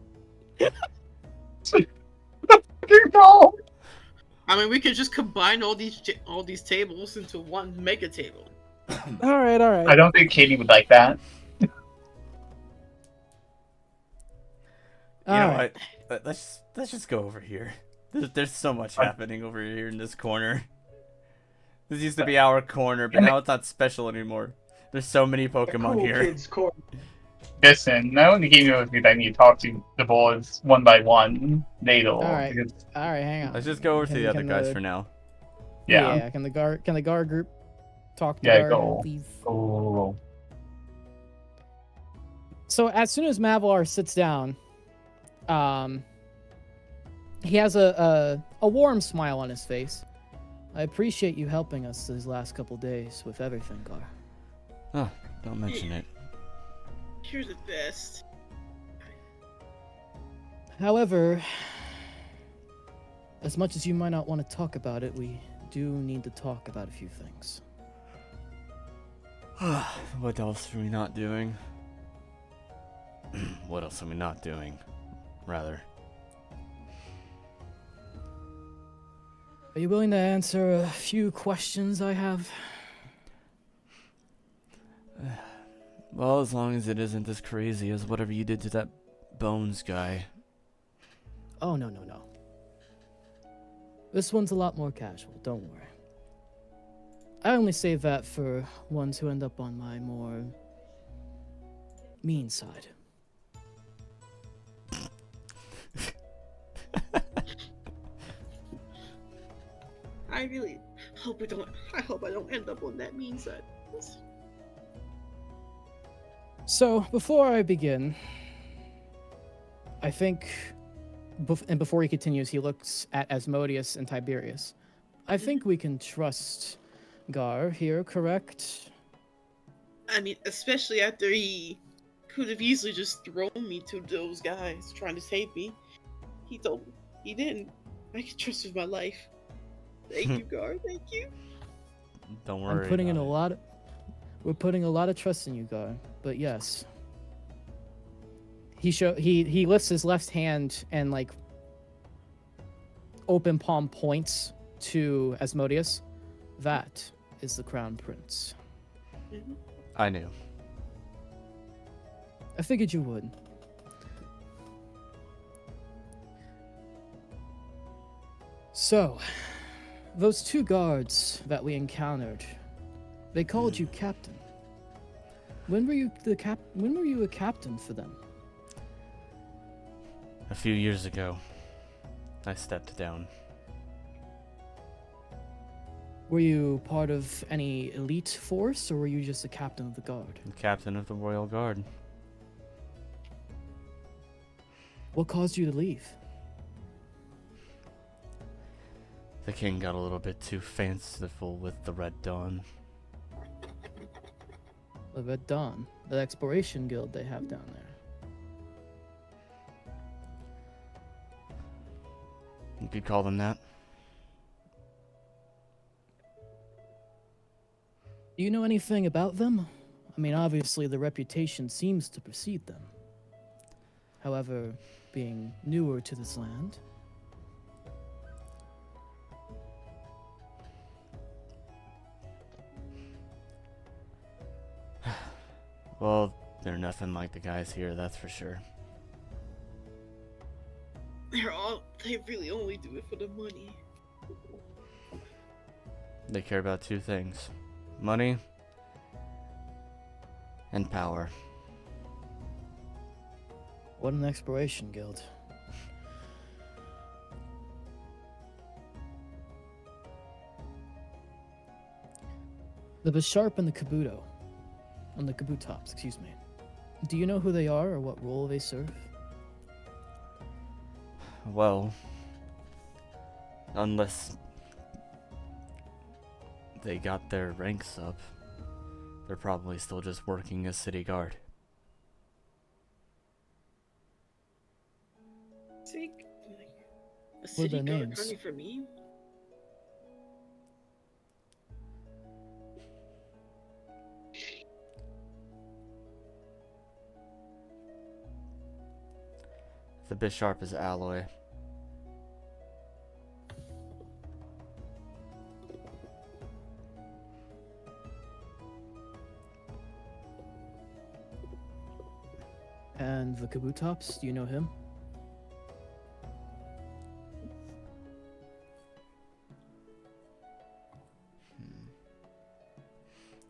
Speaker 3: No.
Speaker 5: I mean, we could just combine all these tables into one mega table.
Speaker 2: All right.
Speaker 3: I don't think Katie would like that.
Speaker 1: You know what? Let's just go over here. There's so much happening over here in this corner. This used to be our corner, but now it's not special anymore. There's so many Pokemon here.
Speaker 8: Kids corner.
Speaker 3: Listen, not only game with me, I need to talk to the boards one by one. Nato.
Speaker 2: All right. All right, hang on.
Speaker 1: Let's just go over to the other guys for now.
Speaker 3: Yeah.
Speaker 2: Can the guard group talk to
Speaker 3: Yeah,
Speaker 2: guard,
Speaker 3: go.
Speaker 2: please?
Speaker 3: Oh.
Speaker 2: So as soon as Mavalar sits down, he has a warm smile on his face. I appreciate you helping us these last couple days with everything, Gar.
Speaker 1: Oh, don't mention it.
Speaker 5: You're the best.
Speaker 2: However, as much as you might not want to talk about it, we do need to talk about a few things.
Speaker 1: What else are we not doing? What else are we not doing? Rather.
Speaker 2: Are you willing to answer a few questions I have?
Speaker 1: Well, as long as it isn't as crazy as whatever you did to that Bones guy.
Speaker 2: Oh, no. This one's a lot more casual, don't worry. I only save that for ones who end up on my more mean side.
Speaker 5: I really hope I hope I don't end up on that mean side.
Speaker 2: So, before I begin, I think, and before he continues, he looks at Asmodeus and Tiberius. I think we can trust Gar here, correct?
Speaker 5: I mean, especially after he could have easily just thrown me to those guys trying to save me. He didn't. I can trust with my life. Thank you, Gar. Thank you.
Speaker 1: Don't worry.
Speaker 2: We're putting a lot of trust in you, Gar. But yes, he lifts his left hand and like open palm points to Asmodeus. That is the Crown Prince.
Speaker 5: Mm-hmm.
Speaker 1: I knew.
Speaker 2: I figured you would. So, those two guards that we encountered, they called you captain. When were you a captain for them?
Speaker 1: A few years ago, I stepped down.
Speaker 2: Were you part of any elite force, or were you just a captain of the guard?
Speaker 1: The captain of the Royal Guard.
Speaker 2: What caused you to leave?
Speaker 1: The king got a little bit too fanciful with the Red Dawn.
Speaker 2: The Red Dawn, the exploration guild they have down there.
Speaker 1: You could call them that.
Speaker 2: Do you know anything about them? I mean, obviously the reputation seems to precede them. However, being newer to this land,
Speaker 1: Well, they're nothing like the guys here, that's for sure.
Speaker 5: They really only do it for the money.
Speaker 1: They care about two things: money and power.
Speaker 2: what an exploration guild. The Bisharp and the Kabuto. On the Kabutops, excuse me. Do you know who they are or what role they serve?
Speaker 1: Well, unless they got their ranks up, they're probably still just working as city guard.
Speaker 5: See, a
Speaker 2: What are
Speaker 5: city
Speaker 2: their
Speaker 5: guard
Speaker 2: names?
Speaker 5: running for me?
Speaker 1: The Bisharp is Alloy.
Speaker 2: And the Kabutops, do you know him?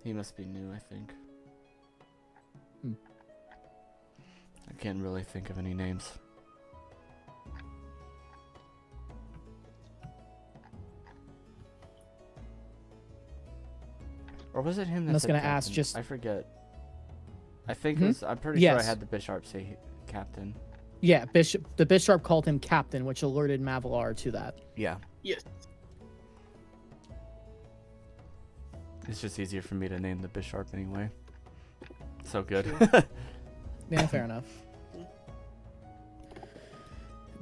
Speaker 1: He must be new, I think.
Speaker 2: Hmm.
Speaker 1: I can't really think of any names. Or was it him that
Speaker 2: I was
Speaker 1: said
Speaker 2: gonna
Speaker 1: captain?
Speaker 2: ask just-
Speaker 1: I forget. I think
Speaker 2: Hmm?
Speaker 1: it was, I'm pretty sure I
Speaker 2: Yes.
Speaker 1: had the Bisharp say captain.
Speaker 2: Yeah, the Bisharp called him Captain, which alerted Mavalar to that.
Speaker 1: Yeah.
Speaker 5: Yes.
Speaker 1: It's just easier for me to name the Bisharp anyway. So good.
Speaker 2: Yeah, fair enough.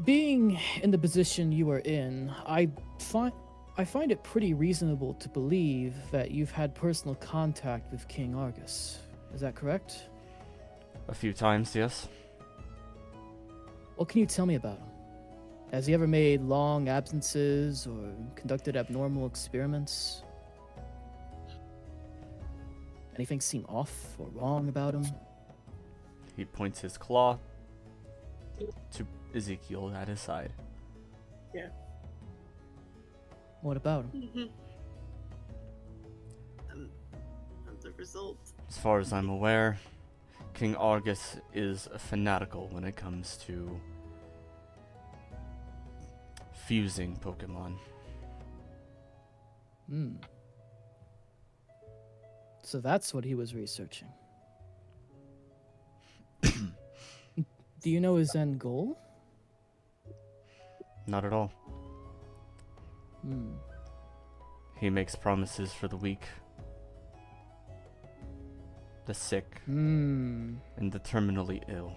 Speaker 2: Being in the position you are in, I find it pretty reasonable to believe that you've had personal contact with King Argus. Is that correct?
Speaker 1: A few times, yes.
Speaker 2: What can you tell me about him? Has he ever made long absences or conducted abnormal experiments? Anything seem off or wrong about him?
Speaker 1: He points his claw to Ezekiel at his side.
Speaker 5: Yeah.
Speaker 2: What about him?
Speaker 5: Mm-hmm. And the result.
Speaker 1: As far as I'm aware, King Argus is fanatical when it comes to fusing Pokemon.
Speaker 2: Hmm. So that's what he was researching. Do you know his end goal?
Speaker 1: Not at all.
Speaker 2: Hmm.
Speaker 1: He makes promises for the weak, the sick,
Speaker 2: Hmm.
Speaker 1: and the terminally ill.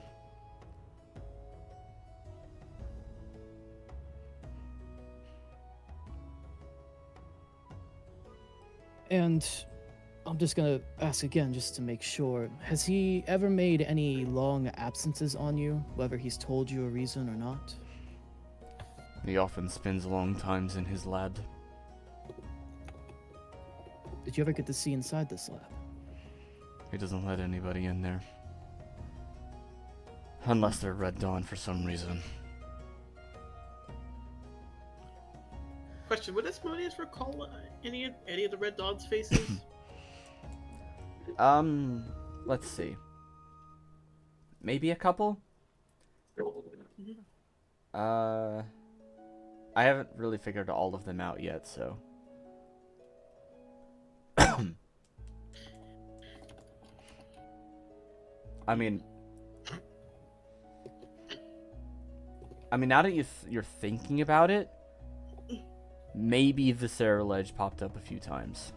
Speaker 2: And I'm just gonna ask again just to make sure. Has he ever made any long absences on you, whether he's told you a reason or not?
Speaker 1: He often spends long times in his lab.
Speaker 2: Did you ever get to see inside this lab?
Speaker 1: He doesn't let anybody in there. Unless they're Red Dawn for some reason.
Speaker 5: Question: would Asmodeus recall any of the Red Dog's faces?
Speaker 1: Let's see. Maybe a couple? I haven't really figured all of them out yet, so. I mean, now that you're thinking about it, maybe the Ledge popped up a few times.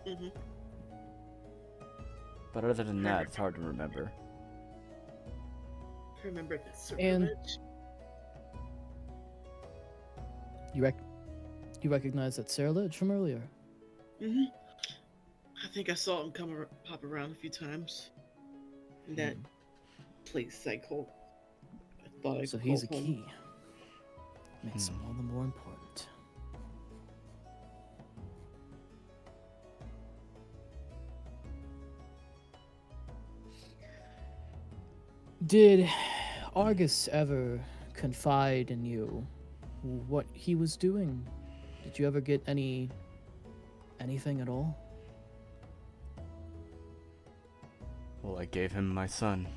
Speaker 5: Mm-hmm.
Speaker 1: But other than that, it's hard to remember.
Speaker 5: Remember that
Speaker 2: And-
Speaker 5: sacrilege?
Speaker 2: You recognize that Ledge from earlier?
Speaker 5: Mm-hmm. I think I saw him pop around a few times. In that place I called. I thought I
Speaker 2: So
Speaker 5: called
Speaker 2: he's a
Speaker 5: home.
Speaker 2: key. Makes him all the more important. Did Argus ever confide in you what he was doing? Did you ever get anything at all?
Speaker 1: Well, I gave him my son.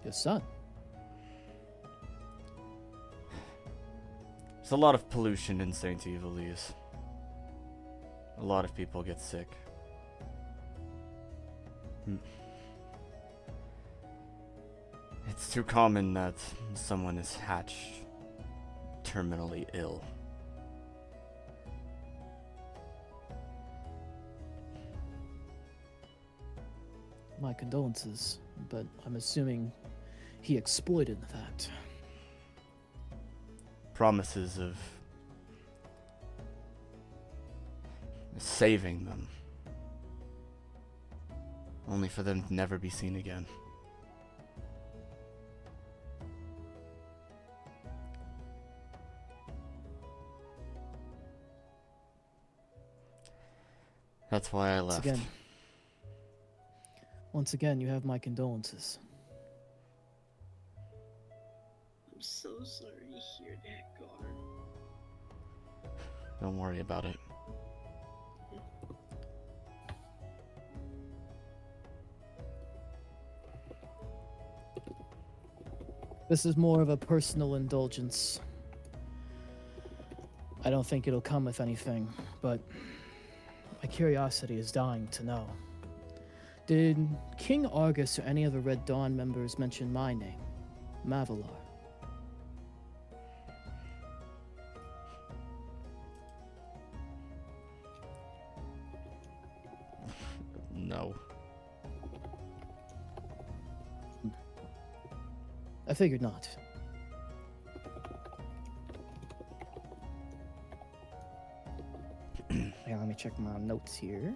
Speaker 2: Your son?
Speaker 1: There's a lot of pollution in St. Evilise. A lot of people get sick. It's too common that someone is hatched terminally ill.
Speaker 2: My condolences, but I'm assuming he exploited that.
Speaker 1: Promises of saving them, only for them to never be seen again. That's why I left.
Speaker 2: Once again, you have my condolences.
Speaker 5: I'm so sorry to hear that, Gar.
Speaker 1: Don't worry about it.
Speaker 2: This is more of a personal indulgence. I don't think it'll come with anything, but my curiosity is dying to know. Did King Argus or any of the Red Dawn members mention my name, Mavalar?
Speaker 1: No.
Speaker 2: I figured not. Hang on, let me check my notes here.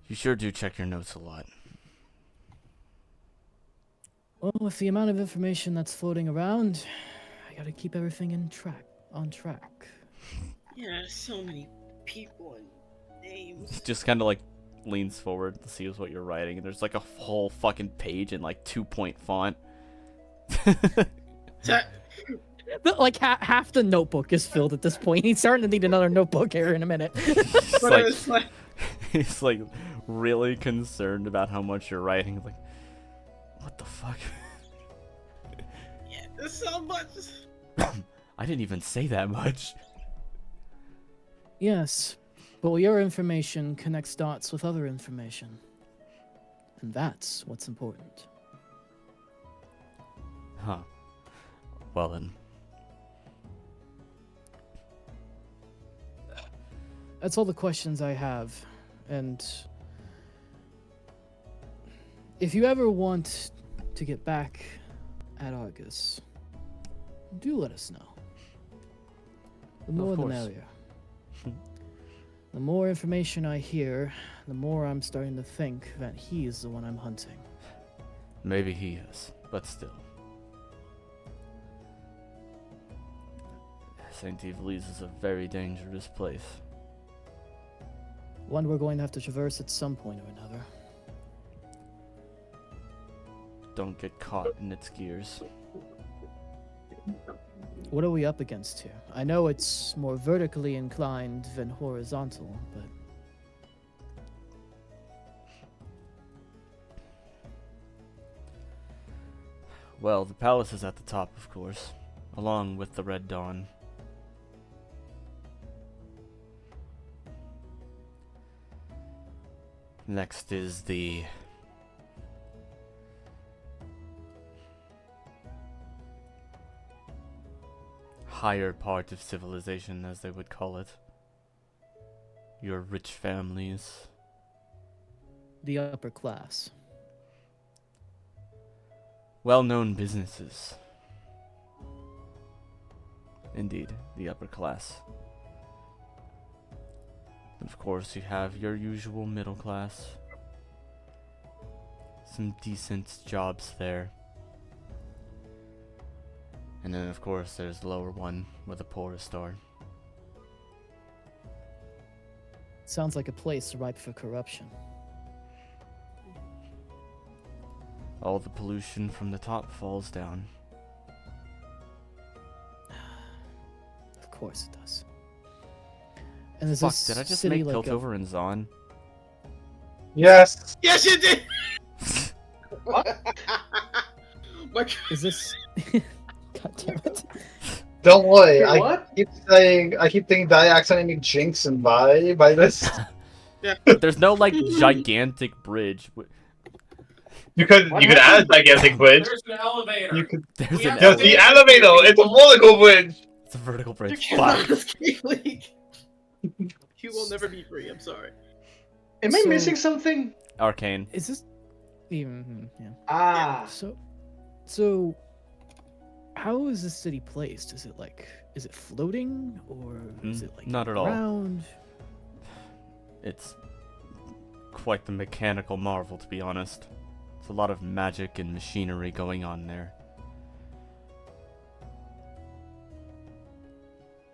Speaker 1: You sure do check your notes a lot.
Speaker 2: Well, with the amount of information that's floating around, I gotta keep everything on track.
Speaker 5: Yeah, so many people and names.
Speaker 1: Just kind of like leans forward to see what you're writing, and there's like a whole fucking page in like 2-point font.
Speaker 2: Like half the notebook is filled at this point. He's starting to need another notebook here in a minute.
Speaker 1: He's like really concerned about how much you're writing. Like, what the fuck?
Speaker 5: Yeah, there's so much.
Speaker 1: I didn't even say that much.
Speaker 2: Yes, but your information connects dots with other information. And that's what's important.
Speaker 1: Huh. Well then.
Speaker 2: That's all the questions I have. And if you ever want to get back at Argus, do let us know. The more the merrier. The more information I hear, the more I'm starting to think that he is the one I'm hunting.
Speaker 1: Maybe he is, but still. St. Evilise is a very dangerous place.
Speaker 2: One we're going to have to traverse at some point or another.
Speaker 1: Don't get caught in its gears.
Speaker 2: What are we up against here? I know it's more vertically inclined than horizontal, but...
Speaker 1: Well, the palace is at the top, of course, along with the Red Dawn. Next is the higher part of civilization, as they would call it. Your rich families.
Speaker 2: The upper class.
Speaker 1: Well-known businesses. Indeed, the upper class. And of course, you have your usual middle class. Some decent jobs there. And then, of course, there's the lower one where the poorest are.
Speaker 2: Sounds like a place ripe for corruption.
Speaker 1: All the pollution from the top falls down.
Speaker 2: Of course it does. And is
Speaker 1: Fuck,
Speaker 2: this
Speaker 1: did I just
Speaker 2: city
Speaker 1: make
Speaker 2: like
Speaker 1: Piltover and Zon?
Speaker 9: Yes.
Speaker 5: Yes, you did. My
Speaker 2: Is this? God damn it!
Speaker 9: Don't worry.
Speaker 8: Wait, what?
Speaker 9: I keep thinking that I accidentally make Jinx and Vi by this.
Speaker 1: There's no, like, gigantic bridge.
Speaker 3: You could add a gigantic bridge.
Speaker 7: There's an elevator.
Speaker 9: You could.
Speaker 1: There's
Speaker 7: We
Speaker 1: an
Speaker 7: have
Speaker 3: Just
Speaker 7: to
Speaker 3: the
Speaker 7: make-
Speaker 3: elevator. It's a vertical bridge.
Speaker 1: It's a vertical
Speaker 5: You
Speaker 1: bridge.
Speaker 5: cannot
Speaker 1: Fuck.
Speaker 5: escape League. You will never be free. I'm sorry.
Speaker 8: Am I
Speaker 2: So-
Speaker 8: missing something?
Speaker 1: Arcane.
Speaker 2: Is this? Even yeah.
Speaker 8: Ah.
Speaker 2: So, how is this city placed? Is it floating or is it like
Speaker 1: Not at all.
Speaker 2: round?
Speaker 1: It's quite the mechanical marvel, to be honest. It's a lot of magic and machinery going on there.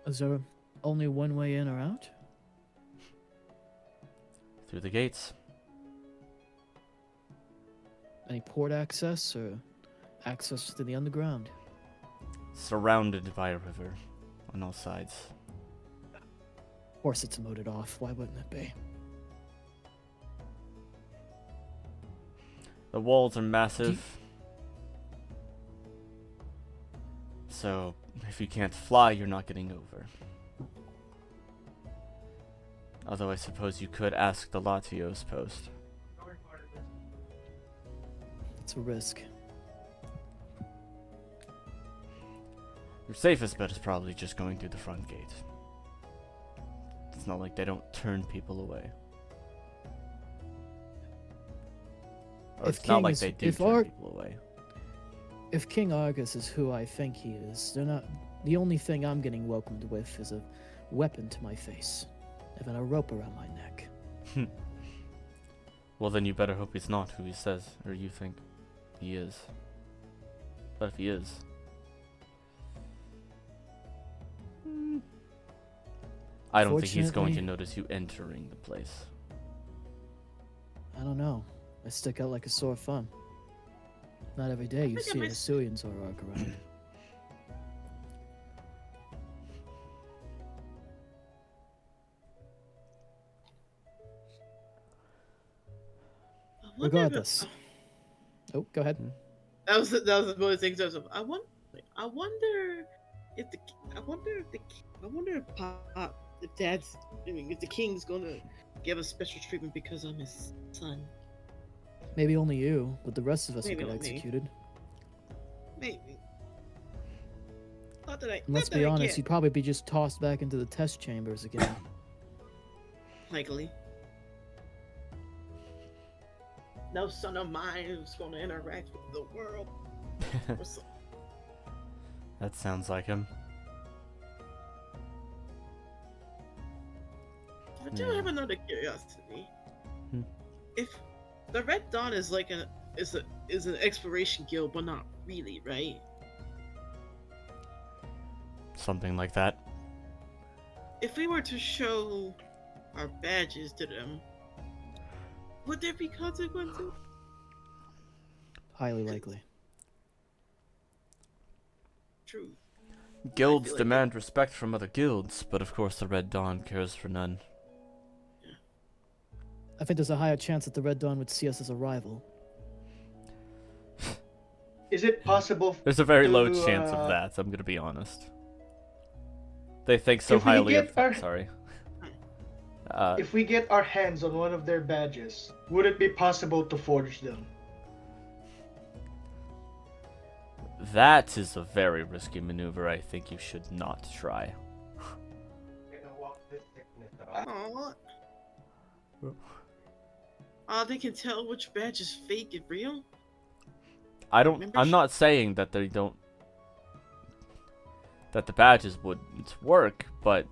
Speaker 2: Is there only one way in or out?
Speaker 1: Through the gates.
Speaker 2: Any port access or access to the underground?
Speaker 1: Surrounded by a river on all sides.
Speaker 2: Of course it's moated off. Why wouldn't it be?
Speaker 1: The walls are massive. So, if you can't fly, you're not getting over. Although I suppose you could ask the Latios post.
Speaker 2: It's a risk.
Speaker 1: Your safest bet is probably just going through the front gate. It's not like they don't turn people away. Or
Speaker 2: If
Speaker 1: it's not
Speaker 2: King
Speaker 1: like
Speaker 2: is-
Speaker 1: they do
Speaker 2: if
Speaker 1: turn
Speaker 2: our-
Speaker 1: people away.
Speaker 2: If King Argus is who I think he is, they're not. The only thing I'm getting welcomed with is a weapon to my face, and then a rope around my neck.
Speaker 1: Well, then you better hope he's not who he says, or you think he is. But if he is... I don't think he's going to
Speaker 2: Fortunately-
Speaker 1: notice you entering the place.
Speaker 2: I don't know. I stick out like a sore thumb. Not every day you
Speaker 5: think I
Speaker 2: see a
Speaker 5: missed-
Speaker 2: Vesuvians or arc around.
Speaker 5: I wonder if-
Speaker 2: Regardless. Oh, go ahead.
Speaker 5: That was one of the things. I wonder if Dad's. I mean, if the King's gonna give us special treatment because I'm his son.
Speaker 2: Maybe only you, but the rest of us
Speaker 5: Maybe
Speaker 2: will get
Speaker 5: not me.
Speaker 2: executed.
Speaker 5: Maybe. Not that I.
Speaker 2: And let's
Speaker 5: not that
Speaker 2: be
Speaker 5: I
Speaker 2: honest,
Speaker 5: can't,
Speaker 2: you'd probably be just tossed back into the test chambers again.
Speaker 5: Likely. No son of mine who's gonna interact with the world. Or so-
Speaker 1: That sounds like him.
Speaker 5: I do have another curiosity.
Speaker 1: Hmm.
Speaker 5: If the Red Dawn is like an exploration guild, but not really, right?
Speaker 1: Something like that.
Speaker 5: If we were to show our badges to them, would there be consequences?
Speaker 2: Highly likely.
Speaker 5: True.
Speaker 1: Guilds
Speaker 5: like
Speaker 1: demand respect from other guilds, but of course the Red Dawn cares for none.
Speaker 2: I think there's a higher chance that the Red Dawn would see us as a rival.
Speaker 8: Is it possible?
Speaker 1: There's a very low
Speaker 8: to,
Speaker 1: chance of that, I'm gonna be honest. They think so
Speaker 8: If we
Speaker 1: highly
Speaker 8: get
Speaker 1: of...
Speaker 8: our-
Speaker 1: Sorry.
Speaker 8: If we get our hands on one of their badges, would it be possible to forge them?
Speaker 1: That is a very risky maneuver I think you should not try.
Speaker 5: They can tell which badge is fake and real?
Speaker 1: I'm
Speaker 5: Membership?
Speaker 1: not saying that they that the badges wouldn't work, but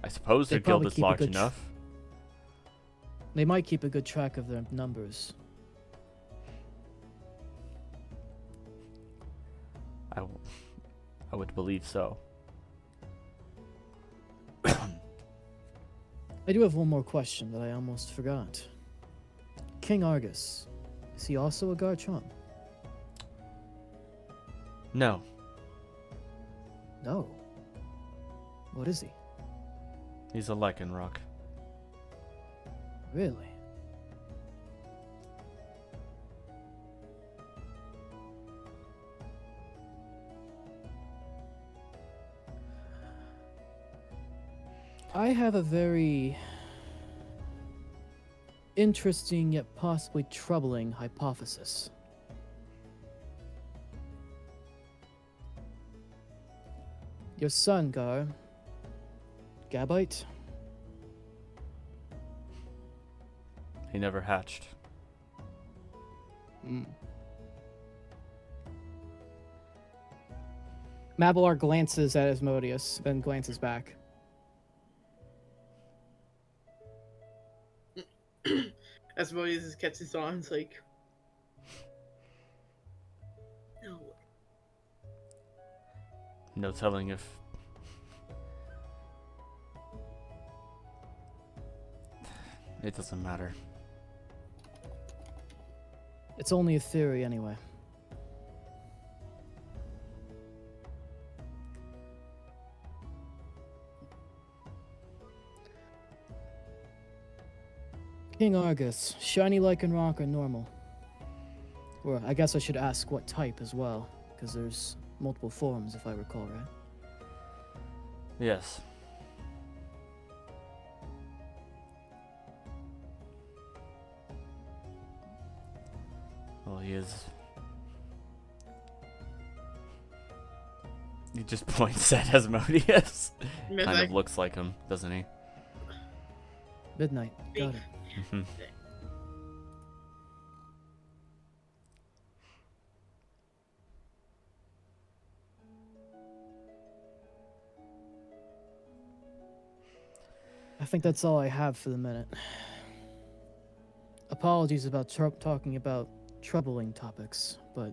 Speaker 1: I suppose
Speaker 2: They
Speaker 1: their guild
Speaker 2: probably
Speaker 1: is
Speaker 2: keep a
Speaker 1: large
Speaker 2: good
Speaker 1: enough.
Speaker 2: They might keep a good track of their numbers.
Speaker 1: I would believe so.
Speaker 2: I do have one more question that I almost forgot. King Argus, is he also a Garchomp?
Speaker 1: No.
Speaker 2: No. What is he?
Speaker 1: He's a Lycanroc.
Speaker 2: Really? I have a very interesting yet possibly troubling hypothesis. Your son, Gar, Gabite?
Speaker 1: He never hatched.
Speaker 2: Mavalar glances at Asmodeus, then glances back.
Speaker 5: Asmodeus just catches on, it's like, no.
Speaker 1: No telling if it doesn't matter.
Speaker 2: It's only a theory anyway. King Argus, shiny Lycanroc or normal? Or I guess I should ask what type as well, because there's multiple forms if I recall, right?
Speaker 1: Yes. Well, he is. He just points at Asmodeus. Kind of looks like him, doesn't he?
Speaker 2: Midnight. Got it.
Speaker 1: Mhm.
Speaker 2: I think that's all I have for the minute. Apologies about talking about troubling topics, but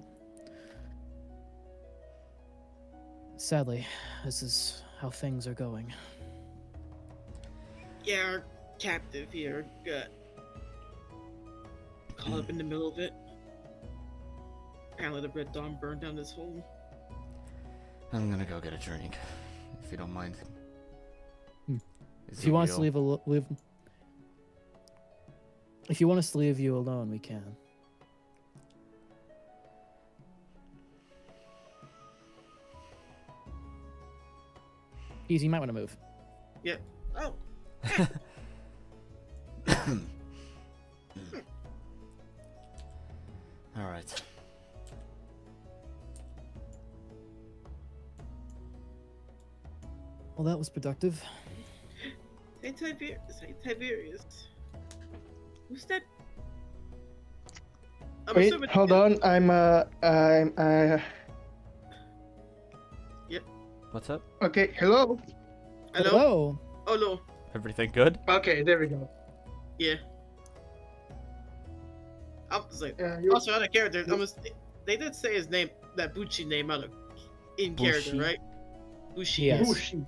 Speaker 2: sadly, this is how things are going.
Speaker 5: Yeah, our captive here got caught up in the middle of it. Apparently the Red Dawn burned down his home.
Speaker 1: I'm gonna go get a drink, if you don't mind.
Speaker 2: If you want us to leave if you want us to leave you alone, we can. Easy, you might want to move.
Speaker 5: Yep. Oh.
Speaker 1: All right.
Speaker 2: Well, that was productive.
Speaker 5: Hey Tiberius. Who's that? I'm
Speaker 8: Wait,
Speaker 5: assuming
Speaker 8: hold on.
Speaker 5: Yep.
Speaker 1: What's up?
Speaker 8: Okay, hello?
Speaker 5: Hello? Oh no.
Speaker 1: Everything good?
Speaker 8: Okay, there we go.
Speaker 5: Yeah. I was like,
Speaker 8: you-
Speaker 5: also out of character. They did say his name, that Bucci name, out of in character,
Speaker 1: Bushi?
Speaker 5: right? Bushi.
Speaker 2: Yes.
Speaker 8: Bushi.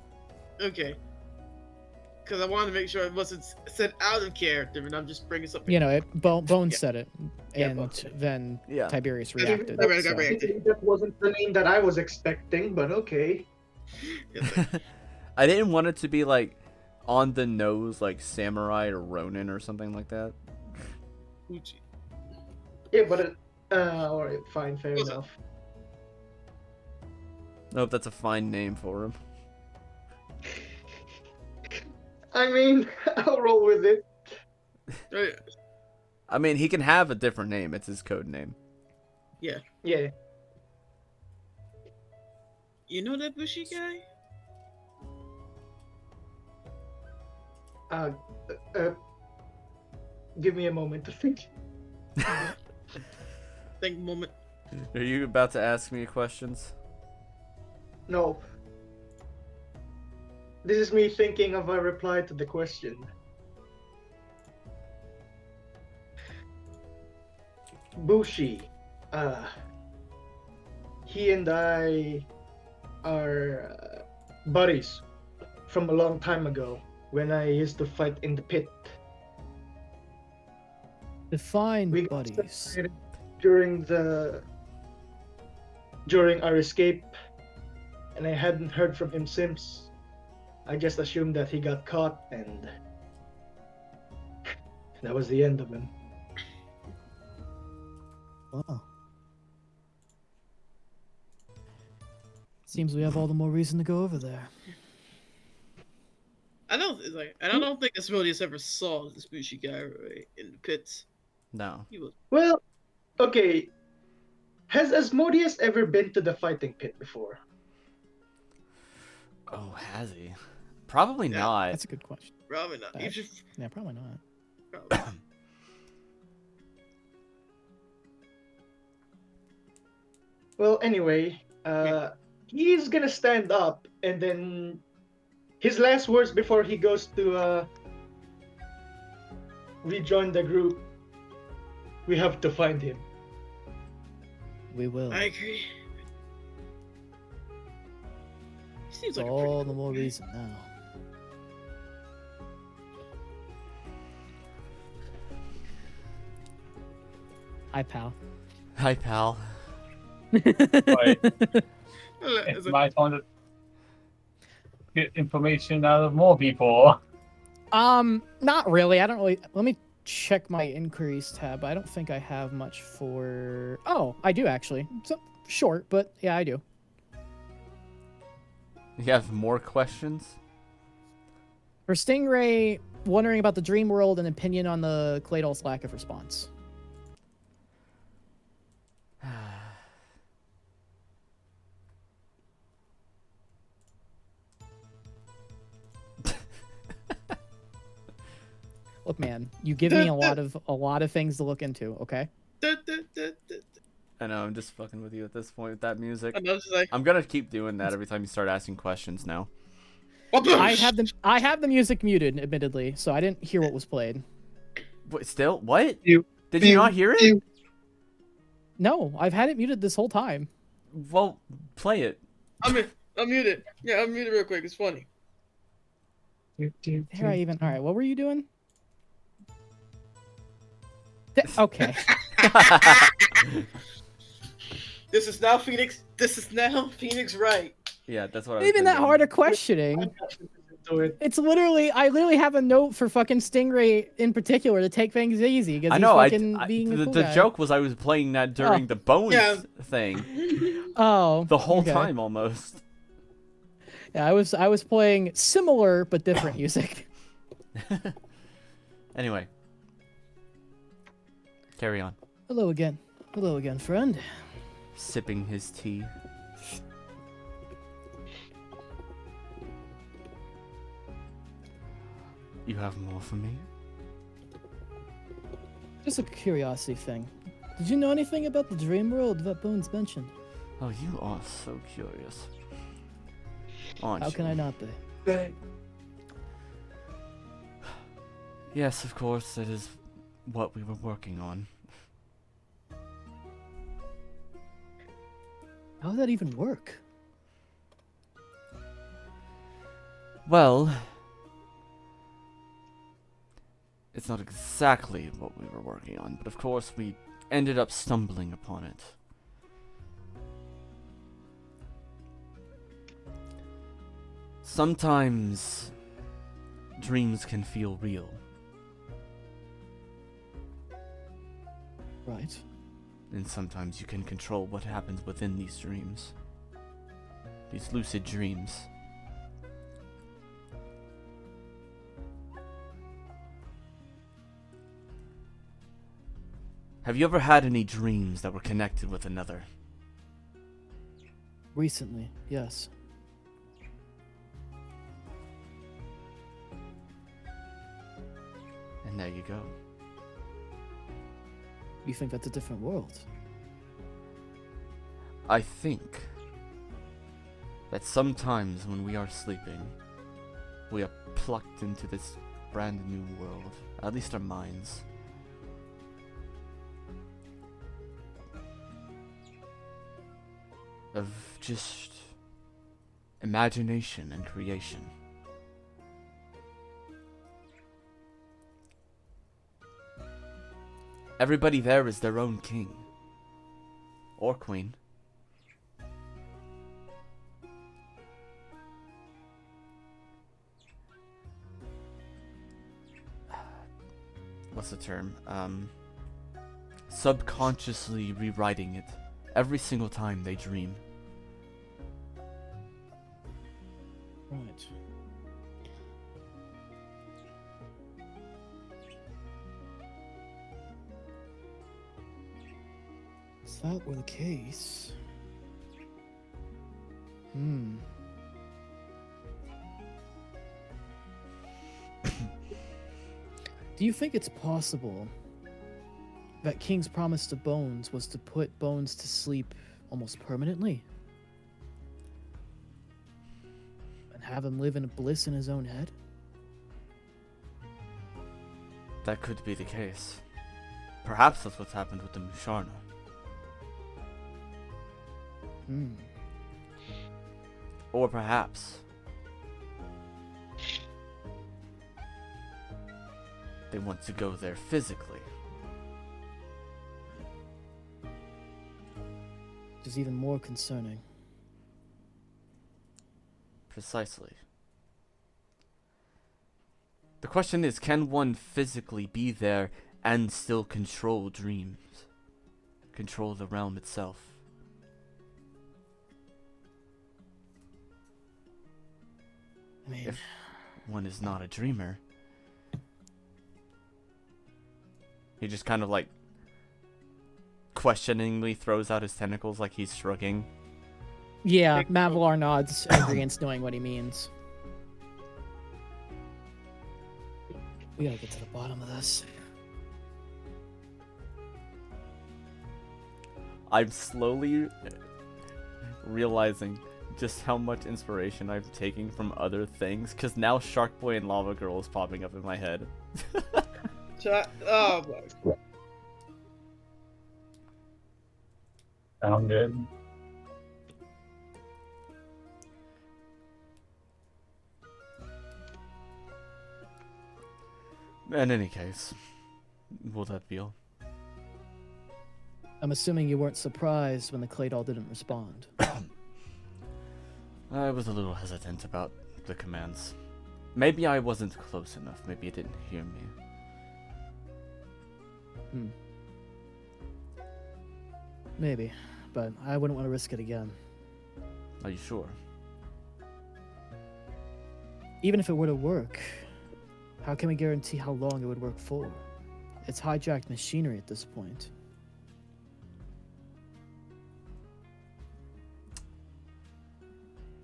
Speaker 5: Okay. Because I wanted to make sure it wasn't said out of character, and I'm just bringing something.
Speaker 2: You know, Bones
Speaker 5: Yeah.
Speaker 2: said it,
Speaker 5: Yeah,
Speaker 2: and
Speaker 5: Bones said it.
Speaker 2: then
Speaker 1: Yeah.
Speaker 2: Tiberius
Speaker 5: Yeah,
Speaker 2: reacted.
Speaker 5: Tiberius
Speaker 2: so-
Speaker 5: reacted.
Speaker 8: That wasn't the name that I was expecting, but okay.
Speaker 5: It's like,
Speaker 1: I didn't want it to be like on the nose, like samurai or Ronin or something like that.
Speaker 5: Bucci.
Speaker 8: Yeah, but alright, fine, fair
Speaker 5: Listen.
Speaker 8: enough.
Speaker 1: I hope that's a fine name for him.
Speaker 8: I mean, I'll roll with it.
Speaker 5: Right.
Speaker 1: I mean, he can have a different name. It's his code name.
Speaker 8: Yeah.
Speaker 5: You know that Bushi guy?
Speaker 8: Give me a moment to think.
Speaker 5: Think moment.
Speaker 1: Are you about to ask me questions?
Speaker 8: No. This is me thinking of a reply to the question. Bushi. He and I are buddies from a long time ago when I used to fight in the pit.
Speaker 2: Define
Speaker 8: We got
Speaker 2: buddies.
Speaker 8: separated during our escape, and I hadn't heard from him since. I just assumed that he got caught, and that was the end of him.
Speaker 2: Wow. Seems we have all the more reason to go over there.
Speaker 5: I don't think Asmodeus ever saw this Bushi guy right, in the pits.
Speaker 1: No.
Speaker 5: He was.
Speaker 8: Well, okay. Has Asmodeus ever been to the fighting pit before?
Speaker 1: Oh, has he? Probably
Speaker 5: Yeah.
Speaker 1: not.
Speaker 2: That's a good question.
Speaker 5: Probably not. You should,
Speaker 2: Yeah, probably not.
Speaker 5: probably.
Speaker 8: Well, anyway, he's gonna stand up, and then his last words before he goes to rejoin the group, we have to find him.
Speaker 2: We will.
Speaker 5: I agree. He seems like a
Speaker 2: all
Speaker 5: pretty
Speaker 2: the
Speaker 5: cool
Speaker 2: more
Speaker 5: guy.
Speaker 2: reason now. Hi, pal.
Speaker 1: Hi, pal.
Speaker 3: It's my turn to get information out of more people.
Speaker 2: Not really. I don't really. Let me check my inquiries tab. I don't think I have much for. Oh, I do actually. So short, but yeah, I do.
Speaker 1: You have more questions?
Speaker 2: For Stingray, wondering about the dream world and opinion on the Cladle's lack of response. Look, man, you give me a lot of things to look into. Okay.
Speaker 1: I know, I'm just fucking with you at this point with that music.
Speaker 5: I'm just like,
Speaker 1: I'm gonna keep doing that every time you start asking questions now.
Speaker 2: I have the music muted, admittedly, so I didn't hear what was played.
Speaker 1: Wait, still? What?
Speaker 9: You-
Speaker 1: Did you not hear it?
Speaker 2: No, I've had it muted this whole time.
Speaker 1: Well, play it.
Speaker 5: I'm muted. Yeah, I'm muted real quick. It's funny.
Speaker 2: All right, what were you doing? Okay.
Speaker 5: This is now Phoenix. This is now Phoenix Wright.
Speaker 1: Yeah, that's what I was
Speaker 2: Even that
Speaker 1: thinking.
Speaker 2: hard of questioning. It's literally, I literally have a note for fucking Stingray in particular to take things easy because
Speaker 1: I
Speaker 2: he's
Speaker 1: know.
Speaker 2: fucking being a
Speaker 1: The
Speaker 2: cool
Speaker 1: the
Speaker 2: guy.
Speaker 1: joke was I was playing that during the Bones thing
Speaker 2: Oh.
Speaker 1: the whole
Speaker 2: okay.
Speaker 1: time almost.
Speaker 2: Yeah, I was playing similar but different music.
Speaker 1: Anyway, carry on.
Speaker 2: Hello again, friend.
Speaker 1: Sipping his tea. You have more for me?
Speaker 2: Just a curiosity thing. Did you know anything about the dream world that Bones mentioned?
Speaker 1: Oh, you are so curious. Aren't
Speaker 2: How
Speaker 1: you?
Speaker 2: can I not be?
Speaker 1: Yes, of course, it is what we were working on.
Speaker 2: How would that even work?
Speaker 1: Well, it's not exactly what we were working on, but of course we ended up stumbling upon it. Sometimes dreams can feel real.
Speaker 2: Right.
Speaker 1: And sometimes you can control what happens within these dreams. These lucid dreams. Have you ever had any dreams that were connected with another?
Speaker 2: Recently, yes.
Speaker 1: And there you go.
Speaker 2: You think that's a different world?
Speaker 1: I think that sometimes when we are sleeping, we are plucked into this brand new world, at least our minds. Of just imagination and creation. Everybody there is their own king. Or queen. What's the term? Subconsciously rewriting it every single time they dream.
Speaker 2: Right. If that were the case... Do you think it's possible that King's promise to Bones was to put Bones to sleep almost permanently? And have him live in bliss in his own head?
Speaker 1: That could be the case. Perhaps that's what's happened with the Musharna. Or perhaps they want to go there physically.
Speaker 2: Which is even more concerning.
Speaker 1: Precisely. The question is, can one physically be there and still control dreams? Control the realm itself?
Speaker 2: I mean,
Speaker 1: if one is not a dreamer. He just kind of like questioningly throws out his tentacles like he's shrugging.
Speaker 2: yeah, Mavalar nods, agreeance, knowing what he means. We gotta get to the bottom of this.
Speaker 1: I'm slowly realizing just how much inspiration I'm taking from other things, because now Shark Boy and Lava Girl is popping up in my head.
Speaker 5: Oh my.
Speaker 3: Sound good.
Speaker 1: In any case, will that be all?
Speaker 2: I'm assuming you weren't surprised when the clay doll didn't respond.
Speaker 1: I was a little hesitant about the commands. Maybe I wasn't close enough. Maybe it didn't hear me.
Speaker 2: Maybe, but I wouldn't want to risk it again.
Speaker 1: Are you sure?
Speaker 2: Even if it were to work, how can we guarantee how long it would work for? It's hijacked machinery at this point.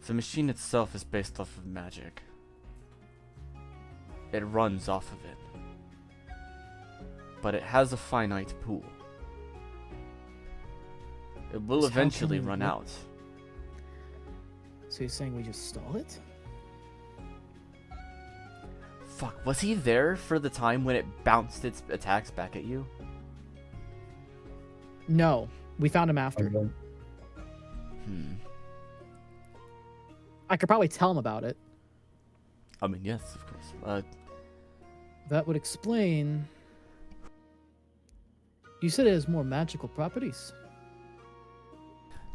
Speaker 1: The machine itself is based off of magic. It runs off of it. But it has a finite pool. It will
Speaker 2: So how can
Speaker 1: eventually
Speaker 2: we
Speaker 1: run
Speaker 2: work-
Speaker 1: out.
Speaker 2: So you're saying we just stall it?
Speaker 1: Fuck, was he there for the time when it bounced its attacks back at you?
Speaker 2: No, we found him after. I could probably tell him about it.
Speaker 1: I mean, yes, of course.
Speaker 2: That would explain... You said it has more magical properties.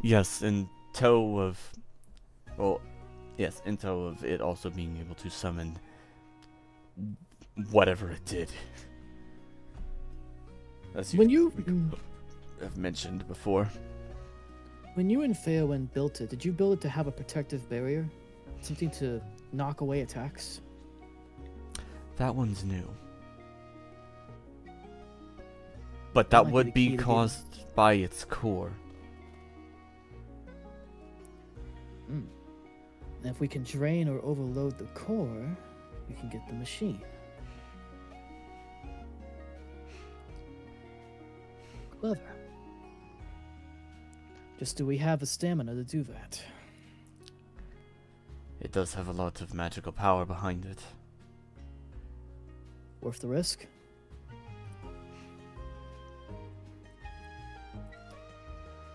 Speaker 1: Yes, in tow of... Well, yes, in tow of it also being able to summon whatever it did. As
Speaker 2: When you
Speaker 1: have mentioned before.
Speaker 2: when you and Feowen built it, did you build it to have a protective barrier? Something to knock away attacks?
Speaker 1: That one's new. But that
Speaker 2: might be
Speaker 1: would
Speaker 2: the
Speaker 1: be
Speaker 2: key to
Speaker 1: caused by its core.
Speaker 2: And if we can drain or overload the core, we can get the machine. Clever. Just do we have the stamina to do that?
Speaker 1: It does have a lot of magical power behind it.
Speaker 2: Worth the risk?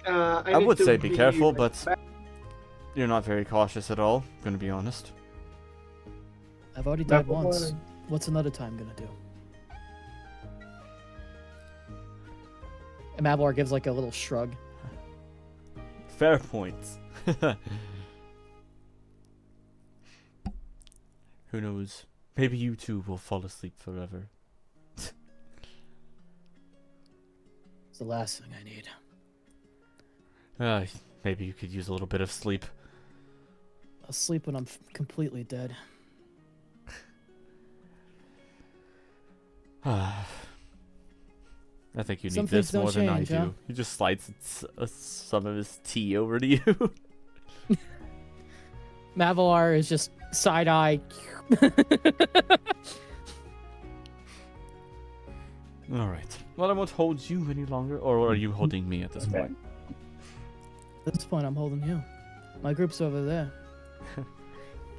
Speaker 1: I
Speaker 8: need
Speaker 1: would
Speaker 8: to
Speaker 1: say be careful,
Speaker 8: right
Speaker 1: but
Speaker 8: back.
Speaker 1: you're not very cautious at all, gonna be honest.
Speaker 2: I've already died
Speaker 8: Mavalar.
Speaker 2: once. What's another time gonna do? And Mavalar gives like a little shrug.
Speaker 1: Fair points. Who knows? Maybe you too will fall asleep forever.
Speaker 2: It's the last thing I need.
Speaker 1: Maybe you could use a little bit of sleep.
Speaker 2: I'll sleep when I'm completely dead.
Speaker 1: I think you
Speaker 2: Some
Speaker 1: need
Speaker 2: things
Speaker 1: this more
Speaker 2: don't
Speaker 1: than I
Speaker 2: change,
Speaker 1: do.
Speaker 2: huh?
Speaker 1: He just slides some of his tea over to you.
Speaker 2: Mavalar is just side-eye.
Speaker 1: Alright. Well, I won't hold you any longer. Or are you holding me at this
Speaker 3: Okay.
Speaker 1: point?
Speaker 2: At this point, I'm holding you. My group's over there.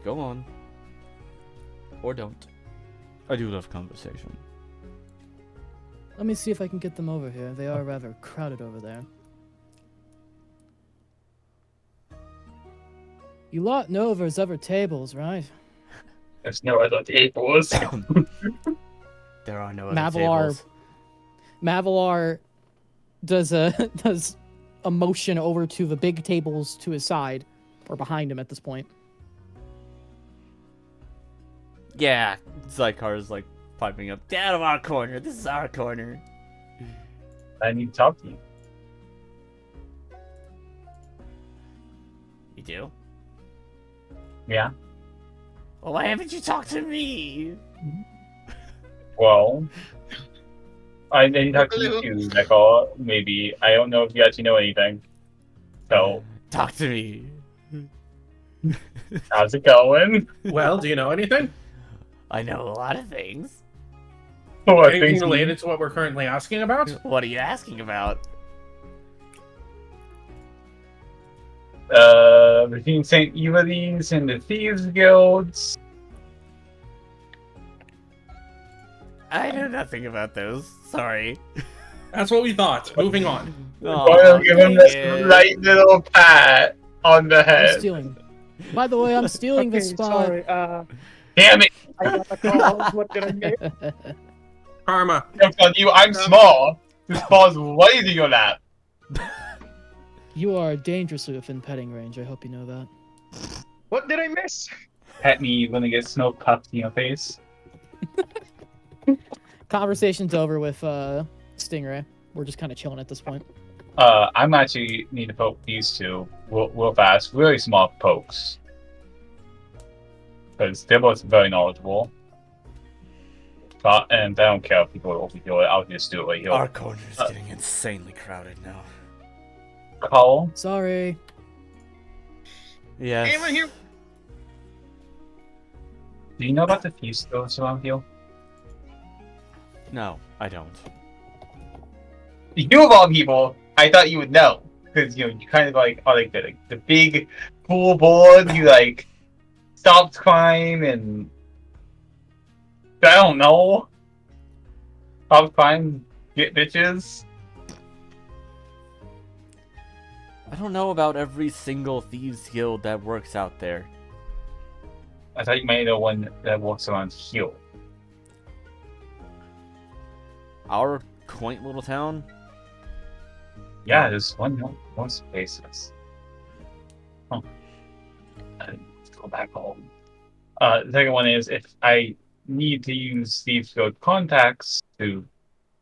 Speaker 1: Go on. Or don't. I do love conversation.
Speaker 2: Let me see if I can get them over here. They are rather crowded over there. You lot know there's other tables, right?
Speaker 3: There's no other tables.
Speaker 1: There are no other
Speaker 2: Mavalar
Speaker 1: tables.
Speaker 2: Mavalar does a motion over to the big tables to his side, or behind him at this point.
Speaker 1: Yeah, Zykar's like piping up. Get out of our corner. This is our corner.
Speaker 3: I need to talk to you.
Speaker 1: You do?
Speaker 3: Yeah.
Speaker 1: Well, why haven't you talked to me?
Speaker 3: Well, I need to talk to you too, Nicole. Maybe. I don't know if you actually know anything. So,
Speaker 1: Talk to me.
Speaker 3: how's it going?
Speaker 7: Well, do you know anything?
Speaker 1: I know a lot of things.
Speaker 3: What
Speaker 7: Anything
Speaker 3: things
Speaker 7: related to what we're currently asking about?
Speaker 1: What are you asking about?
Speaker 3: Between St. Evelyn's and the Thieves Guilds.
Speaker 1: I know nothing about those. Sorry.
Speaker 7: That's what we thought. Moving on.
Speaker 3: I'll give him
Speaker 1: dang
Speaker 3: this
Speaker 1: it.
Speaker 3: light little pat on the
Speaker 2: I'm
Speaker 3: head.
Speaker 2: stealing. By the way, I'm stealing
Speaker 8: Okay,
Speaker 2: this spot.
Speaker 8: sorry.
Speaker 3: Damn it!
Speaker 8: I got a call. What did I get?
Speaker 7: Karma.
Speaker 3: Jokes on you, I'm small. This falls right into your lap.
Speaker 2: You are dangerously within petting range. I hope you know that.
Speaker 8: What did I miss?
Speaker 3: Pet me, you're gonna get snow puffed in your face.
Speaker 2: Conversation's over with Stingray. We're just kind of chilling at this point.
Speaker 3: I'm actually need to poke these two real fast. Really small pokes. Because they're both very knowledgeable. And I don't care if people overheal it, I'll just do it right here.
Speaker 1: Our corner is getting insanely crowded now.
Speaker 3: Call.
Speaker 2: Sorry.
Speaker 1: Yes.
Speaker 5: Anyone here?
Speaker 3: Do you know about the feast guilds around here?
Speaker 1: No, I don't.
Speaker 3: You of all people, I thought you would know. Because, you kind of like are like the big pool board, you like stopped crime and I don't know. Stop crime, get bitches.
Speaker 1: I don't know about every single thieves guild that works out there.
Speaker 3: I thought you might know one that walks around here.
Speaker 1: Our quaint little town?
Speaker 3: Yeah, there's one most places. Oh. Let's go back home. The second one is if I need to use Thieves Guild contacts to,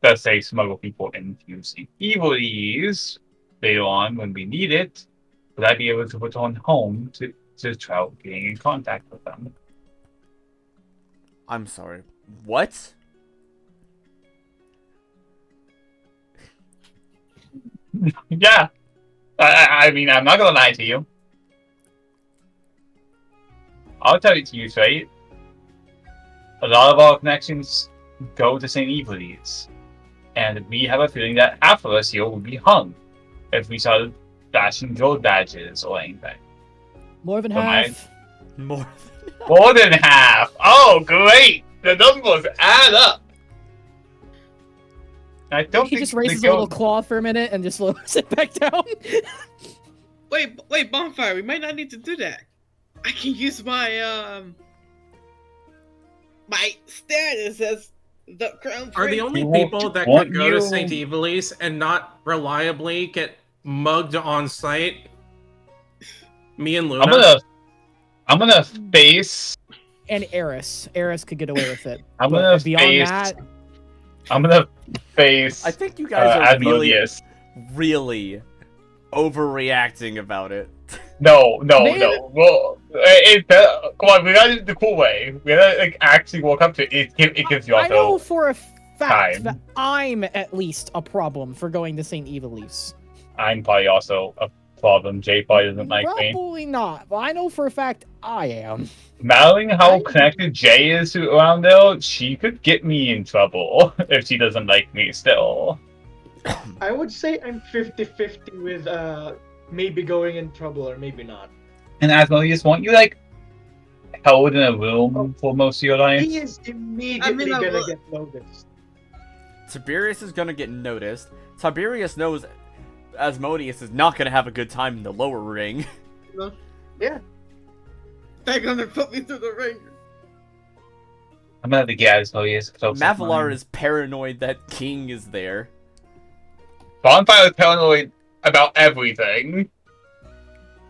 Speaker 3: let's say, smuggle people into St. Evil's later on when we need it, would I be able to return home to try getting in contact with them?
Speaker 1: I'm sorry. What?
Speaker 3: Yeah. I mean, I'm not gonna lie to you. I'll tell it to you straight. A lot of our connections go to St. Evil's. And we have a feeling that half of us here will be hung if we started Fashion Guild badges or anything.
Speaker 2: More than
Speaker 3: Am I-
Speaker 2: half.
Speaker 1: More.
Speaker 3: More than half! Oh, great! The numbers add up! I don't
Speaker 2: He
Speaker 3: think
Speaker 2: just
Speaker 3: the
Speaker 2: raises a little
Speaker 3: guild-
Speaker 2: claw for a minute and just lowers it back down.
Speaker 5: Wait, Bonfyre, we might not need to do that. I can use my my status as the crown
Speaker 7: Are the
Speaker 5: prince.
Speaker 7: only
Speaker 3: You
Speaker 7: people
Speaker 3: want-
Speaker 7: that
Speaker 3: want
Speaker 7: could go to
Speaker 3: you-
Speaker 7: St. Evilise and not reliably get mugged on site? Me and Luna?
Speaker 3: I'm gonna face.
Speaker 2: And Aris. Aris could get away with it.
Speaker 3: I'm
Speaker 2: But
Speaker 3: gonna
Speaker 2: beyond
Speaker 3: face.
Speaker 2: that,
Speaker 3: I'm gonna face.
Speaker 1: I think you guys are
Speaker 3: Asmodeus.
Speaker 1: really overreacting about it.
Speaker 3: No.
Speaker 2: Man.
Speaker 3: Well, come on, we gotta do the cool way. We gotta like actually walk up to it. It gives you
Speaker 2: I know
Speaker 3: also.
Speaker 2: for a fact
Speaker 3: time.
Speaker 2: that I'm at least a problem for going to St. Evilise.
Speaker 3: I'm probably also a problem. Jay probably doesn't like me.
Speaker 2: Probably not, but I know for a fact I am.
Speaker 3: Knowing how connected Jay is to around there, she could get me in trouble if she doesn't like me still.
Speaker 8: I would say I'm 50-50 with maybe going in trouble or maybe not.
Speaker 3: And Asmodeus, won't you like held in a room for most of your life?
Speaker 8: He is immediately
Speaker 5: I
Speaker 8: gonna
Speaker 5: will-
Speaker 8: get noticed.
Speaker 1: Tiberius is gonna get noticed. Tiberius knows Asmodeus is not gonna have a good time in the lower ring.
Speaker 5: No.
Speaker 8: Yeah.
Speaker 5: They're gonna put me through the ringer.
Speaker 3: I'm gonna have to get Asmodeus close. to
Speaker 1: Mavalar
Speaker 3: mine.
Speaker 1: is paranoid that King is there.
Speaker 3: Bonfyre is paranoid about everything.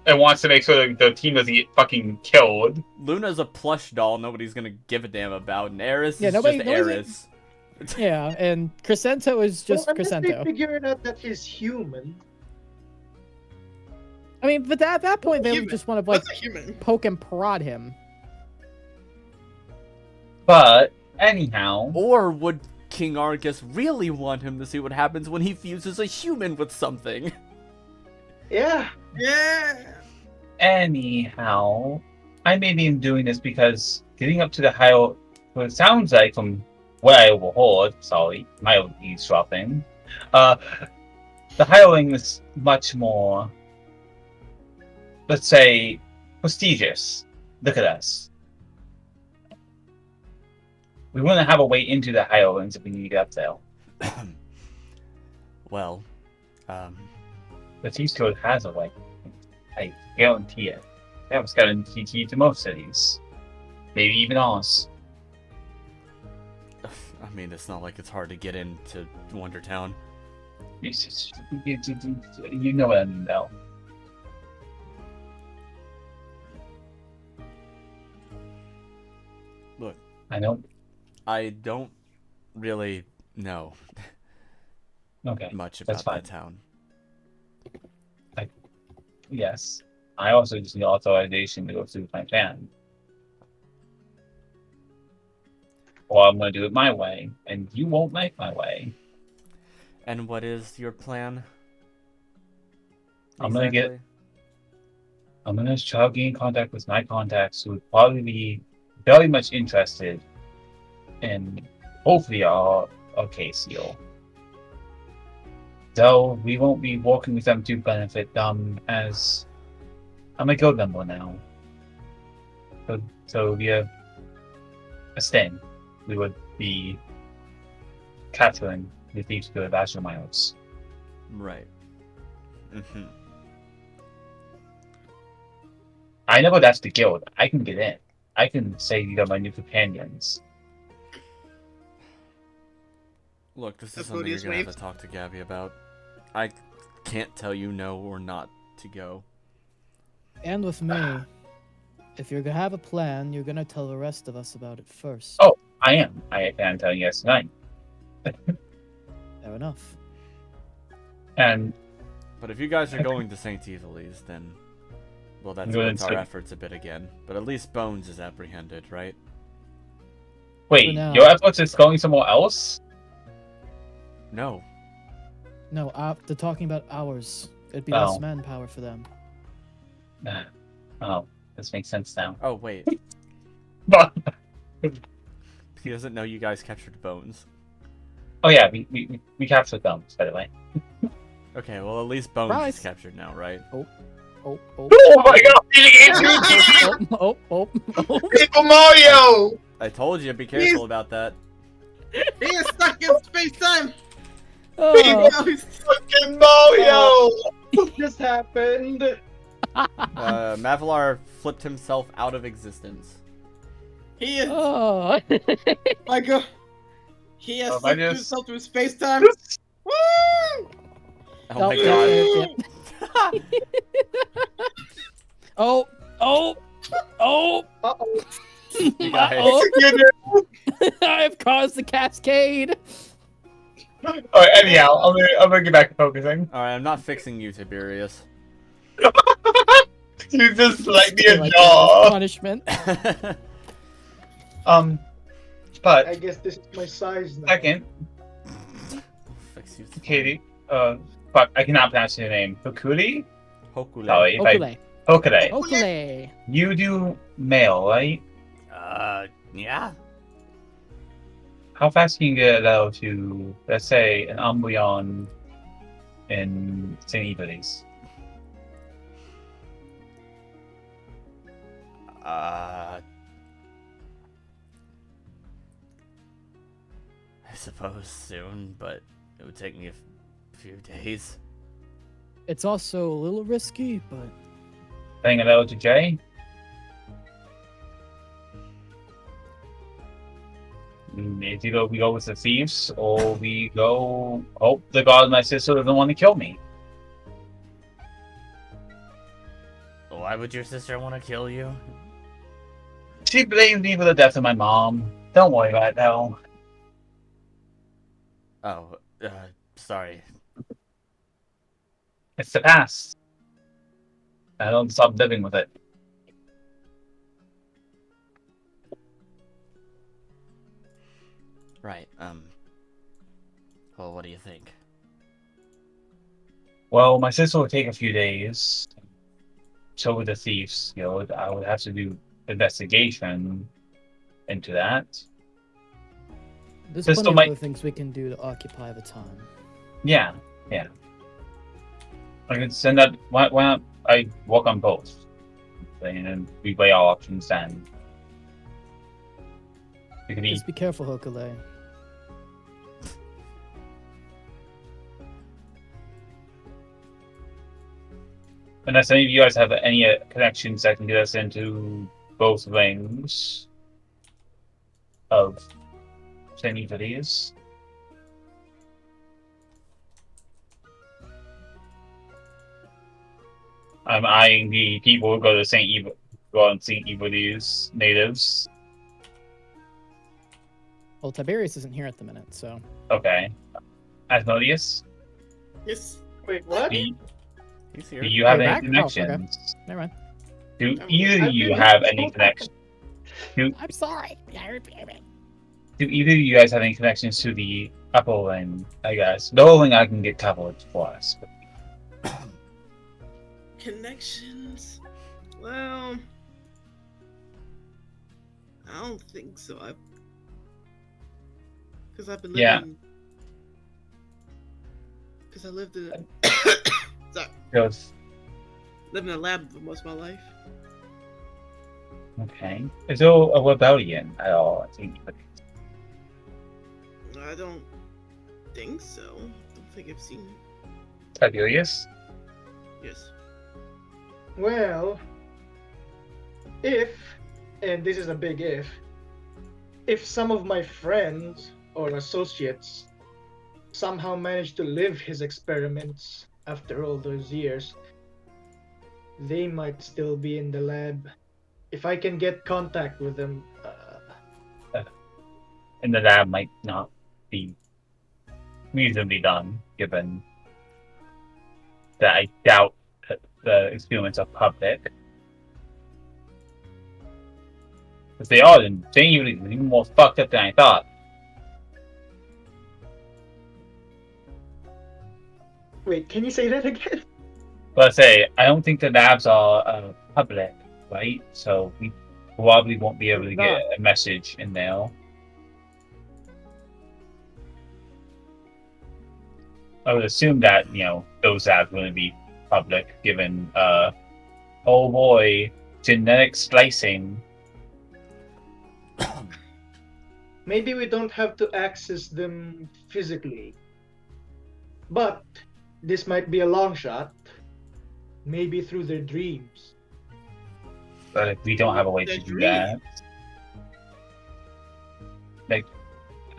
Speaker 3: And wants to make sure that the team doesn't get fucking killed.
Speaker 1: Luna's a plush doll nobody's gonna give a damn about, and Aris
Speaker 2: Yeah,
Speaker 1: is
Speaker 2: nobody's-
Speaker 1: just Aris.
Speaker 2: Yeah, and Cresento is just
Speaker 8: Well, unless they
Speaker 2: Cresento.
Speaker 8: figure it out that he's human.
Speaker 2: I mean, but at that point, they would
Speaker 5: Human.
Speaker 2: just want to like
Speaker 5: What's a human?
Speaker 2: poke and prod him.
Speaker 3: But anyhow,
Speaker 1: Or would King Argus really want him to see what happens when he fuses a human with something?
Speaker 8: Yeah.
Speaker 5: Yeah.
Speaker 3: anyhow, I may be doing this because getting up to the high, what it sounds like from what I overheard, sorry, my eavesdropping, the hireling is much more, let's say, prestigious. Look at us. We wouldn't have a way into the hirelings if we need to get up there.
Speaker 1: Well,
Speaker 3: The T-Code has a way. I guarantee it. They have a skeleton TT to most cities. Maybe even ours.
Speaker 1: I mean, it's not like it's hard to get into Wondertown.
Speaker 3: You know what I mean, though.
Speaker 1: Look,
Speaker 3: I know.
Speaker 1: I don't really know
Speaker 3: Okay.
Speaker 1: much about
Speaker 3: That's fine.
Speaker 1: that town.
Speaker 3: Yes. I also just need authorization to go through my fan. Or I'm going to do it my way, and you won't like my way.
Speaker 1: And what is your plan?
Speaker 3: I'm gonna get-
Speaker 1: Exactly?
Speaker 3: I'm going to try to gain contact with my contacts who would probably be very much interested in hopefully our case here. Though we won't be working with them to benefit them, as I'm a guild member now. So via a sting, we would be capturing the thieves guild of Astromiles.
Speaker 1: Right. Mm-hmm.
Speaker 3: I know that's the guild. I can get in. I can say you are my new companions.
Speaker 1: Look, this is
Speaker 5: That's
Speaker 1: something you're
Speaker 5: Asmodeus
Speaker 1: gonna have
Speaker 5: waves.
Speaker 1: to talk to Gabby about. I can't tell you no or not to go.
Speaker 2: And with me, if you're gonna have a plan, you're gonna tell the rest of us about it first.
Speaker 3: Oh. I am. I can tell you guys tonight.
Speaker 2: Fair enough.
Speaker 3: And
Speaker 1: But if you guys are going to St. Evilise, then well, that
Speaker 3: Go ahead and
Speaker 1: splits our
Speaker 3: say-
Speaker 1: efforts a bit again. But at least Bones is apprehended, right?
Speaker 3: wait,
Speaker 2: For now.
Speaker 3: your efforts is going somewhere else?
Speaker 1: No.
Speaker 2: No, they're talking about ours. It'd be
Speaker 3: Oh.
Speaker 2: less manpower for them.
Speaker 3: Oh, this makes sense now.
Speaker 1: Oh wait,
Speaker 3: But
Speaker 1: he doesn't know you guys captured Bones.
Speaker 3: oh yeah, we captured them, by the way.
Speaker 1: Okay, well at least Bones
Speaker 2: Surprise.
Speaker 1: is captured now, right?
Speaker 2: Oh.
Speaker 9: Oh my god,
Speaker 2: Oh.
Speaker 9: Paper Mario!
Speaker 1: I told you, be careful about that.
Speaker 5: He is stuck in space time.
Speaker 2: Oh.
Speaker 9: Fucking Mario!
Speaker 8: What just happened?
Speaker 1: Mavalar flipped himself out of existence.
Speaker 5: He is.
Speaker 2: Oh.
Speaker 5: My god. He has
Speaker 3: Oh,
Speaker 5: slipped
Speaker 3: I just-
Speaker 5: himself through space time. Woo!
Speaker 1: Oh my
Speaker 2: Nope,
Speaker 1: god.
Speaker 2: Oh. Oh.
Speaker 8: Uh-oh.
Speaker 1: You guys.
Speaker 2: I've caused the cascade.
Speaker 3: Alright, anyhow, I'm gonna get back to focusing.
Speaker 1: Alright, I'm not fixing you, Tiberius.
Speaker 3: You just like me a
Speaker 2: Like
Speaker 3: jaw.
Speaker 2: punishment.
Speaker 3: But
Speaker 8: I guess this is my size now.
Speaker 3: second,
Speaker 1: Fix you.
Speaker 3: Katie, fuck, I cannot pronounce your name. Hokuri?
Speaker 1: Hokule.
Speaker 3: Sorry, if I
Speaker 2: Okule.
Speaker 3: Hokure.
Speaker 2: Okule.
Speaker 3: You do mail, right?
Speaker 1: Yeah.
Speaker 3: How fast can you get a level to, let's say, an Umbreon in St. Evelyn's?
Speaker 1: I suppose soon, but it would take me a few days.
Speaker 2: It's also a little risky, but
Speaker 3: Saying a level to J? It's either we go with the thieves, or we go, oh, the god my sister doesn't want to kill me.
Speaker 1: Why would your sister want to kill you?
Speaker 3: She blames me for the death of my mom. Don't worry about it, though.
Speaker 1: Oh, sorry.
Speaker 3: It's the past. I don't stop living with it.
Speaker 1: Right, well, what do you think?
Speaker 3: Well, my sister will take a few days. So would the thieves. You know, I would have to do investigation into that.
Speaker 2: there's
Speaker 3: Pistol
Speaker 2: plenty of
Speaker 3: might-
Speaker 2: other things we can do to occupy the time.
Speaker 3: Yeah. I can send that. Why not I work on both? And then we weigh our options and we can eat.
Speaker 2: Just be careful, Hokule.
Speaker 3: Unless any of you guys have any connections that can get us into both wings of St. Evelyn's. I'm eyeing the people who go to go on St. Evelyn's natives.
Speaker 2: Well, Tiberius isn't here at the minute, so
Speaker 3: Okay. Asmodeus,
Speaker 5: Yes.
Speaker 8: Wait, what?
Speaker 3: do
Speaker 1: He's here.
Speaker 3: you have
Speaker 2: You're
Speaker 3: any
Speaker 2: back? Oh,
Speaker 3: connections?
Speaker 2: never mind.
Speaker 3: Do either of you have any connections?
Speaker 2: I'm sorry.
Speaker 3: Do either of you guys have any connections to the upper wing? I guess the lower wing I can get covered for us.
Speaker 5: Connections? Well, I don't think so. Because I've been living.
Speaker 3: Yeah.
Speaker 5: Because I lived in sorry,
Speaker 3: Goes,
Speaker 5: lived in a lab for most of my life.
Speaker 3: okay. Is there a rebellion at all? I think.
Speaker 5: I don't think so. I don't think I've seen it.
Speaker 3: Tiberius?
Speaker 5: Yes.
Speaker 8: Well, if, and this is a big if some of my friends or associates somehow manage to live his experiments after all those years, they might still be in the lab. If I can get contact with them,
Speaker 3: And the lab might not be reasonably done, given that I doubt that the experiments are public. If they are, then St. Evelyn is even more fucked up than I thought.
Speaker 8: wait, can you say that again?
Speaker 3: But I say, I don't think the labs are public, right? So we probably won't be able to get a message in there. I would assume that, those apps wouldn't be public, given, oh boy, genetic splicing.
Speaker 8: Maybe we don't have to access them physically. But this might be a long shot. Maybe through their dreams.
Speaker 3: But we don't have a way
Speaker 5: The
Speaker 3: to do that.
Speaker 5: dreams.
Speaker 3: Like,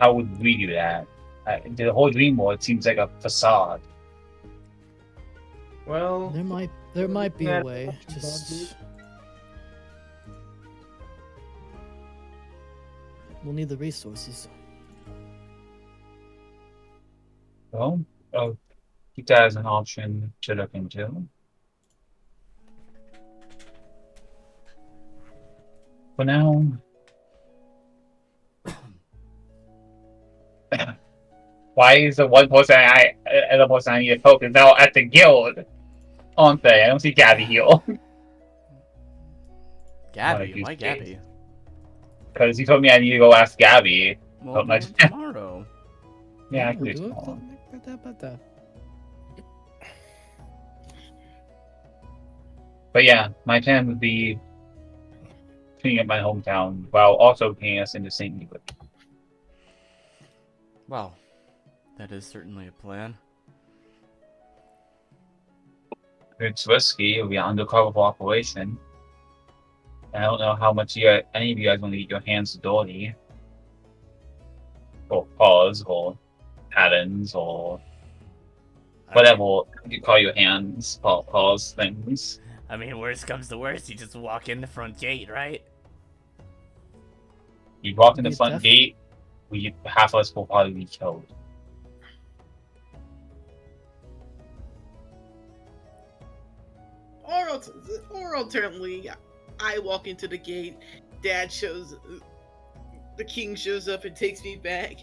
Speaker 3: how would we do that? The whole dream world seems like a facade.
Speaker 8: Well,
Speaker 2: There might be a
Speaker 8: Yeah,
Speaker 2: way.
Speaker 8: that's
Speaker 2: Just we'll need the resources.
Speaker 3: Well, I'll keep that as an option to look into. For now, why is the one person I need to focus now at the guild? Aren't they? I don't see Gabby here.
Speaker 1: Gabby?
Speaker 3: Why
Speaker 1: Why Gabby?
Speaker 3: Because you told me I need to go ask Gabby.
Speaker 1: Well,
Speaker 3: my-
Speaker 1: do it tomorrow.
Speaker 3: Yeah, I
Speaker 2: Yeah,
Speaker 3: can do it
Speaker 2: do it.
Speaker 3: tomorrow. But yeah, my plan would be cleaning up my hometown while also getting us into St. Louis.
Speaker 1: Wow. That is certainly a plan.
Speaker 3: It's risky. It'll be an undercover operation. I don't know how much any of you guys want to get your hands dirty. Or paws, or patterns, or whatever you call your hands, paws, things.
Speaker 1: I mean, worst comes to worst, you just walk in the front gate, right?
Speaker 3: You walk in the
Speaker 2: Be
Speaker 3: front
Speaker 2: def-
Speaker 3: gate, half of us will probably be killed.
Speaker 5: Or alternately, I walk into the gate, the king shows up and takes me back,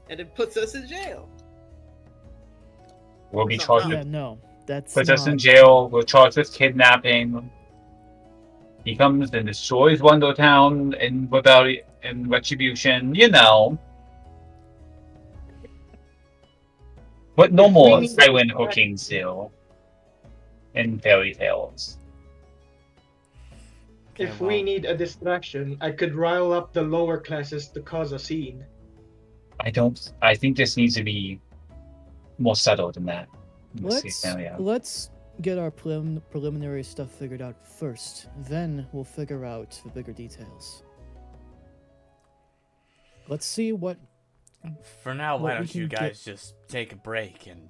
Speaker 5: and then puts us in jail.
Speaker 3: We'll be
Speaker 5: No,
Speaker 3: charged
Speaker 2: Yeah,
Speaker 3: with
Speaker 2: no, that's
Speaker 3: puts us in
Speaker 2: not-
Speaker 3: jail. We're charged with kidnapping. He comes and destroys Wonder Town in rebellion and retribution. What normal
Speaker 8: we-
Speaker 3: Tywin hookings do in fairy tales.
Speaker 1: Okay,
Speaker 8: if we
Speaker 1: well,
Speaker 8: need a distraction, I could rile up the lower classes to cause a scene.
Speaker 3: I think this needs to be more subtle than that. in this scenario.
Speaker 2: Let's get our preliminary stuff figured out first. Then we'll figure out the bigger details. Let's see what.
Speaker 1: for now, why
Speaker 2: what we
Speaker 1: don't you
Speaker 2: can
Speaker 1: guys just take a break and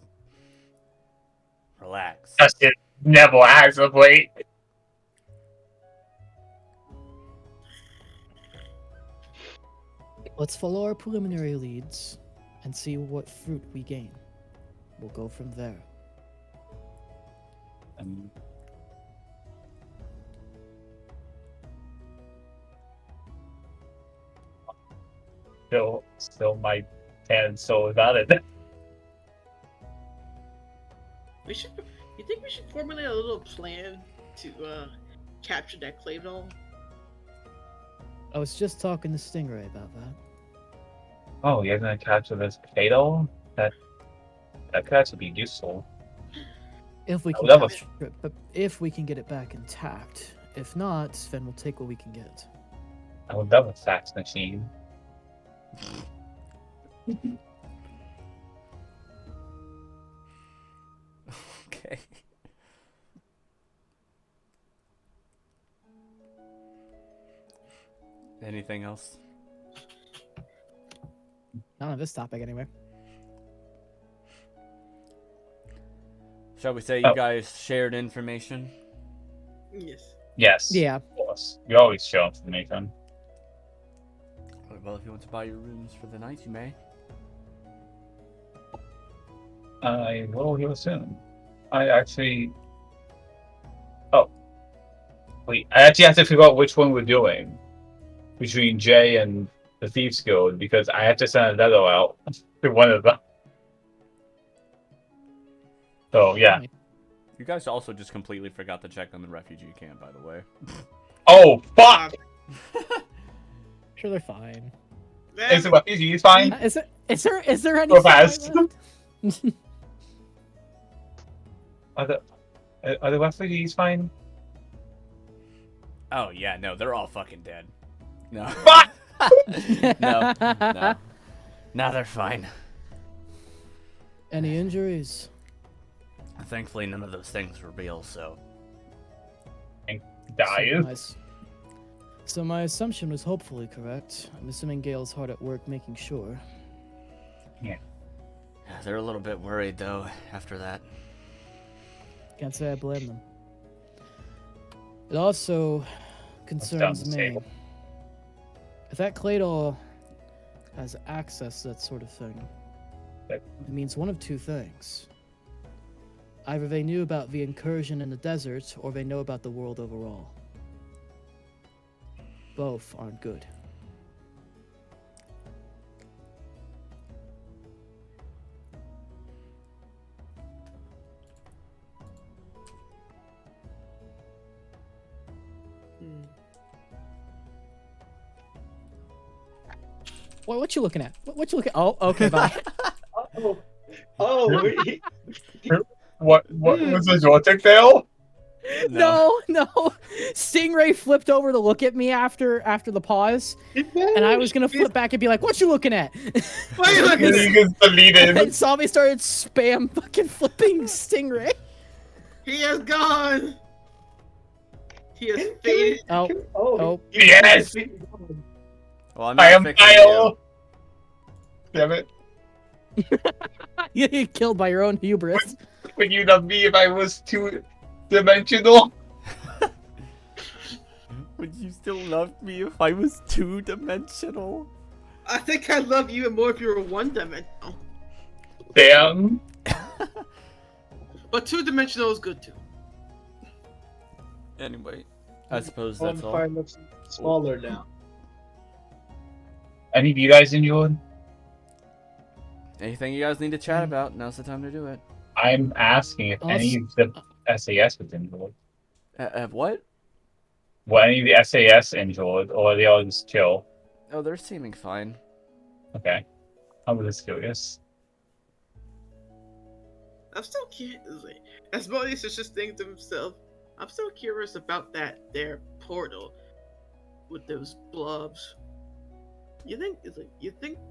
Speaker 1: relax?
Speaker 3: Justin never has a plate.
Speaker 2: Let's follow our preliminary leads and see what fruit we gain. We'll go from there.
Speaker 3: Still my hand so about it.
Speaker 5: You think we should formulate a little plan to capture that clay doll?
Speaker 2: I was just talking to Stingray about that.
Speaker 3: Oh, you're gonna capture this fatal? That could actually be useful.
Speaker 2: If we
Speaker 3: I
Speaker 2: can
Speaker 3: would love a-
Speaker 2: capture it, but if we can get it back intact. If not, then we'll take what we can get.
Speaker 3: I would love a fax machine.
Speaker 1: Okay. Anything else?
Speaker 2: Not on this topic, anyway.
Speaker 1: Shall we say you
Speaker 3: Oh.
Speaker 1: guys shared information?
Speaker 5: Yes.
Speaker 3: Yes.
Speaker 2: Yeah.
Speaker 3: Of course. We always show information.
Speaker 1: Well, if you want to buy your rooms for the night, you may.
Speaker 3: I will here soon. I actually. Oh. Wait, I actually have to figure out which one we're doing between Jay and the Thieves Guild because I have to send a letter out to one of them. So, yeah.
Speaker 1: You guys also just completely forgot to check on the refugee camp, by the way.
Speaker 3: Oh, fuck!
Speaker 2: Sure, they're fine.
Speaker 3: Is the refugee fine?
Speaker 2: Is there any
Speaker 3: Go fast.
Speaker 2: supply left?
Speaker 3: Are the refugees fine?
Speaker 1: Oh yeah, no, they're all fucking dead. No.
Speaker 3: What?
Speaker 1: no. No, they're fine.
Speaker 2: Any injuries?
Speaker 1: Thankfully, none of those things were real, so.
Speaker 3: Dies.
Speaker 2: So my assumption was hopefully correct. I'm assuming Gale's hard at work making sure.
Speaker 3: Yeah.
Speaker 1: They're a little bit worried, though, after that.
Speaker 2: Can't say I blame them. It also concerns me.
Speaker 3: table.
Speaker 2: If that Claydol has access to that sort of thing,
Speaker 3: Yep.
Speaker 2: it means one of two things. Either they knew about the incursion in the desert, or they know about the world overall. Both aren't good. What you looking at? What you looking? Oh, okay, bye.
Speaker 3: What was the Jortic Tail?
Speaker 2: No. Stingray flipped over to look at me after the pause, and I was gonna flip back and be like, "What you looking at?"
Speaker 5: Why are you looking at?
Speaker 3: He gets deleted.
Speaker 2: And Salvi started spam fucking flipping Stingray.
Speaker 5: He is gone. He is faded.
Speaker 2: Oh.
Speaker 3: Yes!
Speaker 1: Well, I'm
Speaker 3: I
Speaker 1: not
Speaker 3: am
Speaker 1: fixing
Speaker 3: Kyle! Damn it.
Speaker 2: You get killed by your own hubris.
Speaker 3: Would you love me if I was two-dimensional?
Speaker 1: you. Would you still love me if I was two-dimensional?
Speaker 5: I think I'd love you more if you were one-dimensional.
Speaker 3: Damn.
Speaker 5: But two-dimensional is good too.
Speaker 1: Anyway, I suppose that's all.
Speaker 8: Bonfyre looks smaller now.
Speaker 3: Any of you guys enjoyed?
Speaker 1: Anything you guys need to chat about, now's the time to do it.
Speaker 3: I'm asking if any of the SAS was enjoyed.
Speaker 1: What?
Speaker 3: Well, any of the SAS enjoyed, or are they all just chill?
Speaker 1: Oh, they're seeming fine.
Speaker 3: Okay. I was just curious.
Speaker 5: I'm still curious. Asmodeus is just thinking to himself, I'm still curious about their portal with those blobs. You think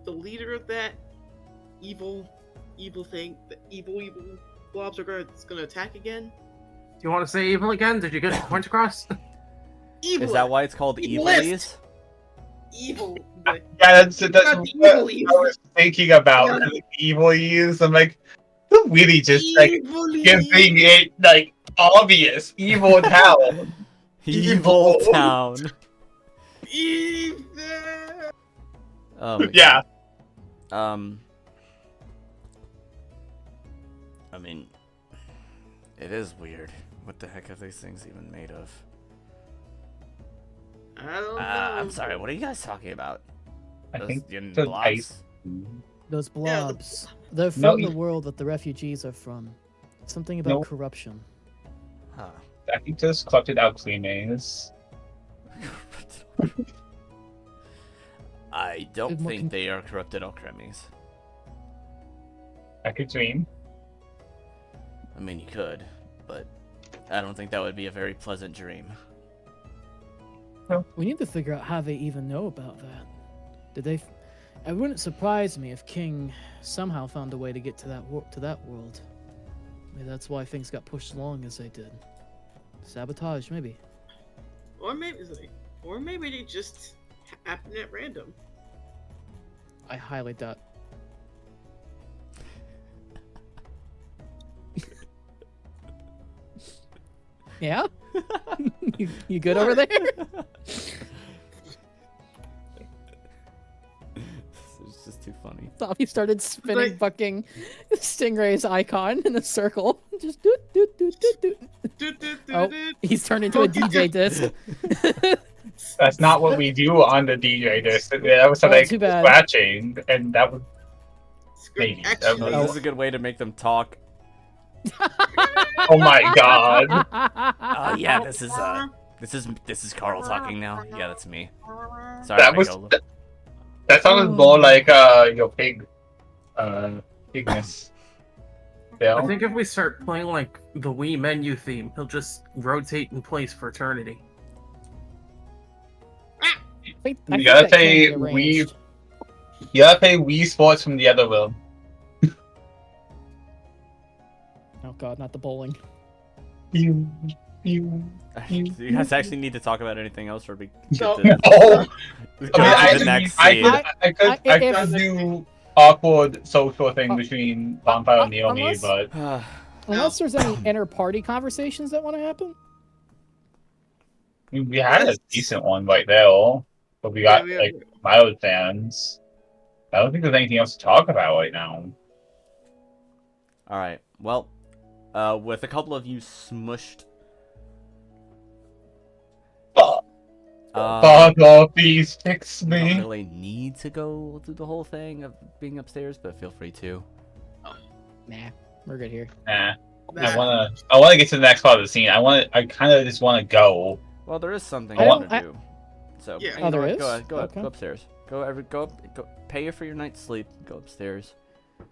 Speaker 5: the leader of that evil thing, the evil blobs are gonna attack again?
Speaker 7: Do you want to say evil again? Did you get the point across?
Speaker 5: Evil.
Speaker 1: Is that why it's called Evilies?
Speaker 5: Evil.
Speaker 3: Yeah, that's what
Speaker 5: Evil.
Speaker 3: I was thinking about.
Speaker 5: Yeah.
Speaker 3: Like, evil use. I'm like, they're really just like
Speaker 5: Evilly.
Speaker 3: giving it like obvious evil town.
Speaker 1: Evil Town.
Speaker 5: Evil.
Speaker 1: Oh my
Speaker 3: Yeah.
Speaker 1: God. I mean, it is weird. What the heck are these things even made of?
Speaker 5: I don't know.
Speaker 1: I'm sorry, what are you guys talking about?
Speaker 3: I
Speaker 1: Those
Speaker 3: think
Speaker 1: yin
Speaker 3: the
Speaker 1: blobs?
Speaker 3: ice.
Speaker 2: Those
Speaker 5: Yeah, the-
Speaker 2: blobs. They're from
Speaker 3: No,
Speaker 2: the
Speaker 3: you-
Speaker 2: world that the refugees are from. Something about
Speaker 3: No.
Speaker 2: corruption.
Speaker 1: Huh.
Speaker 3: I think those corrupted alchemists.
Speaker 1: I don't
Speaker 2: Did what
Speaker 1: think
Speaker 2: con-
Speaker 1: they are corrupted alchemies.
Speaker 3: I could dream.
Speaker 1: I mean, you could, but I don't think that would be a very pleasant dream.
Speaker 2: We need to figure out how they even know about that. Did they? It wouldn't surprise me if King somehow found a way to get to that world. Maybe that's why things got pushed along as they did. Sabotage, maybe.
Speaker 5: Or maybe they just happen at random.
Speaker 2: I highly doubt. Yeah? you good over there?
Speaker 1: It's just too funny.
Speaker 2: Thought he started spinning
Speaker 5: Like-
Speaker 2: fucking Stingray's icon in a circle. Just doot doot doot doot doot. Oh, he's turned into a DJ disc.
Speaker 3: That's not what we do on the DJ disc. That was like
Speaker 2: too bad.
Speaker 3: scratching, and that was maybe. That
Speaker 1: Oh,
Speaker 5: Actually,
Speaker 1: this is a good way to make them talk.
Speaker 3: oh my god.
Speaker 1: Oh yeah, this is Carl talking now. Yeah, that's me. Sorry,
Speaker 3: That was
Speaker 1: Piccolo.
Speaker 3: that sounded more like your pigness. Bill?
Speaker 7: I think if we start playing like the Wii menu theme, he'll just rotate in place for eternity.
Speaker 2: I
Speaker 3: You
Speaker 2: think
Speaker 3: gotta
Speaker 2: that can
Speaker 3: say
Speaker 2: be arranged.
Speaker 3: You gotta play Wii Sports from the other room.
Speaker 2: Oh god, not the bowling.
Speaker 3: You.
Speaker 1: Do you guys actually need to talk about anything else, or we get
Speaker 8: So-
Speaker 1: to,
Speaker 3: Oh,
Speaker 1: get to the next scene?
Speaker 3: I could do awkward social thing between Bonfyre and Naomi, but
Speaker 2: Unless there's any inter-party conversations that want to happen.
Speaker 3: we had a decent one right there. But we got like mild fans. I don't think there's anything else to talk about right now.
Speaker 1: All right. Well, with a couple of you smushed.
Speaker 3: Father, please fix
Speaker 1: You
Speaker 3: me.
Speaker 1: don't really need to go through the whole thing of being upstairs, but feel free to.
Speaker 2: Nah, we're good here.
Speaker 3: Nah. I wanna get to the next part of the scene. I kind of just wanna go.
Speaker 1: Well, there is something
Speaker 3: I
Speaker 1: I want
Speaker 2: don't-
Speaker 1: to do. So
Speaker 5: Yeah.
Speaker 1: you
Speaker 2: Oh,
Speaker 1: know
Speaker 2: there
Speaker 1: what?
Speaker 2: is?
Speaker 1: Go ahead. Go
Speaker 2: Okay.
Speaker 1: upstairs. Go pay for your night's sleep. Go upstairs.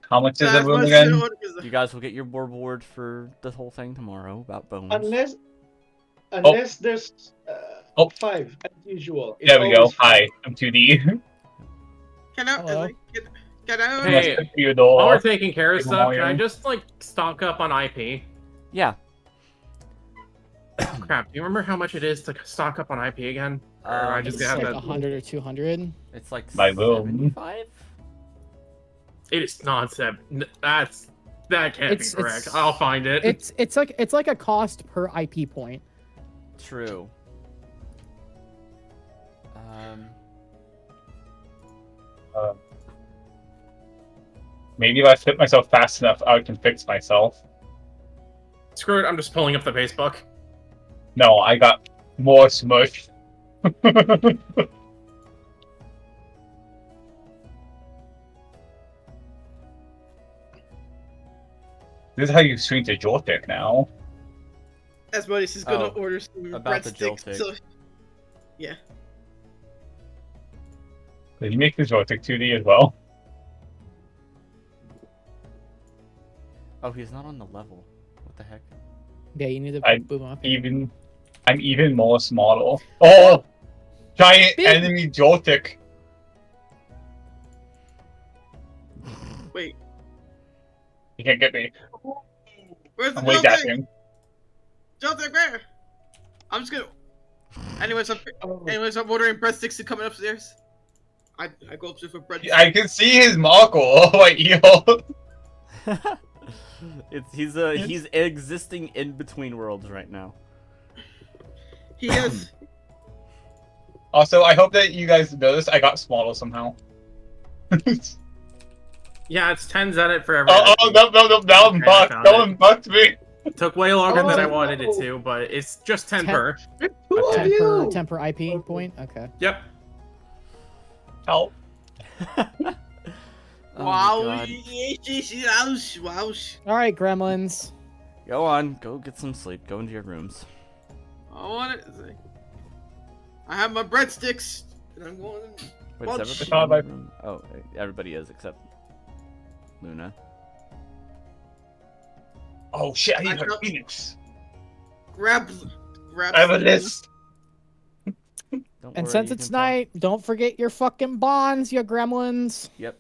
Speaker 3: How much is the room again?
Speaker 1: You guys will get your reward for the whole thing tomorrow about Bones.
Speaker 8: Unless there's 5 as usual. It's
Speaker 3: There we go.
Speaker 8: always
Speaker 3: Hi,
Speaker 8: 5.
Speaker 3: I'm 2D.
Speaker 5: Can I?
Speaker 2: Hello.
Speaker 5: Can I?
Speaker 7: Hey,
Speaker 3: Your door.
Speaker 7: while we're taking care of
Speaker 3: Good
Speaker 7: stuff, can I
Speaker 3: morning.
Speaker 7: just like stock up on IP?
Speaker 1: Yeah.
Speaker 7: Crap, do you remember how much it is to stock up on IP again? Or I just
Speaker 2: It's
Speaker 7: have
Speaker 2: like
Speaker 7: that.
Speaker 2: 100 or 200.
Speaker 1: It's like
Speaker 3: My room.
Speaker 1: 75.
Speaker 7: It is not 7. That can't
Speaker 2: It's-
Speaker 7: be correct.
Speaker 2: it's-
Speaker 7: I'll find it.
Speaker 2: It's like a cost per IP point.
Speaker 1: True.
Speaker 3: Maybe if I flip myself fast enough, I can fix myself.
Speaker 7: Screw it, I'm just pulling up the Facebook.
Speaker 3: No, I got more smush. This is how you swing to Joltik now.
Speaker 5: Asmodeus is gonna
Speaker 1: Oh,
Speaker 5: order some
Speaker 1: about the
Speaker 5: breadsticks.
Speaker 1: Joltik.
Speaker 5: So, yeah.
Speaker 3: Did you make the Joltik 2D as well?
Speaker 1: Oh, he's not on the level. What the heck?
Speaker 2: Yeah, you need to
Speaker 3: I-
Speaker 2: boom up.
Speaker 3: I'm even more smaller. Oh! Giant
Speaker 2: Big.
Speaker 3: enemy Joltik.
Speaker 5: Wait,
Speaker 3: You can't get me.
Speaker 5: where's the
Speaker 3: I'm way
Speaker 5: Joltik?
Speaker 3: dashing.
Speaker 5: Joltik, where? I'm just gonna. Anyways, I'm ordering breadsticks and coming upstairs. I go upstairs for breadsticks.
Speaker 3: I can see his Markle. Oh my yo.
Speaker 1: He's existing in between worlds right now.
Speaker 5: He is.
Speaker 3: Also, I hope that you guys noticed I got smaller somehow.
Speaker 7: Yeah, it's 10 Zenit for every.
Speaker 3: No, that one
Speaker 7: Okay, I
Speaker 3: bucked.
Speaker 7: found
Speaker 3: That
Speaker 7: it.
Speaker 3: one bucked me.
Speaker 7: Took way longer than I
Speaker 8: Oh.
Speaker 7: wanted it to, but it's just 10
Speaker 2: Ten-
Speaker 7: per.
Speaker 8: Who of
Speaker 2: 10 per,
Speaker 8: you?
Speaker 2: 10 per IP point? Okay.
Speaker 7: Yep.
Speaker 3: Help.
Speaker 1: Oh my
Speaker 5: Wow.
Speaker 1: God.
Speaker 5: Wow.
Speaker 2: Alright, gremlins.
Speaker 1: Go on, go get some sleep. Go into your rooms.
Speaker 5: I want it. I have my breadsticks. And I'm going.
Speaker 1: Wait,
Speaker 5: Well,
Speaker 1: is
Speaker 3: shit.
Speaker 1: everybody in the room? Oh, everybody is except Luna.
Speaker 3: Oh shit, I need
Speaker 5: I
Speaker 3: her
Speaker 5: got-
Speaker 3: Phoenix.
Speaker 5: Grab.
Speaker 3: I have a list.
Speaker 1: Don't
Speaker 2: And
Speaker 1: worry,
Speaker 2: since
Speaker 1: you
Speaker 2: it's
Speaker 1: can talk.
Speaker 2: night, don't forget your fucking bonds, you gremlins.
Speaker 1: Yep.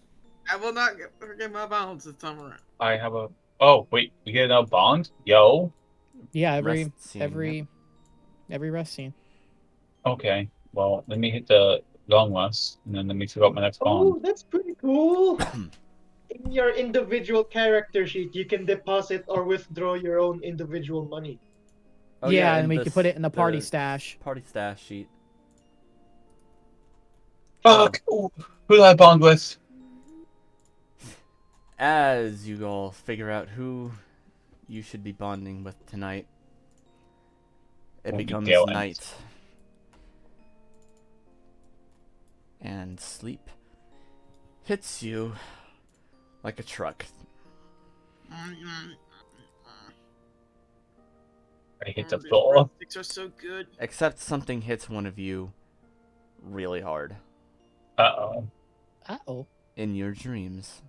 Speaker 5: I will not forget my balance this time around.
Speaker 3: I have a. Oh wait, we get another bond. Yo.
Speaker 2: Yeah, every
Speaker 1: Rest scene,
Speaker 2: every rest scene.
Speaker 3: Okay. Well, let me hit the long rest, and then let me figure out my next
Speaker 8: Oh,
Speaker 3: bond.
Speaker 8: that's pretty cool. In your individual character sheet, you can deposit or withdraw your own individual money.
Speaker 1: Oh,
Speaker 2: yeah,
Speaker 1: and
Speaker 2: and we
Speaker 1: the
Speaker 2: can put it in the party
Speaker 1: the
Speaker 2: stash.
Speaker 1: Party stash sheet.
Speaker 3: Fuck. Ooh, who do I bond with?
Speaker 1: As you all figure out who you should be bonding with tonight, it
Speaker 3: Won't be
Speaker 1: becomes
Speaker 3: Galen.
Speaker 1: night. And sleep hits you like a truck.
Speaker 3: I hit the
Speaker 5: These
Speaker 3: floor.
Speaker 5: breadsticks are so good.
Speaker 1: Except something hits one of you really hard
Speaker 3: Uh-oh.
Speaker 2: Uh-oh.
Speaker 1: in your dreams.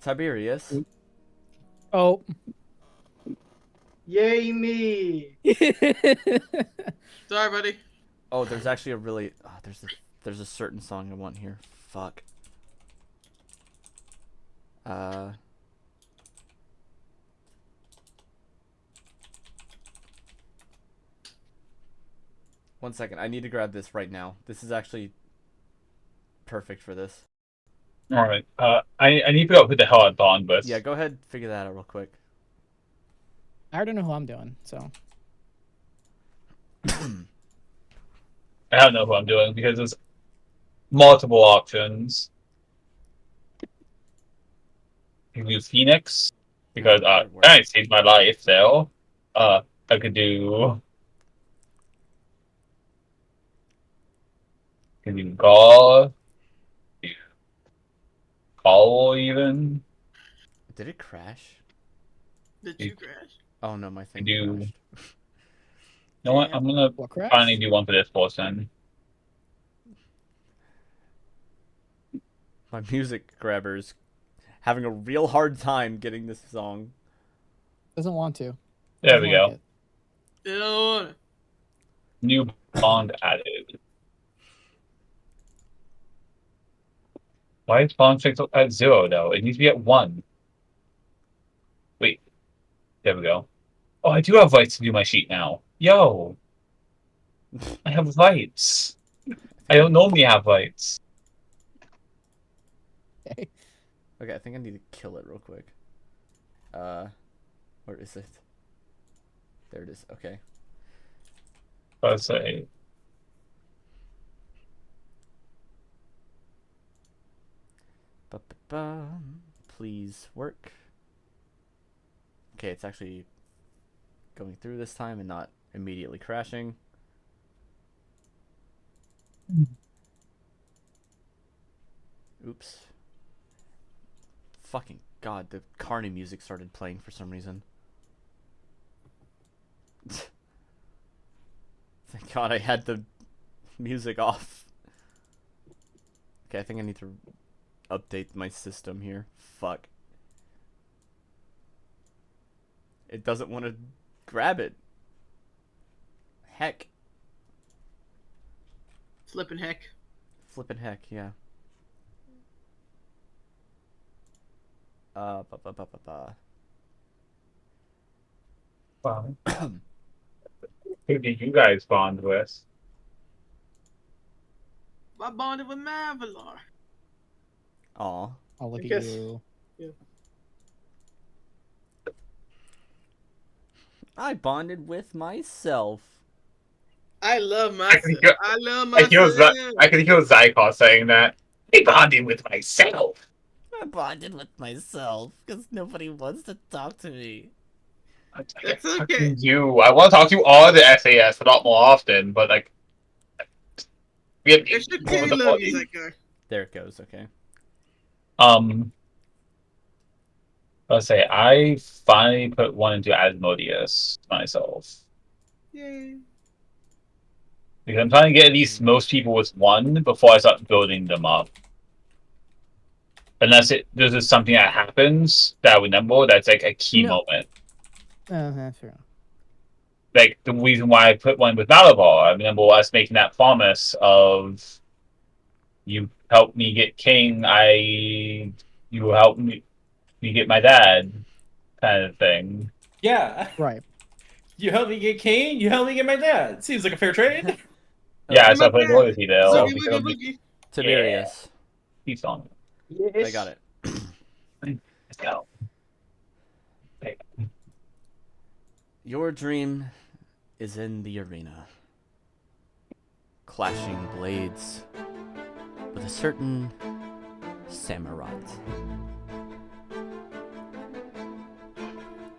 Speaker 1: Tiberius.
Speaker 2: Oh.
Speaker 8: Yay me!
Speaker 5: Sorry, buddy.
Speaker 1: Oh, there's actually a really there's a certain song I want here. Fuck. One second. I need to grab this right now. This is actually perfect for this.
Speaker 3: All right. I need to figure out who the hell I bond with.
Speaker 1: Yeah, go ahead, figure that out real quick.
Speaker 2: I already know who I'm doing, so.
Speaker 3: I don't know who I'm doing because there's multiple options. I could do Phoenix because I saved my life. So, I could do. Could do God. Call even.
Speaker 1: Did it crash?
Speaker 5: Did you crash?
Speaker 1: Oh no, my thing
Speaker 3: do.
Speaker 1: crashed.
Speaker 3: You know what? I'm gonna finally do one for this person.
Speaker 1: My music grabber's having a real hard time getting this song.
Speaker 2: Doesn't want to.
Speaker 3: There we go.
Speaker 5: Ew.
Speaker 3: New bond added. Why is bond fixed at 0 though? It needs to be at 1. Wait. There we go. Oh, I do have rights to do my sheet now. Yo. I have rights. I don't normally have rights.
Speaker 2: Okay.
Speaker 1: Okay, I think I need to kill it real quick. Where is it? There it is. Okay.
Speaker 3: Let's say.
Speaker 1: Please work. Okay, it's actually going through this time and not immediately crashing. Oops. Fucking god, the Carney music started playing for some reason. Thank god I had the music off. Okay, I think I need to update my system here. Fuck. It doesn't want to grab it. Heck.
Speaker 5: Flippin' heck.
Speaker 1: Flippin' heck, yeah.
Speaker 3: Wow. Who did you guys bond with?
Speaker 5: I bonded with Mavalar.
Speaker 1: Aw.
Speaker 2: Oh, look
Speaker 8: I
Speaker 2: at
Speaker 8: guess-
Speaker 2: you.
Speaker 8: Yeah.
Speaker 1: I bonded with myself.
Speaker 5: I love myself. I love
Speaker 3: I
Speaker 5: myself.
Speaker 3: can hear Zykos saying that. I bonded with myself.
Speaker 1: I bonded with myself because nobody wants to talk to me.
Speaker 5: That's okay.
Speaker 3: You. I want to talk to you all the SAS a lot more often, but like, we have
Speaker 5: It's
Speaker 3: over
Speaker 5: okay,
Speaker 3: the
Speaker 5: love you,
Speaker 3: body.
Speaker 5: Zygar.
Speaker 1: There it goes, okay.
Speaker 3: Let's say I finally put one into Asmodeus myself.
Speaker 5: Yay.
Speaker 3: Because I'm trying to get at least most people with one before I start building them up. Unless there's just something that happens that I remember that's like a key moment.
Speaker 2: That's fair.
Speaker 3: Like the reason why I put one with Mavalar, I remember us making that promise of you help me get king, you help me get my dad, kind of thing.
Speaker 7: Yeah.
Speaker 2: Right.
Speaker 7: You help me get Kane, you help me get my dad. Seems like a fair trade.
Speaker 3: Yeah, so I put loyalty there.
Speaker 5: Boogie,
Speaker 3: because
Speaker 5: boogie,
Speaker 3: I'm like,
Speaker 5: boogie.
Speaker 1: Tiberius.
Speaker 3: He's on it.
Speaker 8: Yes.
Speaker 1: I got it.
Speaker 3: Let's go.
Speaker 1: Your dream is in the arena. Clashing blades with a certain samurai.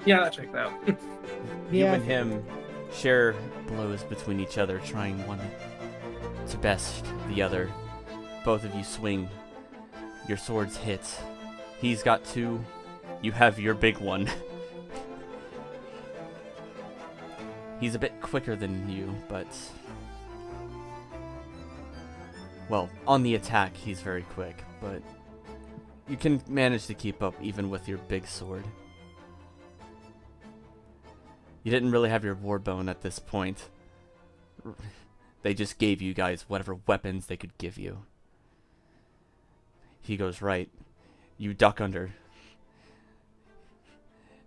Speaker 7: Yeah, that checked out.
Speaker 1: You
Speaker 2: Yeah.
Speaker 1: and him share blows between each other, trying one to best the other. Both of you swing. Your swords hit. He's got 2. You have your big one. He's a bit quicker than you, but... Well, on the attack, he's very quick, but... You can manage to keep up even with your big sword. You didn't really have your war bone at this point. They just gave you guys whatever weapons they could give you. He goes right. You duck under.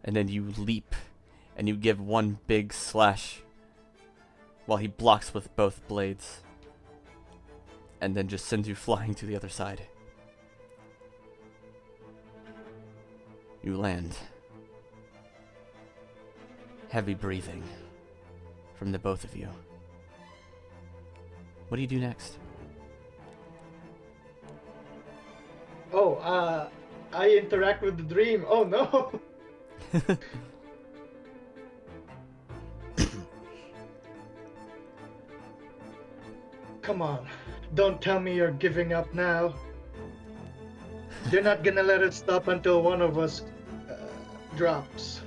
Speaker 1: And then you leap. And you give one big slash while he blocks with both blades. And then just sends you flying to the other side. You land. Heavy breathing from the both of you. What do you do next?
Speaker 8: Oh, I interact with the dream. Oh no! Come on, don't tell me you're giving up now. They're not gonna let it stop until one of us drops.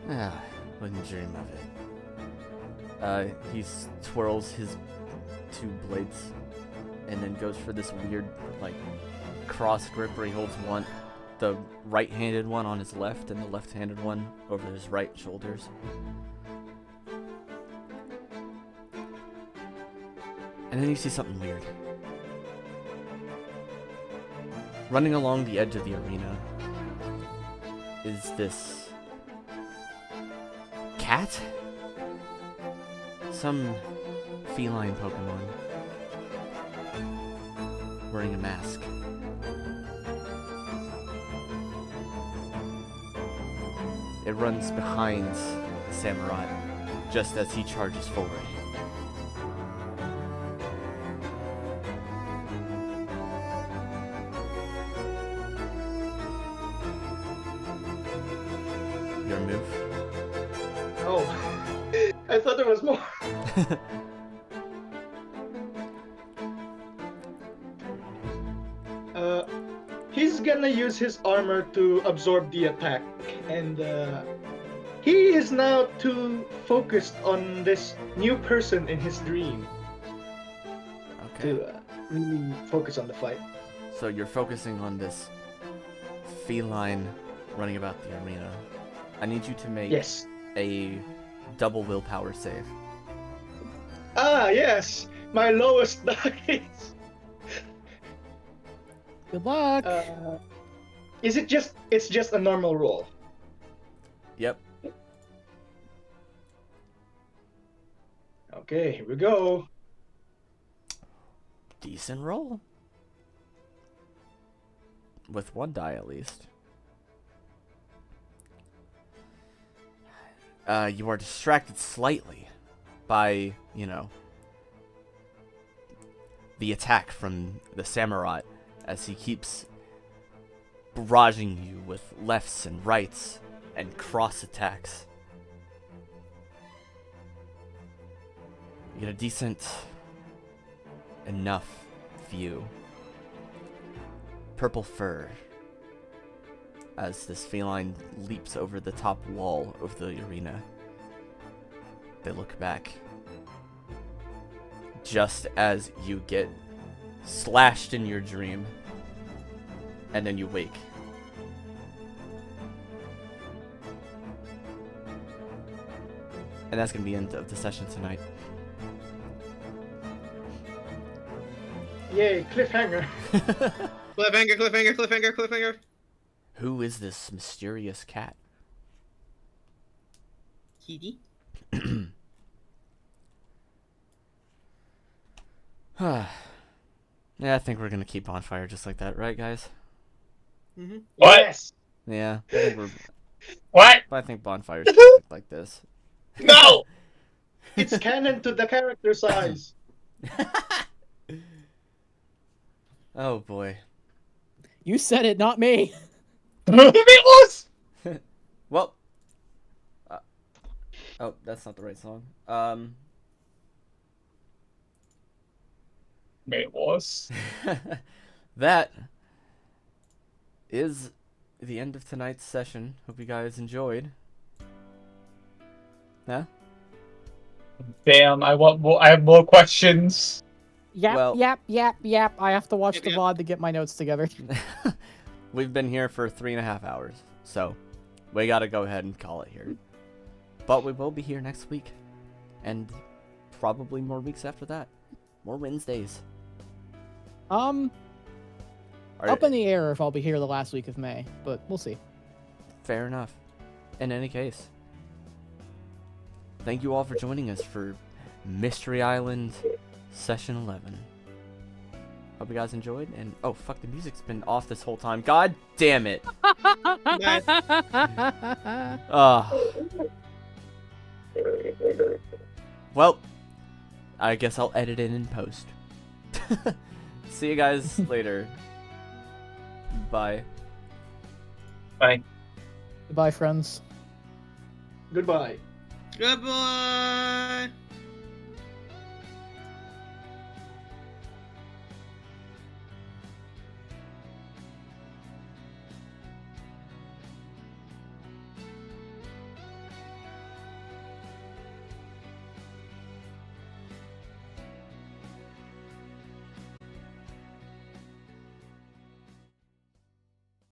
Speaker 1: Ah, wouldn't dream of it. He twirls his two blades and then goes for this weird, like, cross grip where he holds the right-handed one on his left and the left-handed one over his right shoulders. And then you see something weird. Running along the edge of the arena is this cat? Some feline Pokemon wearing a mask. It runs behind the samurai just as he charges forward. Your move?
Speaker 8: Oh, I thought there was more. He's gonna use his armor to absorb the attack, and he is now too focused on this new person in his dream to really focus on the fight.
Speaker 1: So you're focusing on this feline running about the arena. I need you to make a double willpower save.
Speaker 8: Ah, yes! My lowest dice!
Speaker 2: Good luck!
Speaker 8: It's just a normal roll?
Speaker 1: Yep.
Speaker 8: Okay, here we go.
Speaker 1: Decent roll. With one die at least. You are distracted slightly by, the attack from the samurai as he keeps barraging you with lefts and rights and cross attacks. You get a decent enough view. Purple fur as this feline leaps over the top wall of the arena. They look back. Just as you get slashed in your dream, and then you wake. And that's going to be the end of the session tonight.
Speaker 8: Yay, cliffhanger.
Speaker 5: Cliffhanger.
Speaker 1: Who is this mysterious cat?
Speaker 5: Kitty?
Speaker 1: Yeah, I think we're going to keep Bonfyre just like that, right, guys?
Speaker 5: Mm-hmm.
Speaker 3: What?
Speaker 8: Yes.
Speaker 1: Yeah, I think we're...
Speaker 3: What?
Speaker 1: But I think Bonfire's perfect like this.
Speaker 3: No!
Speaker 8: It's canon to the character size.
Speaker 1: Oh, boy.
Speaker 2: You said it, not me.
Speaker 1: Well... oh, that's not the right song.
Speaker 3: It was.
Speaker 1: That is the end of tonight's session. Hope you guys enjoyed. Yeah?
Speaker 3: Damn, I want more. I have more questions.
Speaker 2: Yep,
Speaker 1: Well-
Speaker 2: yep. I have to watch the VOD to get my notes together.
Speaker 1: we've been here for 3.5 hours, so we gotta go ahead and call it here. But we will be here next week, and probably more weeks after that. More Wednesdays.
Speaker 2: Up in the air if I'll be here the last week of May, but we'll see.
Speaker 1: Fair enough. In any case, thank you all for joining us for Mystery Island Session 11. Hope you guys enjoyed, and oh fuck, the music's been off this whole time. God damn it! Well, I guess I'll edit it in post. See you guys later. Bye.
Speaker 3: Bye.
Speaker 2: Goodbye, friends.
Speaker 8: Goodbye.
Speaker 5: Goodbye.